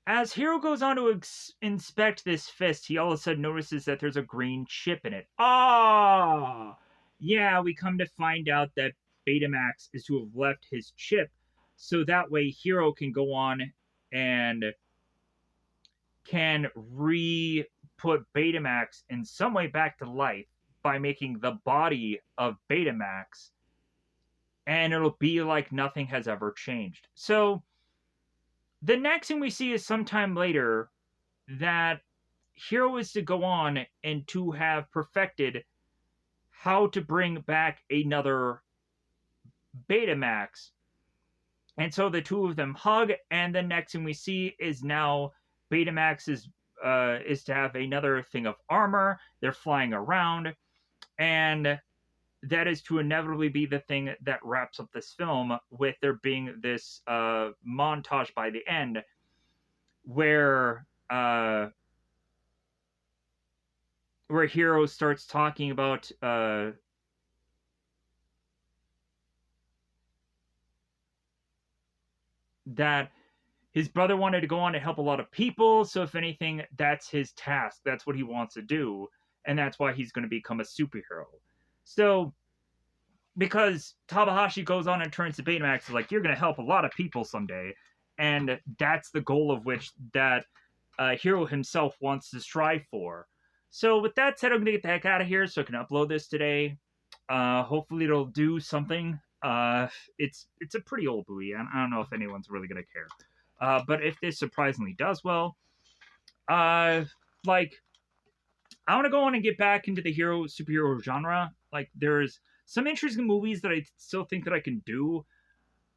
as Hiro goes on to inspect this fist, he all of a sudden notices that there's a green chip in it. Ah! Yeah, we come to find out that Betamax is to have left his chip, so that way Hiro can go on and can re-put Betamax in some way back to life by making the body of Betamax, and it'll be like nothing has ever changed. So the next thing we see is sometime later that Hiro is to go on and to have perfected how to bring back another Betamax. And so the two of them hug, and the next thing we see is now Betamax is to have another thing of armor. They're flying around, and that is to inevitably be the thing that wraps up this film, with there being this montage by the end where Hiro starts talking about that his brother wanted to go on and help a lot of people, so if anything, that's his task. That's what he wants to do, and that's why he's going to become a superhero. So, because Takahashi goes on and turns to Betamax, like, you're going to help a lot of people someday, and that's the goal of which that Hiro himself wants to strive for. So, with that said, I'm going to get the heck out of here so I can upload this today. Hopefully, it'll do something. It's a pretty old movie. I don't know if anyone's really going to care. But if this surprisingly does well, like, I want to go on and get back into the superhero genre. Like, there's some interesting movies that I still think that I can do.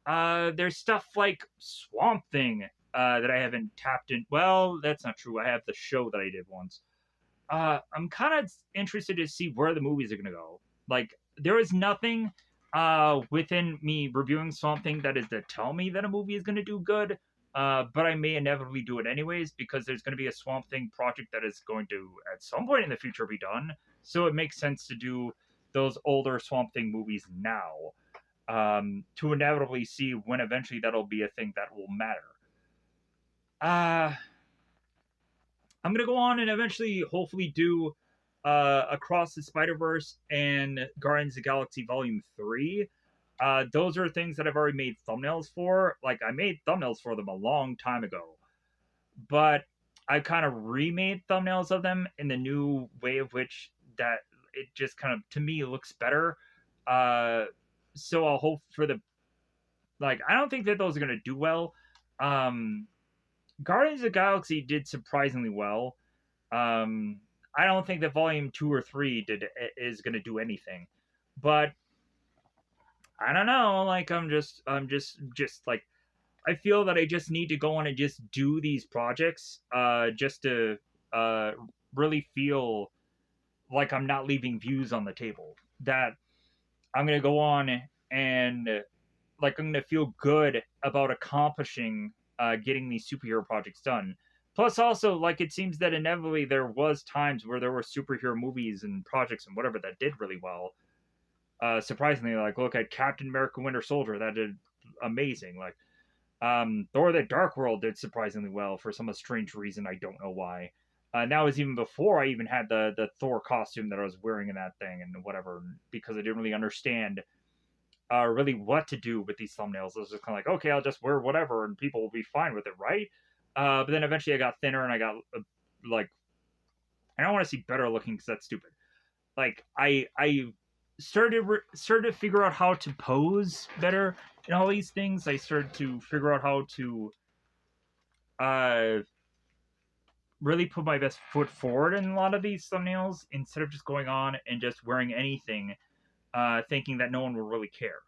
There's stuff like Swamp Thing that I haven't tapped in. Well, that's not true. I have the show that I did once. I'm kind of interested to see where the movies are going to go. Like, there is nothing within me reviewing Swamp Thing that is to tell me that a movie is going to do good. But I may inevitably do it anyways because there's going to be a Swamp Thing project that is going to, at some point in the future, be done. So it makes sense to do those older Swamp Thing movies now to inevitably see when eventually that'll be a thing that will matter. I'm going to go on and eventually, hopefully, do Across the Spider-Verse and Guardians of the Galaxy Volume 3. Those are things that I've already made thumbnails for. Like, I made thumbnails for them a long time ago, but I kind of remade thumbnails of them in the new way of which that it just kind of, to me, looks better. So I'll hope for the, like, I don't think that those are going to do well. Guardians of the Galaxy did surprisingly well. I don't think that Volume 2 or 3 is going to do anything, but I don't know. Like, I'm just like, I feel that I just need to go on and just do these projects, just to really feel like I'm not leaving views on the table. That I'm gonna go on and like I'm gonna feel good about accomplishing getting these superhero projects done. Plus, also, like, it seems that inevitably there was times where there were superhero movies and projects and whatever that did really well. Surprisingly, like, look at Captain America Winter Soldier, that did amazing. Like, Thor the Dark World did surprisingly well for some strange reason, I don't know why. And that was even before I even had the Thor costume that I was wearing in that thing and whatever, because I didn't really understand really what to do with these thumbnails. I was just kind of like, okay, I'll just wear whatever and people will be fine with it, right? But then eventually I got thinner and I got like, I don't want to see better looking because that's stupid. Like, I started to figure out how to pose better in all these things. I started to figure out how to really put my best foot forward in a lot of these thumbnails instead of just going on and just wearing anything, thinking that no one will really care.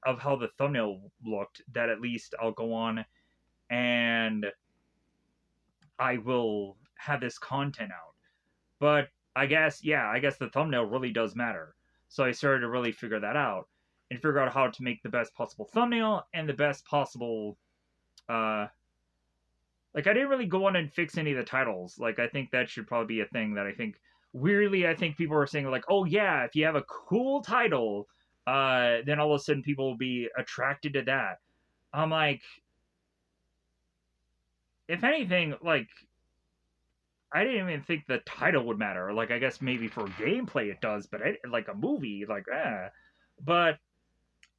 of how the thumbnail looked, that at least I'll go on and I will have this content out. But I guess, yeah, I guess the thumbnail really does matter. So I started to really figure that out and figure out how to make the best possible thumbnail and the best possible. Like, I didn't really go on and fix any of the titles. Like, I think that should probably be a thing that I think, weirdly, I think people are saying, like, oh, yeah, if you have a cool title, then all of a sudden people will be attracted to that. I'm like, if anything, like, I didn't even think the title would matter. Like, I guess maybe for gameplay it does, but like a movie, like, But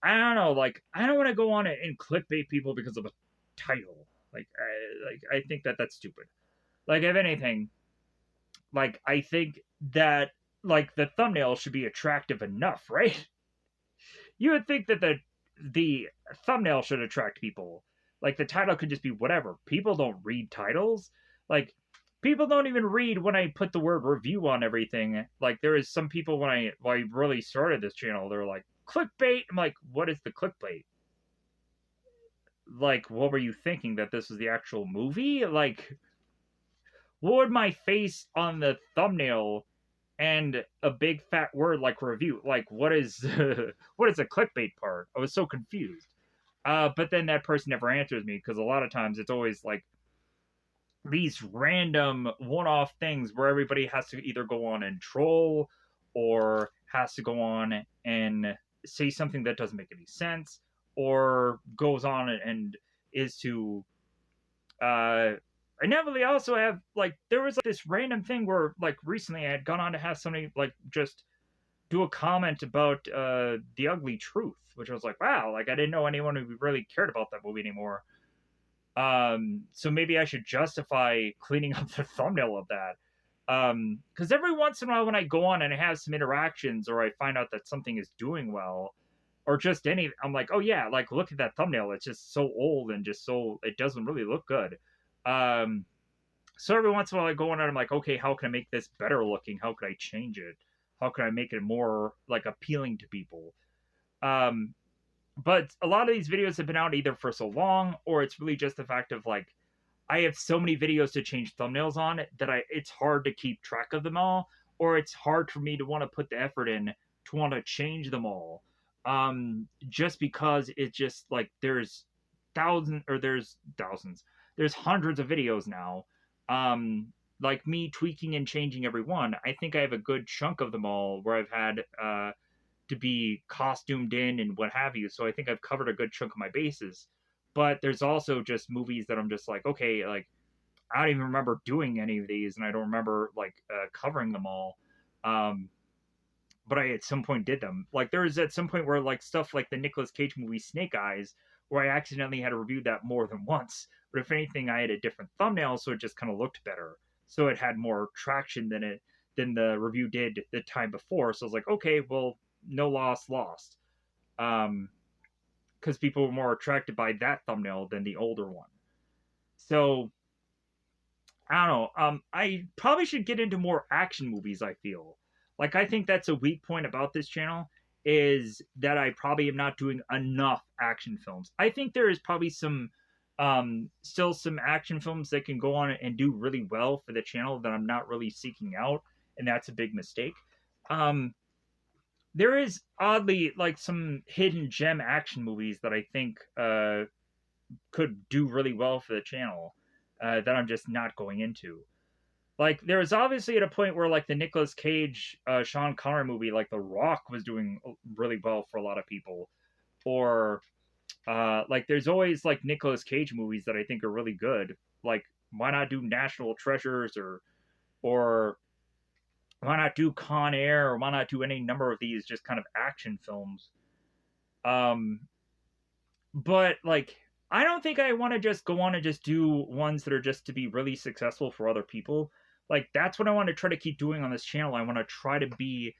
I don't know. Like, I don't want to go on and clickbait people because of a title. I think that that's stupid. Like, if anything, like, I think that like the thumbnail should be attractive enough, right? You would think that the thumbnail should attract people. Like, the title could just be whatever. People don't read titles. Like, people don't even read when I put the word review on everything. Like, there is some people when I really started this channel, they're like, clickbait. I'm like, what is the clickbait? Like, what were you thinking, that this was the actual movie? Like, what would my face on the thumbnail and a big fat word like review, like, what is what is the clickbait part? I was so confused. But then that person never answers me, because a lot of times it's always like these random one-off things where everybody has to either go on and troll or has to go on and say something that doesn't make any sense, or goes on and is to I inevitably also have, like, there was like this random thing where, like, recently I had gone on to have somebody like just do a comment about The Ugly Truth, which I was like, wow, like, I didn't know anyone who really cared about that movie anymore. So maybe I should justify cleaning up the thumbnail of that. Because every once in a while when I go on and I have some interactions, or I find out that something is doing well, or just any, I'm like, oh yeah, like, look at that thumbnail. It's just so old and just so, it doesn't really look good. Um, so every once in a while I go on and I'm like, okay, how can I make this better looking? How could I change it? How can I make it more like appealing to people? Um, but a lot of these videos have been out either for so long, or it's really just the fact of, like, I have so many videos to change thumbnails on that it's hard to keep track of them all, or it's hard for me to want to put the effort in to want to change them all. Just because it's just like there's hundreds of videos now. Like, me tweaking and changing every one, I think I have a good chunk of them all where I've had to be costumed in and what have you. So I think I've covered a good chunk of my bases. But there's also just movies that I'm just like, okay, like, I don't even remember doing any of these, and I don't remember, like, covering them all. Um, but I at some point did them. Like, there was at some point where, like, stuff like the Nicolas Cage movie Snake Eyes, where I accidentally had to review that more than once. But if anything, I had a different thumbnail, so it just kind of looked better. So it had more traction than the review did the time before. So I was like, okay, well, no loss lost. Because people were more attracted by that thumbnail than the older one. So I don't know. I probably should get into more action movies. I feel like, I think that's a weak point about this channel, is that I probably am not doing enough action films. I think there is probably still some action films that can go on and do really well for the channel that I'm not really seeking out, and that's a big mistake. Um, there is oddly, like, some hidden gem action movies that I think could do really well for the channel, that I'm just not going into. Like, there was obviously at a point where, like, the Nicolas Cage, Sean Connery movie, like The Rock, was doing really well for a lot of people. Or like, there's always, like, Nicolas Cage movies that I think are really good. Like, why not do National Treasures, or why not do Con Air, or why not do any number of these just kind of action films? Um, but, like, I don't think I want to just go on and just do ones that are just to be really successful for other people. Like, that's what I want to try to keep doing on this channel. I want to try to be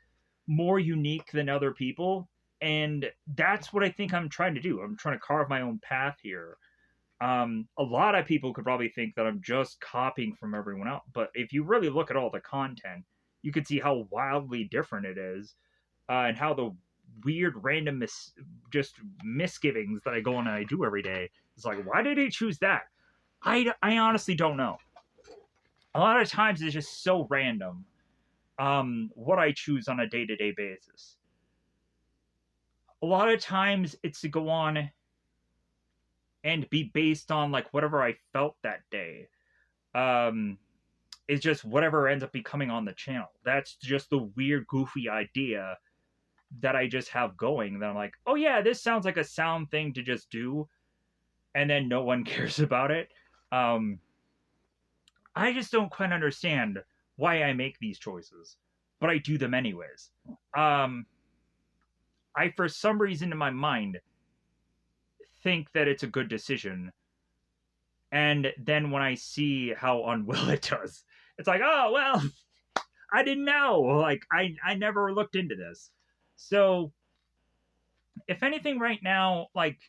more unique than other people, and that's what I think I'm trying to do. I'm trying to carve my own path here. A lot of people could probably think that I'm just copying from everyone else, but if you really look at all the content, you can see how wildly different it is, and how weird random just misgivings that I go on and I do every day. It's like, why did he choose that? I honestly don't know. A lot of times it's just so random what I choose on a day-to-day basis. A lot of times it's to go on and be based on like whatever I felt that day. It's just whatever ends up becoming on the channel. That's just the weird, goofy idea that I just have going. That I'm like, oh yeah, this sounds like a sound thing to just do, and then no one cares about it. I just don't quite understand why I make these choices, but I do them anyways. I, for some reason in my mind, think that it's a good decision. And then when I see how unwell it does, it's like, oh, well, I didn't know. Like, I never looked into this. So, if anything right now, like,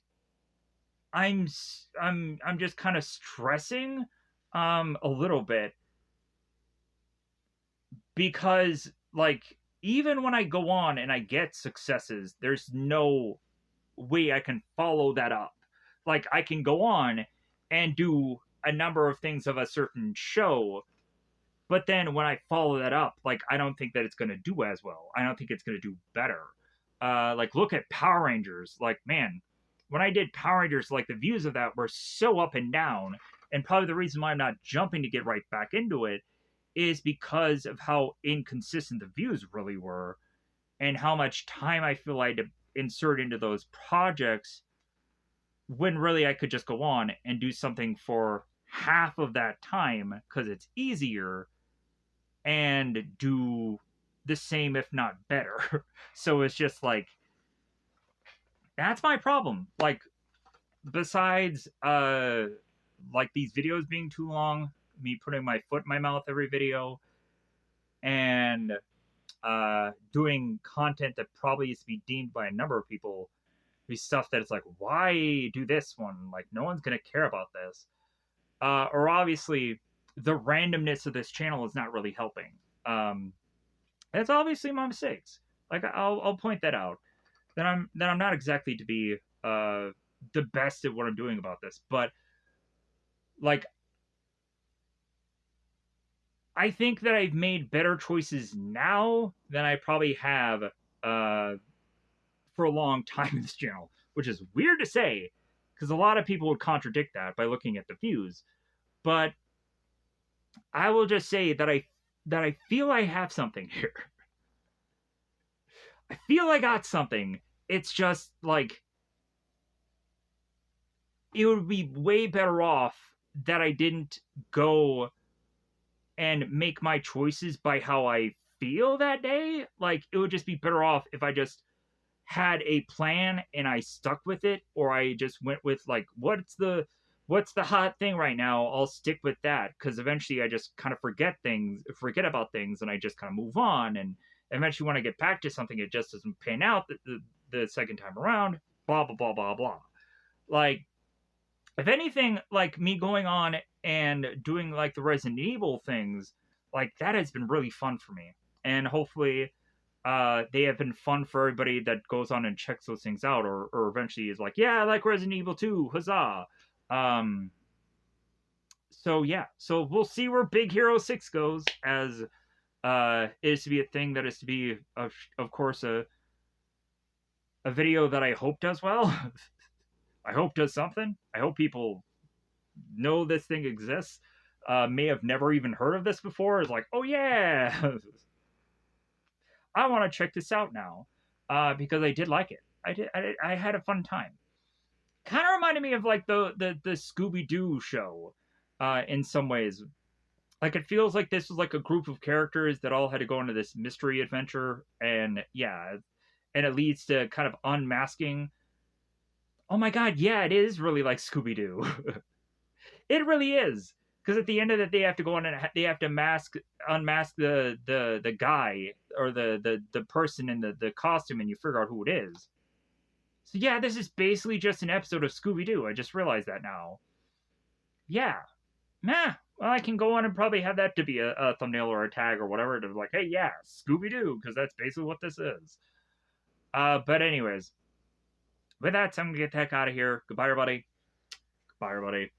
I'm just kind of stressing a little bit because like even when I go on and I get successes, there's no way I can follow that up. Like I can go on and do a number of things of a certain show, but then when I follow that up, like I don't think that it's going to do as well. I don't think it's going to do better. Like look at Power Rangers. Like man, when I did Power Rangers, like the views of that were so up and down, and probably the reason why I'm not jumping to get right back into it is because of how inconsistent the views really were and how much time I feel I had to insert into those projects when really I could just go on and do something for half of that time because it's easier and do the same if not better. So it's just like that's my problem. Like besides like these videos being too long, me putting my foot in my mouth every video, and doing content that probably is to be deemed by a number of people be stuff that it's like, why do this one? Like, no one's gonna care about this. Or obviously, the randomness of this channel is not really helping. That's obviously my mistakes. Like, I'll point that out. That I'm not exactly to be the best at what I'm doing about this, but like I think that I've made better choices now than I probably have for a long time in this channel, which is weird to say because a lot of people would contradict that by looking at the views. But I will just say that I feel I have something here. I feel I got something. It's just like it would be way better off that I didn't go and make my choices by how I feel that day. Like it would just be better off if I just had a plan and I stuck with it, or I just went with like what's the hot thing right now, I'll stick with that, because eventually I just kind of forget about things, and I just kind of move on, and eventually when I get back to something it just doesn't pan out the second time around, blah blah blah blah blah. Like if anything, like me going on and doing like the Resident Evil things, like that has been really fun for me, and hopefully they have been fun for everybody that goes on and checks those things out, or eventually is like, yeah, I like Resident Evil 2, huzzah. So yeah, so we'll see where Big Hero 6 goes, as it is to be a thing that is to be, of course, a video that I hope does well. I hope does something. I hope people know this thing exists. May have never even heard of this before. Is like, oh yeah, I want to check this out now, because I did like it. I had a fun time. Kind of reminded me of like the Scooby Doo show, in some ways. Like it feels like this was like a group of characters that all had to go into this mystery adventure, and yeah, and it leads to kind of unmasking. Oh my god, yeah, it is really like Scooby Doo. It really is. Because at the end of it, they have to go on and they have to unmask the guy, or the person in the costume, and you figure out who it is. So yeah, this is basically just an episode of Scooby Doo. I just realized that now. Yeah, well, I can go on and probably have that to be a thumbnail or a tag or whatever to like, hey, yeah, Scooby Doo, because that's basically what this is. But anyways, with that, I'm gonna get the heck out of here. Goodbye, everybody. Goodbye, everybody.